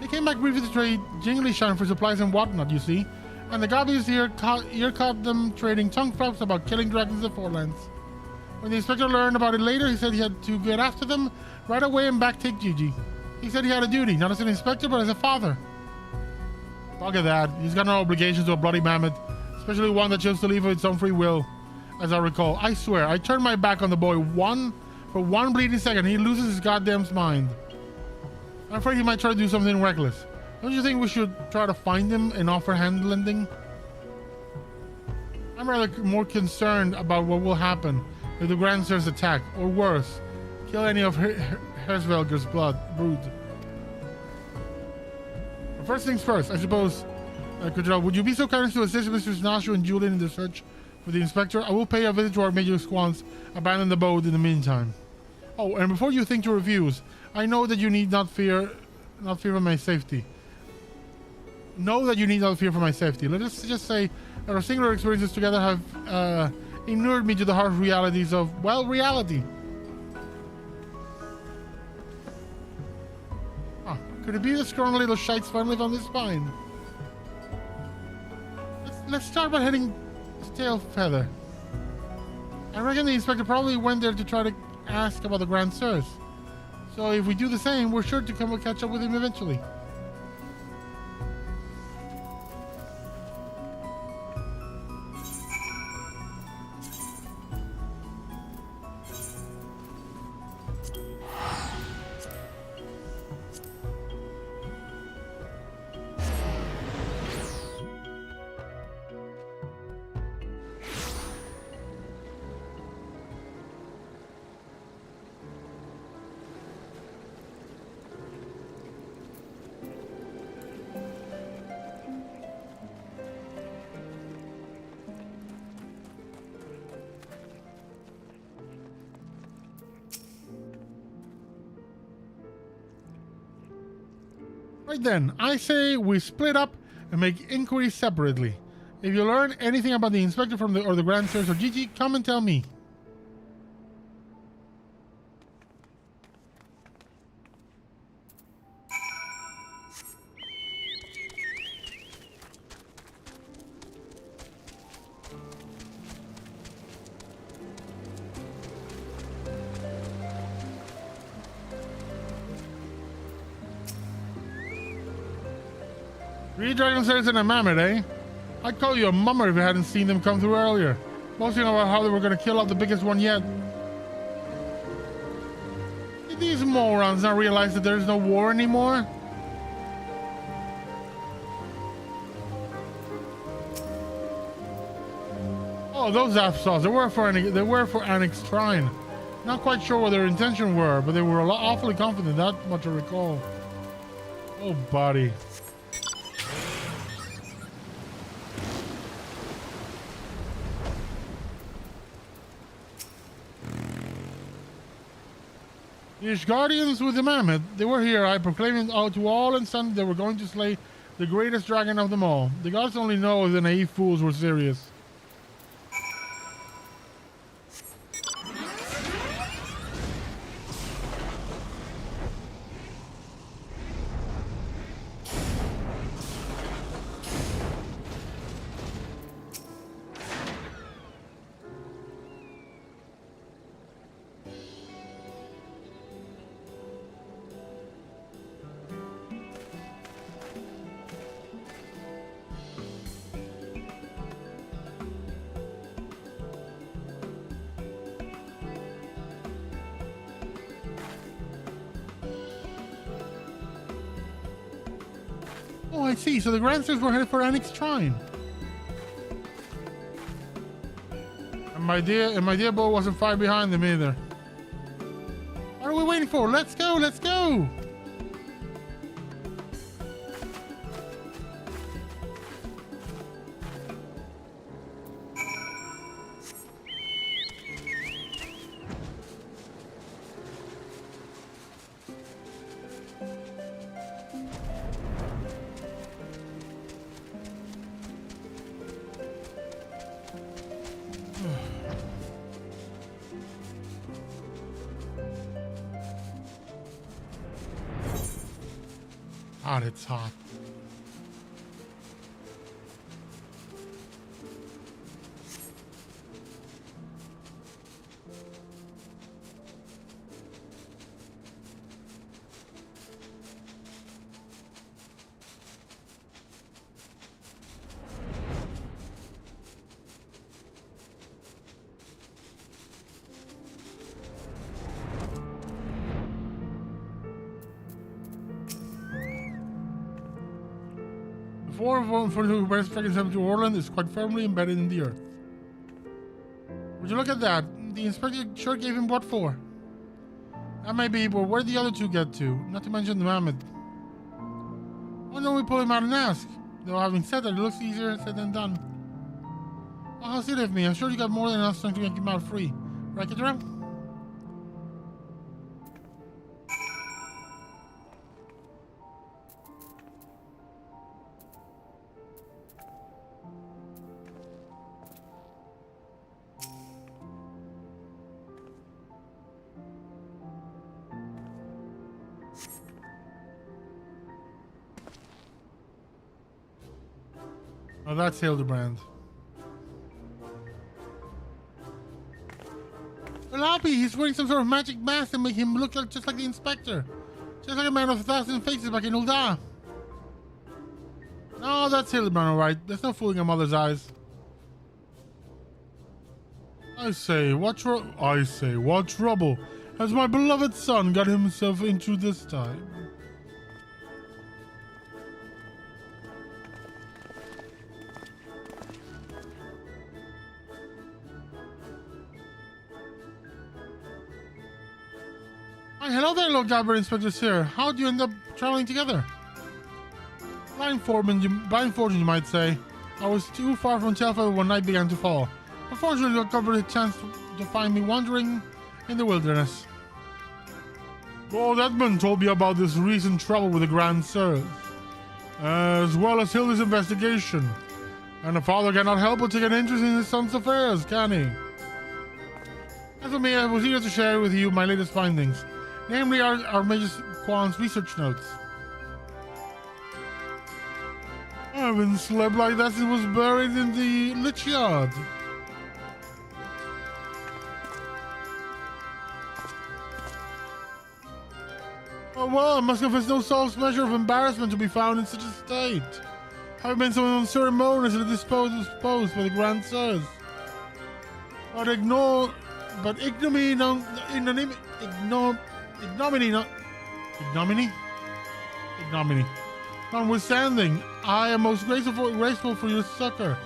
He came back briefly to trade jingly shine for supplies and whatnot, you see. And the gobbies here caught them trading tongue flaps about killing dragons in the Forelands. When the inspector learned about it later, he said he had to get after them right away and back take Gigi. He said he had a duty, not as an inspector, but as a father. Bugger that. He's got no obligations to a bloody mammoth, especially one that chose to leave of its own free will. As I recall, I swear, I turned my back on the boy for one bleeding second. He loses his goddamn mind. I'm afraid he might try to do something reckless. Don't you think we should try to find him and offer hand lending? I'm rather more concerned about what will happen if the Grand Sirs attack, or worse, kill any of Hersvelger's brood. But first things first, I suppose, Cudrell, would you be so kind as to assist Mr. Nashu and Julian in the search for the inspector? I will pay a visit to our major squans. Abandon the boat in the meantime. Oh, and before you think to refuse, I know that you need not fear for my safety. Know that you need not fear for my safety. Let us just say that our singular experiences together have inured me to the harsh realities of, well, reality. Ah, could it be the scrawny little shites finally found his spine? Let's start by heading to Tail Feather. I reckon the inspector probably went there to try to ask about the Grand Sirs. So if we do the same, we're sure to come and catch up with him eventually. Right then, I say we split up and make inquiries separately. If you learn anything about the inspector from the Grand Stairs or Gigi, come and tell me. Three dragon stairs and a mammoth, eh? I'd call you a mummer if you hadn't seen them come through earlier. Boasting about how they were gonna kill off the biggest one yet. Did these morons not realize that there's no war anymore? Oh, those assholes, they were for Annick's shrine. Not quite sure what their intentions were, but they were awfully confident, that much I recall. Oh, buddy. The Ishgardians with the mammoth, they were here. I proclaimed out to all and sundry they were going to slay the greatest dragon of them all. The gods only know if the naive fools were serious. Oh, I see. So the Grandsters were headed for Annick's shrine. And my dear boy wasn't far behind them either. What are we waiting for? Let's go, let's go! God, it's hot. For the best dragon to Orland is quite firmly embedded in the earth. Would you look at that? The inspector sure gave him what for. That may be, but where did the other two get to? Not to mention the mammoth. Why don't we pull him out and ask? Though having said that, it looks easier said than done. Oh, how silly of me. I'm sure you got more than enough strength to get him out free. Right, Kidra? Oh, that's Hildibrand. Well, Abby, he's wearing some sort of magic mask to make him look like, just like the inspector. Just like a man of 1,000 faces back in Ul'dah. No, that's Hildibrand, alright. There's no fooling a mother's eyes. I say, what trouble has my beloved son got himself into this time? Hello there, Lord Galbraith, Inspector Sir. How'd you end up traveling together? Blind fortune, you might say. I was too far from Telford when night began to fall. Unfortunately, Lord Galbraith had a chance to find me wandering in the wilderness. Lord Edmund told me about this recent trouble with the Grand Sirs, as well as Hilda's investigation. And a father cannot help but take an interest in his son's affairs, can he? As for me, I was eager to share with you my latest findings, namely our Magus Quan's research notes. I haven't slept like that since it was buried in the lich yard. Oh well, I must confess no false measure of embarrassment to be found in such a state. Having been so unceremoniously disposed by the Grand Sirs. But ignominy, notwithstanding, I am most grateful for your succor,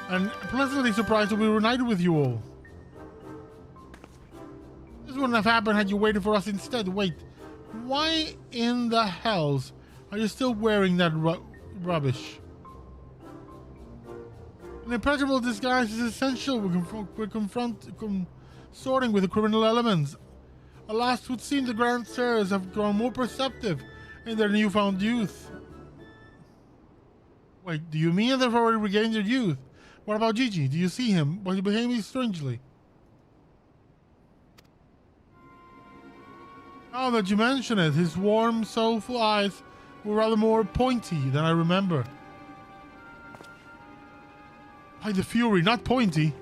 and pleasantly surprised to be reunited with you all. This wouldn't have happened had you waited for us instead. Wait, why in the hells are you still wearing that rubbish? An impenetrable disguise is essential when sorting with the criminal elements. Alas, it would seem the Grand Sirs have grown more perceptive in their newfound youth. Wait, do you mean they've already regained their youth? What about Gigi? Do you see him? Was he behaving strangely? Now that you mention it, his warm, soulful eyes were rather more pointy than I remember. By the Fury, not pointy.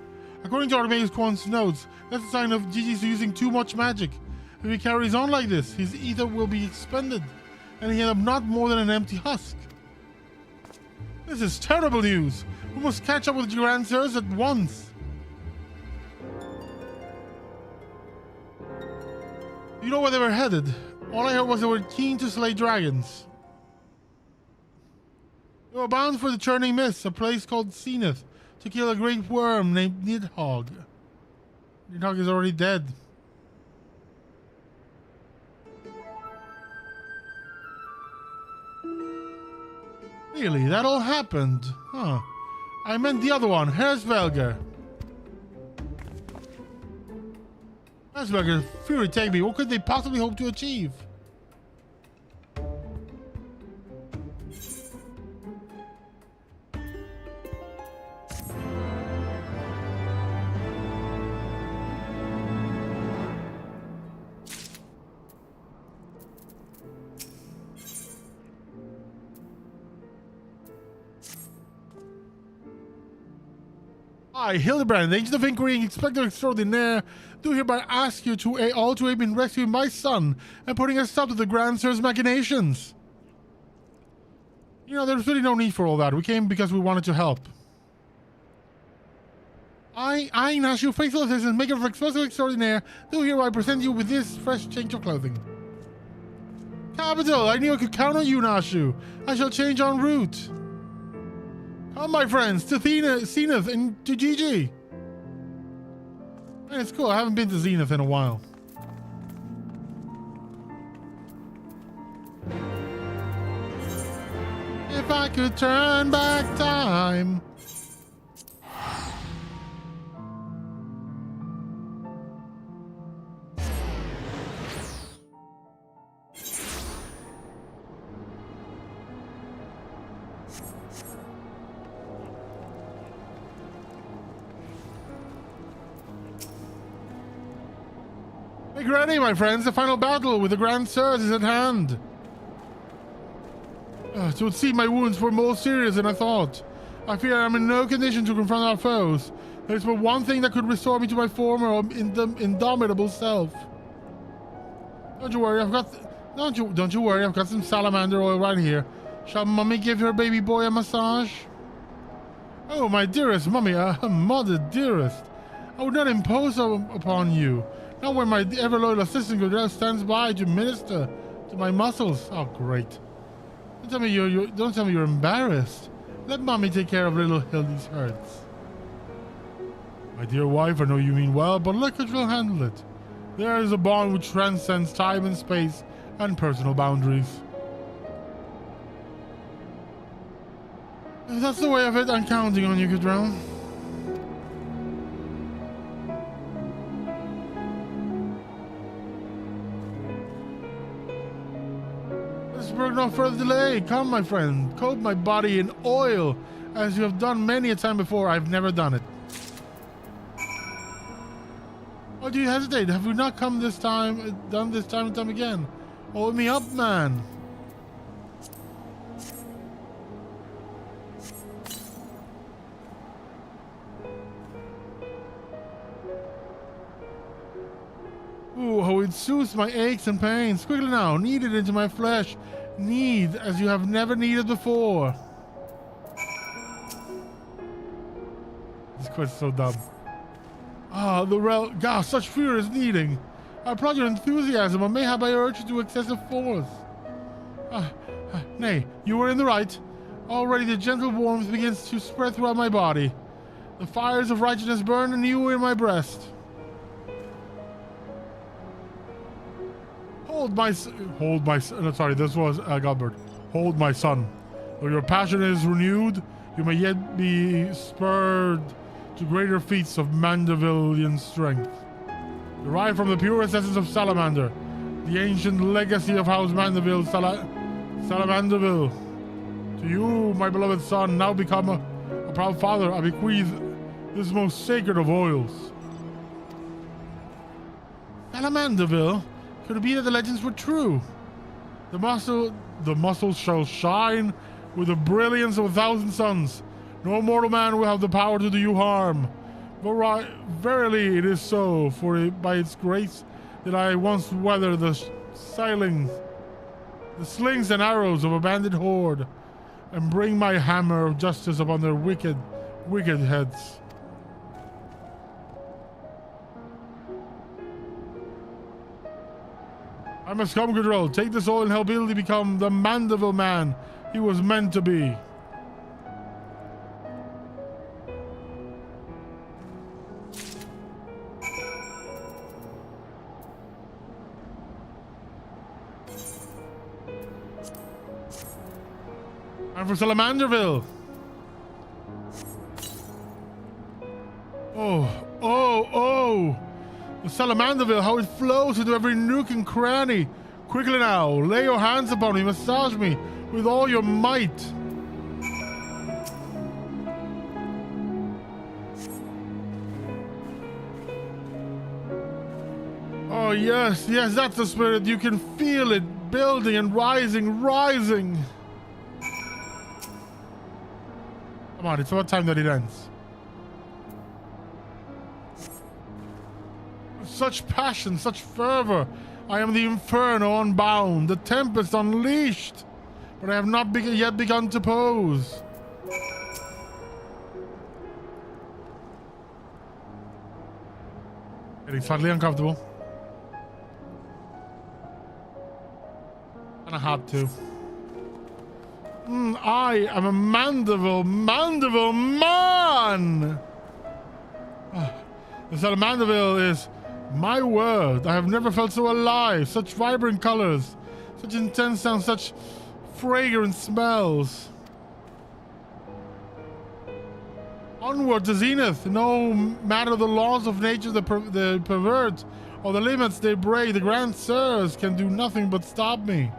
According to our Magus Quan's notes, that's a sign of Gigi's using too much magic. If he carries on like this, his ether will be expended, and he'll have not more than an empty husk. This is terrible news. We must catch up with the Grand Sirs at once. You know where they were headed? All I heard was they were keen to slay dragons. They were bound for the Churning Mist, a place called Zenith, to kill a great worm named Nidhogg. Nidhogg is already dead. Really? That all happened? Huh. I meant the other one, Hersvelger. Hersvelger, Fury take me. What could they possibly hope to achieve? I, Hildibrand, the Agent of Inquiry and Inspector Extraordinaire, do hereby ask you to all to aid in rescuing my son and putting a stop to the Grand Sir's machinations. You know, there's really no need for all that. We came because we wanted to help. I, Nashu, faithful assistant, maker of Explosive Extraordinaire, do hereby present you with this fresh change of clothing. Capital! I knew I could count on you, Nashu. I shall change en route. Come, my friends, to Zenith and to Gigi. Man, it's cool. I haven't been to Zenith in a while. If I could turn back time. Make ready, my friends. The final battle with the Grand Sirs is at hand. It would seem my wounds were more serious than I thought. I fear I am in no condition to confront our foes. There is but one thing that could restore me to my former indomitable self. Don't you worry, Don't you worry, I've got some salamander oil right here. Shall Mummy give her baby boy a massage? Oh, my dearest Mummy, mother dearest. I would not impose upon you. Not when my ever-loyal assistant Godel stands by to minister to my muscles. Oh, great. Don't tell me you're embarrassed. Let Mommy take care of little Hildy's hurts. My dear wife, I know you mean well, but look, she'll handle it. There is a bond which transcends time and space and personal boundaries. If that's the way of it, I'm counting on you, Godel. spur no further delay. Come, my friend, coat my body in oil, as you have done many a time before. I've never done it. Why do you hesitate? Have we not come this time, done this time and time again? Hold me up, man. Ooh, how it soothes my aches and pains. Quickly now, knead it into my flesh. Knead as you have never kneaded before. This quest is so dumb. Ah, God, such furious kneading. I applaud your enthusiasm, but mayhap I urge you to excessive force. Nay, you were in the right. Already the gentle warmth begins to spread throughout my body. The fires of righteousness burn anew in my breast. Hold my sorry, this was Gilbert. Hold my son. Though your passion is renewed, you may yet be spurred to greater feats of Mandevillian strength. Derived from the purest essence of Salamander, the ancient legacy of House Mandeville, Salamandeville. To you, my beloved son, now become a proud father, I bequeath this most sacred of oils. Salamandeville? Could it be that the legends were true? The muscles shall shine with the brilliance of 1,000 suns. No mortal man will have the power to do you harm. But verily it is so, for by its grace did I once weather the slings and arrows of a bandit horde, and bring my hammer of justice upon their wicked heads. I must come, Goodroll. Take this oil and help Hildy become the Mandeville man he was meant to be. I'm from Salamanderville. Oh. The Salamanderville, how it flows into every nook and cranny. Quickly now, lay your hands upon me, massage me with all your might. Oh yes, that's the spirit. You can feel it building and rising. Come on, it's about time that it ends. Such passion, such fervor. I am the inferno unbound, the tempest unleashed, but I have not yet begun to pose. Getting slightly uncomfortable. And I had to. I am a Mandeville man! The Salamandeville is my word. I have never felt so alive. Such vibrant colors, such intense sounds, such fragrant smells. Onward to zenith. No matter the laws of nature they pervert, or the limits they break, the grand sirs can do nothing but stop me.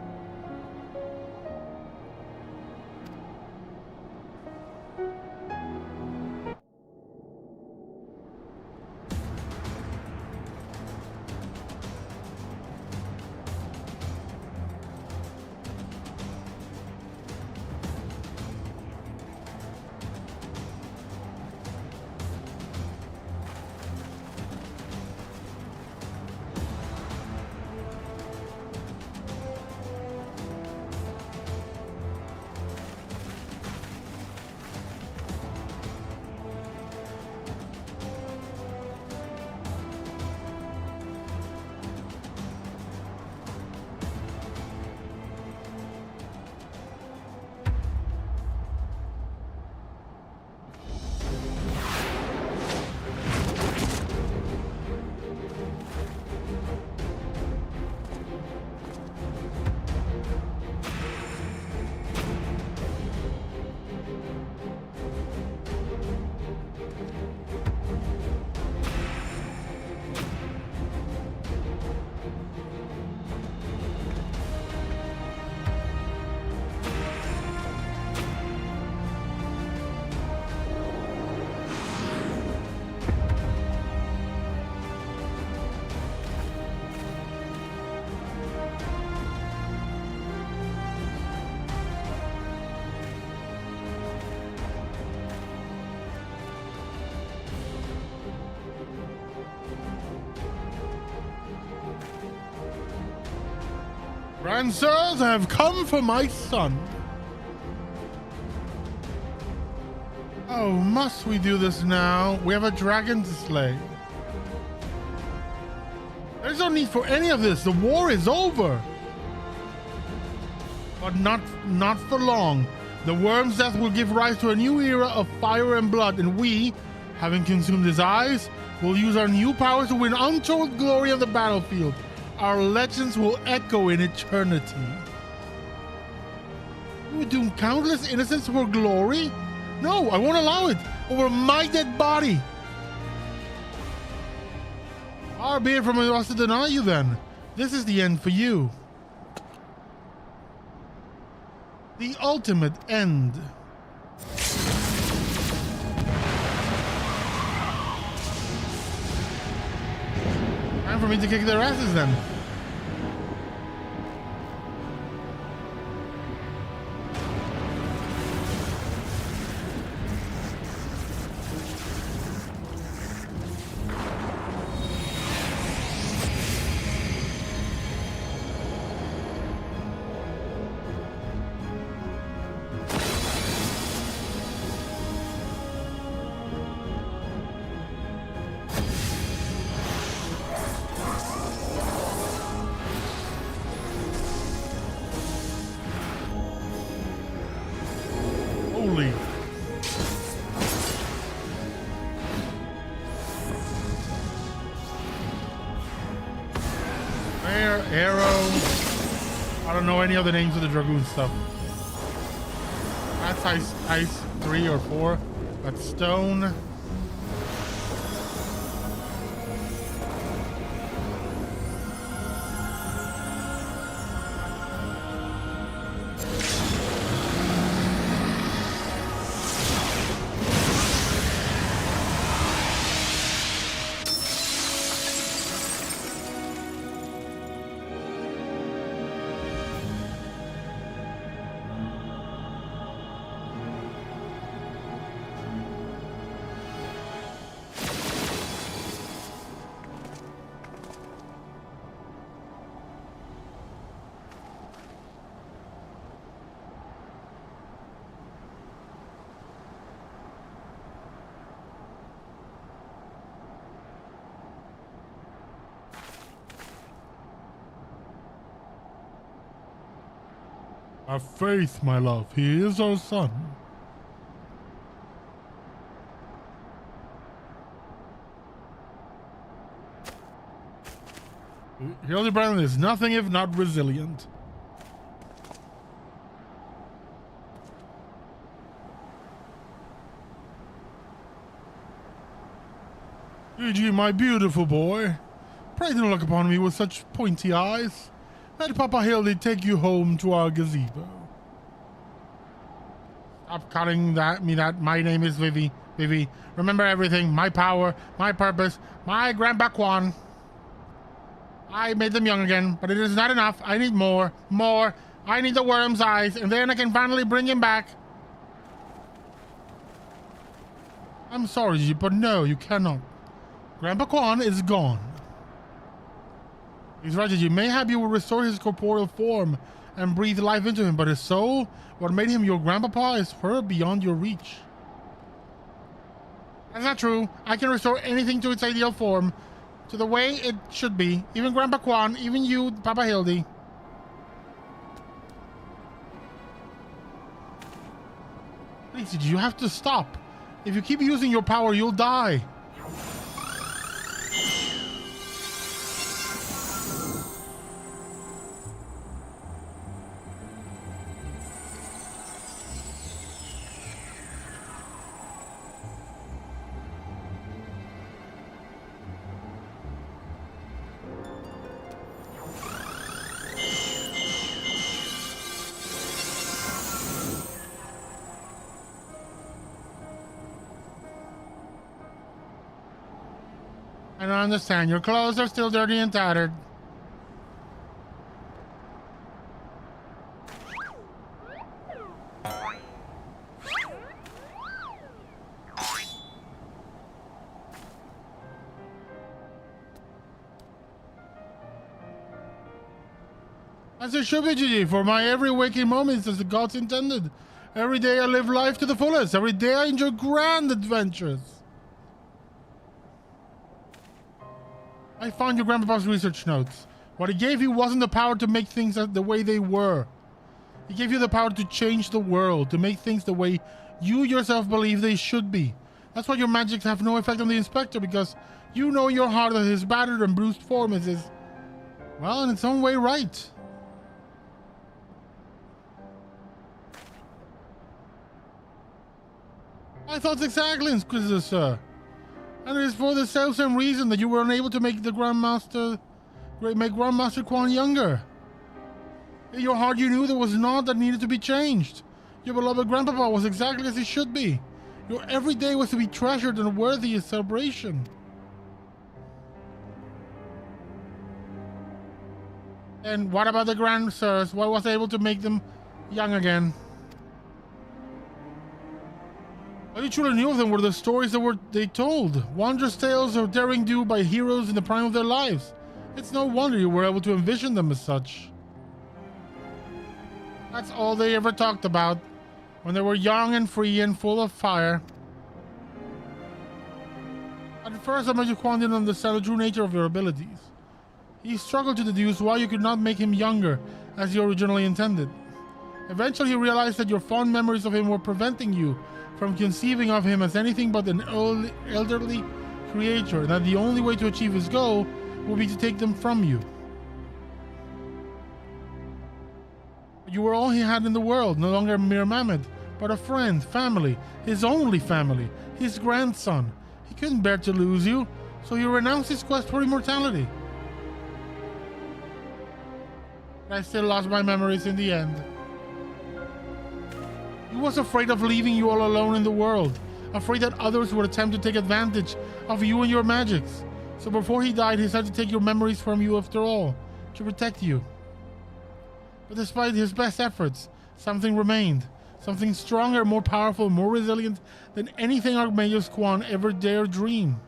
Grandsires, I have come for my son. Oh, must we do this now? We have a dragon to slay. There's no need for any of this. The war is over. But not for long. The worm's death will give rise to a new era of fire and blood, and we, having consumed his eyes, will use our new powers to win untold glory on the battlefield. Our legends will echo in eternity. You would doom countless innocents for glory? No, I won't allow it. Over my dead body. Far be it from us to deny you then. This is the end for you. The ultimate end. Time for me to kick their asses then. Holy. Fair arrow. I don't know any other names of the dragoon stuff. That's ice 3 or 4. That's stone. Have faith, my love. He is our son. Hildibrand is nothing if not resilient. Gigi, my beautiful boy. Pray don't look upon me with such pointy eyes. Let Papa Hildy take you home to our gazebo. Stop calling my name is Vivi. Vivi, remember everything. My power, my purpose, my Grandpa Quan. I made them young again, but it is not enough. I need more. More. I need the worm's eyes, and then I can finally bring him back. I'm sorry, Gigi, but no, you cannot. Grandpa Quan is gone. He's right, Gigi. Mayhap you will restore his corporeal form and breathe life into him, but his soul, what made him your grandpapa, is far beyond your reach. That's not true. I can restore anything to its ideal form, to the way it should be. Even Grandpa Quan, even you, Papa Hildy. Please, Gigi, you have to stop. If you keep using your power, you'll die. I don't understand. Your clothes are still dirty and tattered. As it should be, Gigi, for my every waking moment as the gods intended. Every day I live life to the fullest. Every day I enjoy grand adventures. I found your grandpa's research notes. What he gave you wasn't the power to make things the way they were. He gave you the power to change the world, to make things the way you yourself believe they should be. That's why your magics have no effect on the Inspector, because you know in your heart that his battered and bruised form is his, well, in its own way, right. My thoughts exactly, Inquisitor Sir. And it is for the self-same reason that you were unable to make Grandmaster Quan younger. In your heart you knew there was naught that needed to be changed. Your beloved Grandpapa was exactly as he should be. Your every day was to be treasured and worthy of celebration. And what about the Grand Sirs? What was able to make them young again? All you truly knew of them were the stories that they told. Wondrous tales of daring do by heroes in the prime of their lives. It's no wonder you were able to envision them as such. That's all they ever talked about. When they were young and free and full of fire. At first, Major Quan didn't understand the true nature of your abilities. He struggled to deduce why you could not make him younger as you originally intended. Eventually, he realized that your fond memories of him were preventing you from conceiving of him as anything but an elderly creature, and that the only way to achieve his goal would be to take them from you. You were all he had in the world, no longer a mere mammoth, but a friend, family, his only family, his grandson. He couldn't bear to lose you, so he renounced his quest for immortality. But I still lost my memories in the end. He was afraid of leaving you all alone in the world, afraid that others would attempt to take advantage of you and your magics. So before he died, he decided to take your memories from you after all, to protect you. But despite his best efforts, something remained. Something stronger, more powerful, more resilient than anything Archmagus Quan ever dared dream.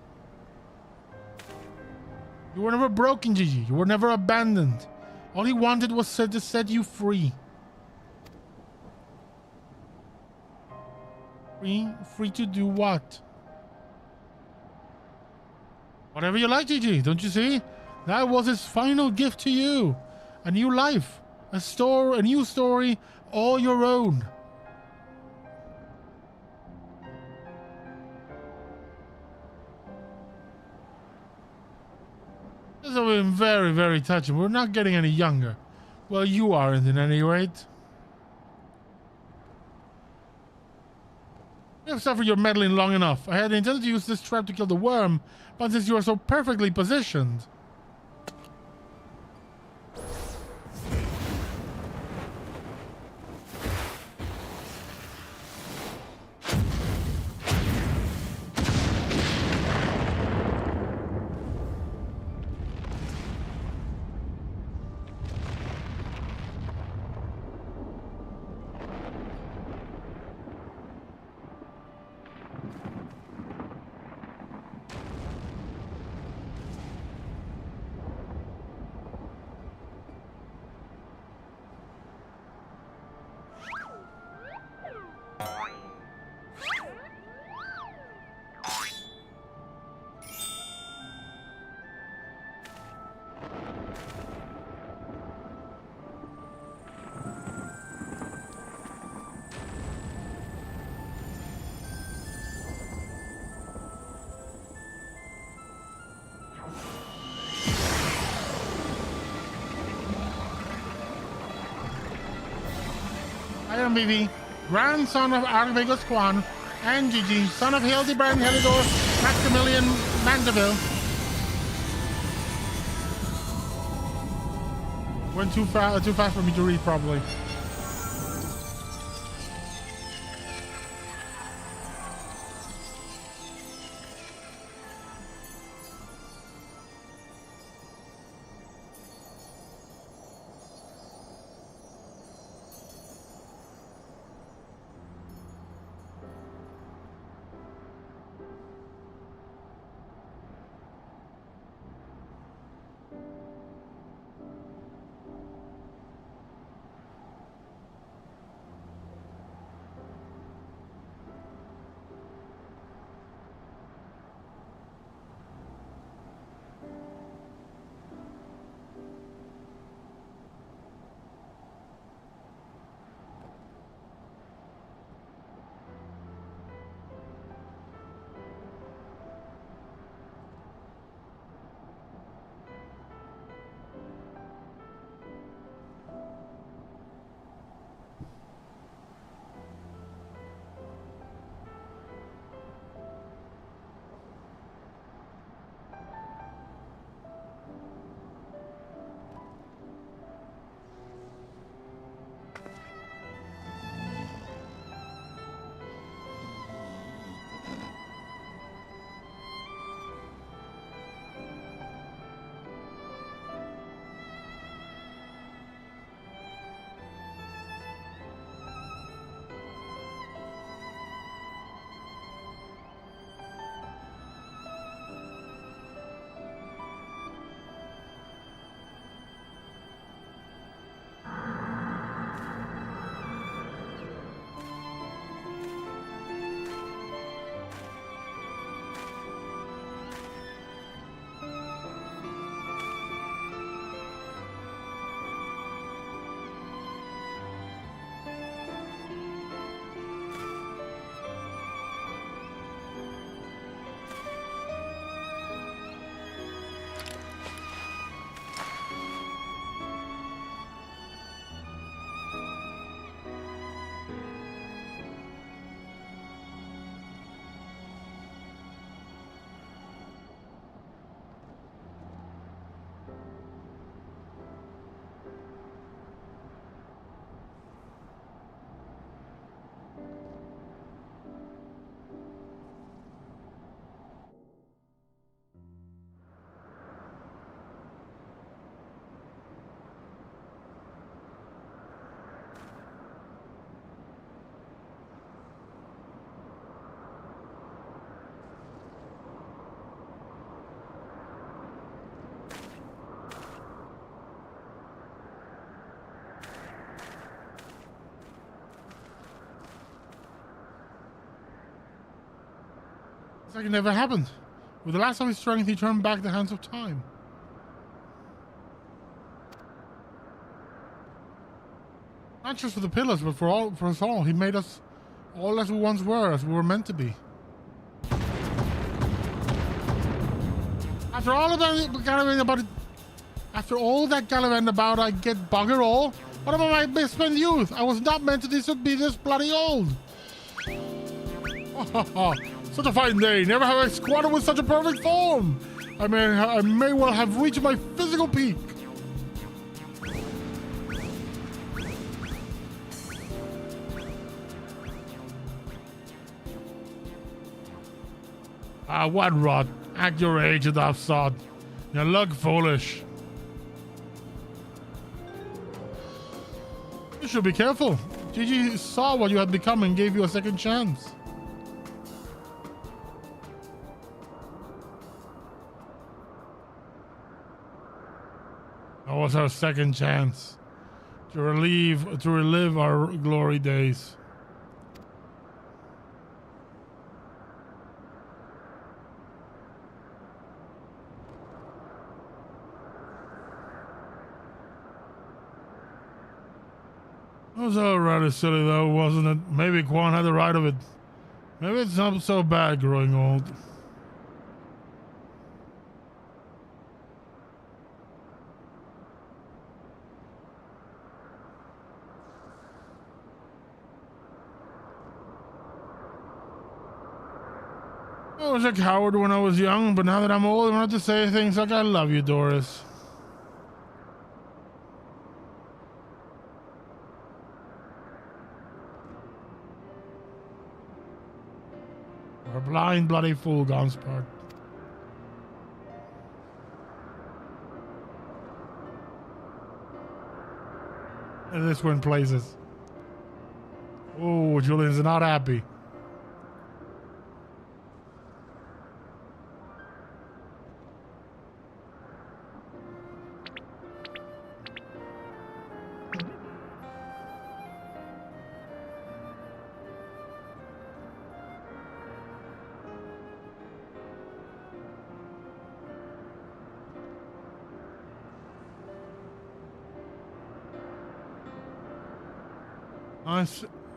You were never broken, Gigi. You were never abandoned. All he wanted was to set you free. Free to do what? Whatever you like, Gigi. Don't you see? That was his final gift to you. A new life. A new story, all your own. This has been very, very touching. We're not getting any younger. Well, you aren't at any rate. You have suffered your meddling long enough. I had intended to use this trap to kill the worm, but since you are so perfectly positioned... I am Vivi, grandson of Archmagus Quan, and Gigi, son of Hildibrand, Helidor, Maximilian Mandeville. Went too fast for me to read, probably. It's like it never happened. With the last of his strength, he turned back the hands of time. Not just for the pillars, but for us all. He made us all as we once were, as we were meant to be. After all of that gallivant about I get bugger all, what about my misspent youth? I was not meant to be this bloody old. Such a fine day. Never have I squatted with such a perfect form. I may well have reached my physical peak. Ah, what rot. Act your age, you daft sod. You look foolish. You should be careful. Gigi saw what you had become and gave you a second chance. That was our second chance to relive our glory days. It was all rather silly though, wasn't it? Maybe Quan had the right of it. Maybe it's not so bad growing old. I was a coward when I was young, but now that I'm old, I'm going to say things like I love you, Doris. A blind, bloody fool gone spark. And this one places. Oh, Julian's not happy.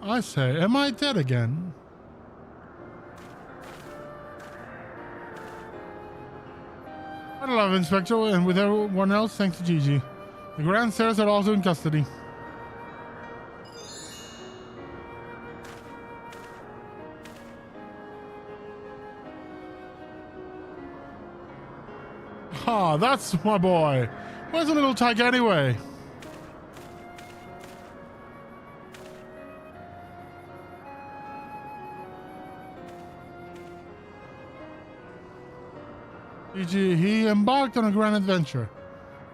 I say, am I dead again? I love Inspector, and with everyone else, thanks to Gigi. The Grand Stairs are also in custody. Ah, that's my boy. Where's the little tyke anyway? He embarked on a grand adventure.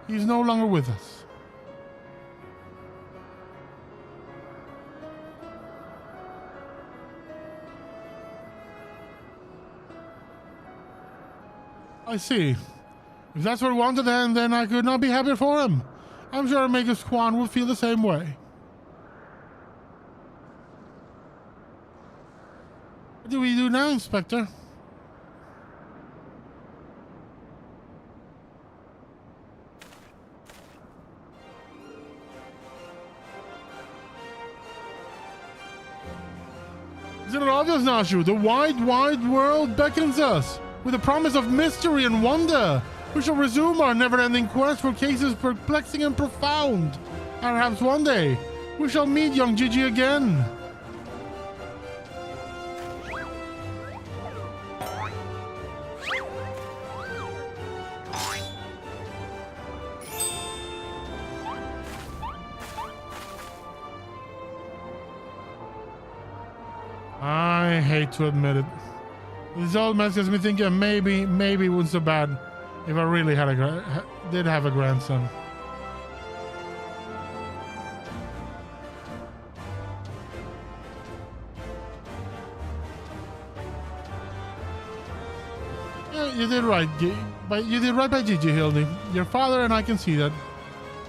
He's no longer with us. I see. If that's what he wanted, then I could not be happier for him. I'm sure Magus Quan will feel the same way. What do we do now, Inspector? Is it obvious, Nashu? The wide, wide world beckons us with a promise of mystery and wonder. We shall resume our never-ending quest for cases perplexing and profound. And perhaps one day, we shall meet young Gigi again. I hate to admit it. This old mess gets me thinking maybe it wasn't so bad if I really did have a grandson. Yeah, you did right. You did right by Gigi, Hildy. Your father and I can see that.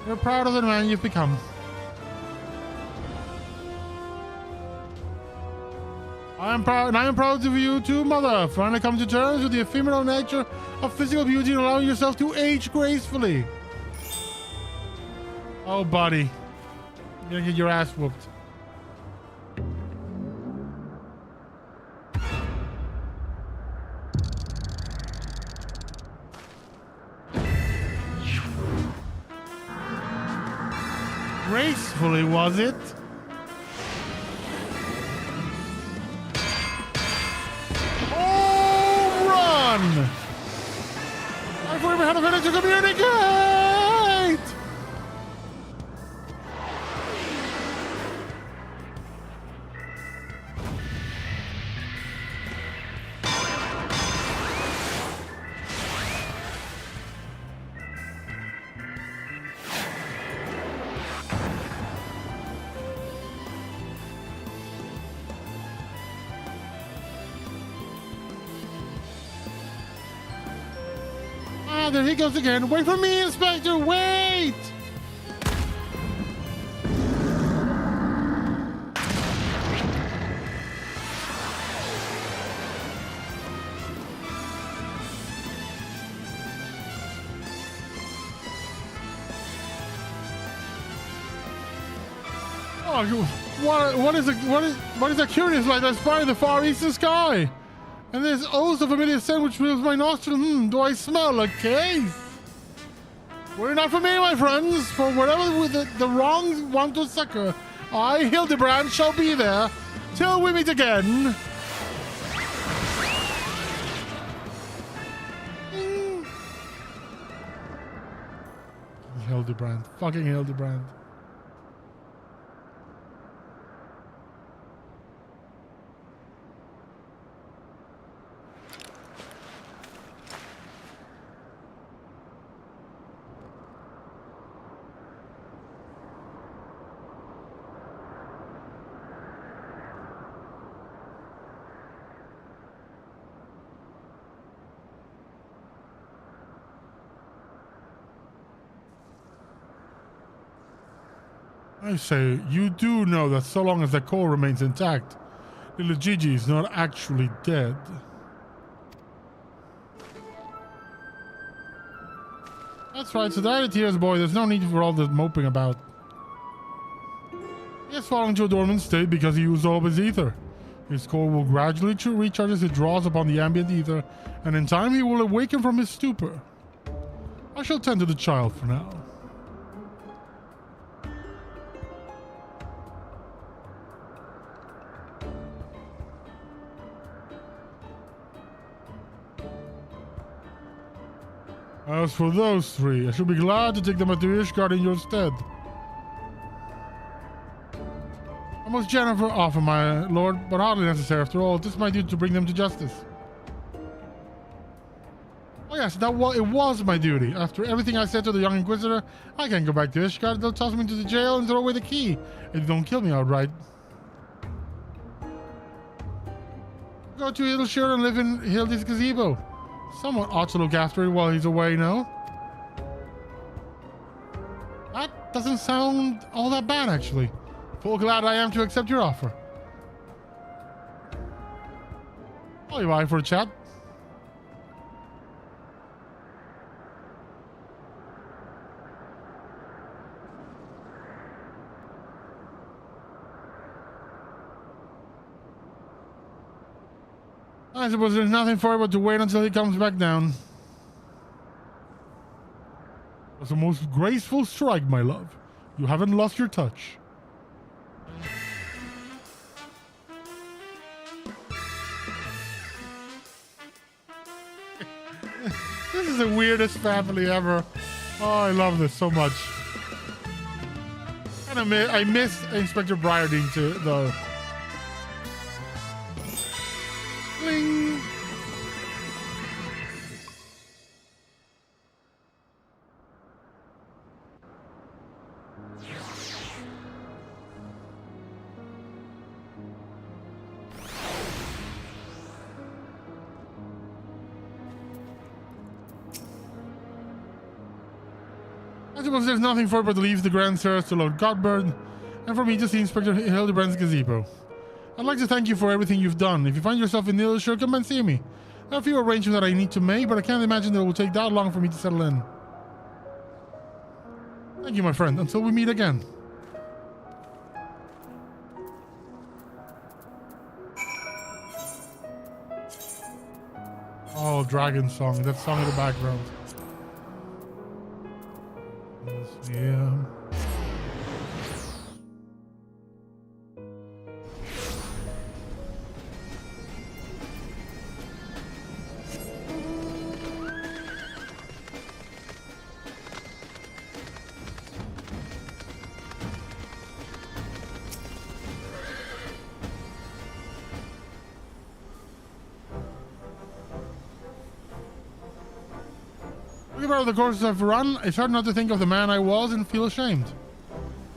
We're proud of the man you've become. I am proud of you too, Mother. Finally come to terms with the ephemeral nature of physical beauty and allowing yourself to age gracefully. Oh, buddy. You're gonna get your ass whooped. Gracefully, was it? Oh, run! I've never had a minute to communicate! Ah, there he goes again. Wait for me, Inspector, wait! Oh, what is that curious light that's spying the far eastern sky? And this oath of familiar scent which fills my nostril. Do I smell a case? Worry not for me, my friends, for wherever the wrongs want to succor, I, Hildibrand, shall be there till we meet again. Hildibrand. Fucking Hildibrand. I say, you do know that so long as the core remains intact, little Gigi is not actually dead. That's right, so died a tears, boy. There's no need for all this moping about. He has fallen into a dormant state because he used all of his ether. His core will gradually recharge as it draws upon the ambient ether, and in time he will awaken from his stupor. I shall tend to the child for now. As for those three, I shall be glad to take them to Ishgard in your stead. A most generous offer, my lord, but hardly necessary after all. It is my duty to bring them to justice. Oh yes, it was my duty. After everything I said to the young Inquisitor, I can't go back to Ishgard. They'll toss me into the jail and throw away the key if they don't kill me outright. Go to Hildiward and live in Hildy's gazebo. Someone ought to look after it while he's away now. That doesn't sound all that bad, actually. Full glad I am to accept your offer. I'll be by for a chat. I suppose there's nothing for it but to wait until he comes back down. That's a most graceful strike, my love. You haven't lost your touch. This is the weirdest family ever. Oh, I love this so much. And I miss Inspector Briardine too, though. Bling. I suppose there's nothing for it but to leave the Grand Stairs to Lord Godbird, and for me to see Inspector Hildibrand's gazebo. I'd like to thank you for everything you've done. If you find yourself in Hildiward, come and see me. I have a few arrangements that I need to make, but I can't imagine that it will take that long for me to settle in. Thank you, my friend. Until we meet again. Oh, Dragon Song. That song in the background. Yeah. About the courses I've run, it's hard not to think of the man I was and feel ashamed.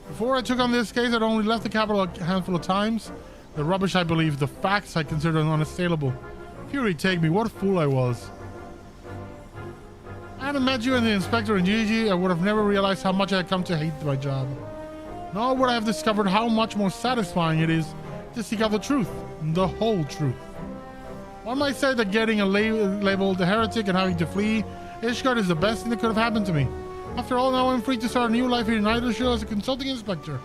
Before I took on this case, I'd only left the capital a handful of times. The rubbish I believed, the facts I considered unassailable. Fury take me, what a fool I was. I hadn't met you and the inspector and Gigi, I would have never realized how much I had come to hate my job. Nor would I have discovered how much more satisfying it is to seek out the truth, the whole truth. One might say that getting labeled a heretic and having to flee Ishgard is the best thing that could have happened to me. After all, now I'm free to start a new life here in Hildiward as a consulting inspector.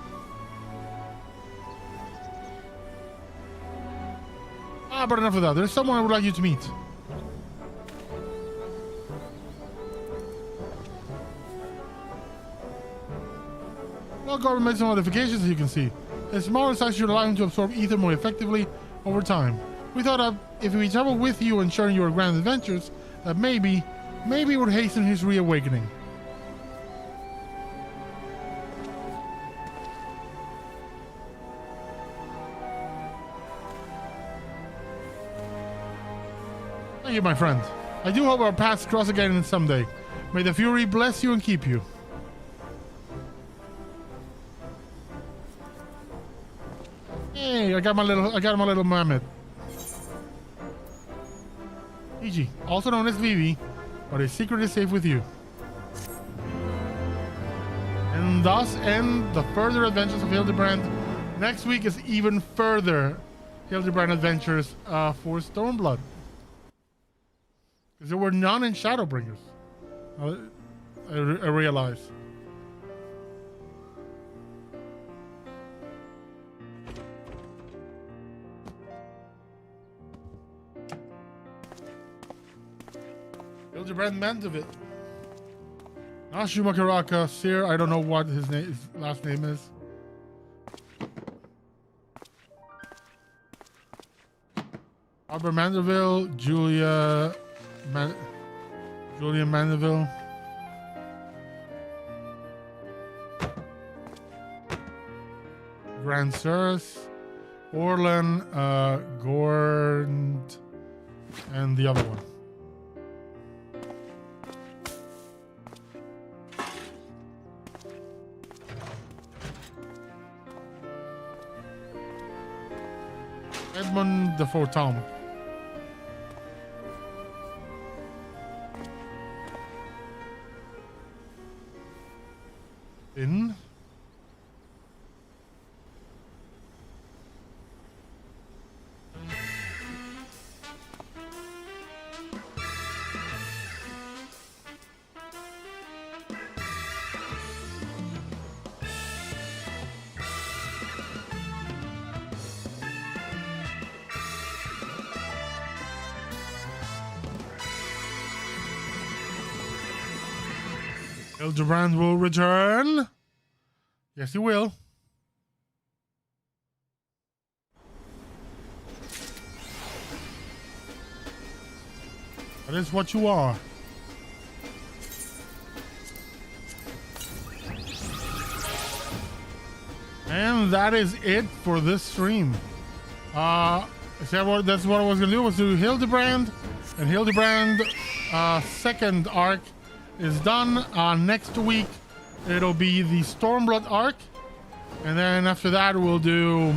But enough of that. There's someone I would like you to meet. Well, Gordon made some modifications, as you can see. The smaller size should allow him to absorb ether more effectively over time. We thought that if we travel with you and share your grand adventures, that maybe it would hasten his reawakening. Thank you, my friend. I do hope our paths cross again someday. May the Fury bless you and keep you. Hey, I got my little mammoth. Gigi, also known as Vivi, but his secret is safe with you. And thus end the further adventures of Hildibrand. Next week is even further Hildibrand adventures for Stormblood. Because there were none in Shadowbringers. I realize. Hildibrand Mandeville. Nashumakaraka, Sir, I don't know what his last name is. Albert Mandeville, Julia Mandeville. Grand Sirs, Orlan, Gord, and the other one. Edmund the Fourth Tom. In Hildibrand will return. Yes, he will. That is what you are. And that is it for this stream. That's what I was gonna do, was do Hildibrand, and Hildibrand second arc is done. Next week it'll be the Stormblood arc, and then after that we'll do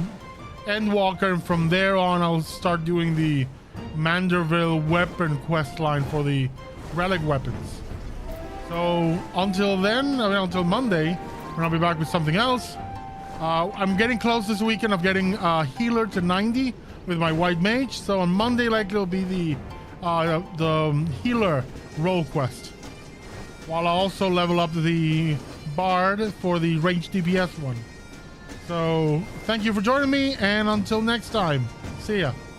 Endwalker, and from there on I'll start doing the Manderville weapon quest line for the relic weapons. So until then, until Monday, when I'll be back with something else, I'm getting close this weekend of getting healer to 90 with my white mage. So on Monday, likely it'll be the healer role quest. While I also level up the bard for the ranged DPS one. So thank you for joining me, and until next time, see ya.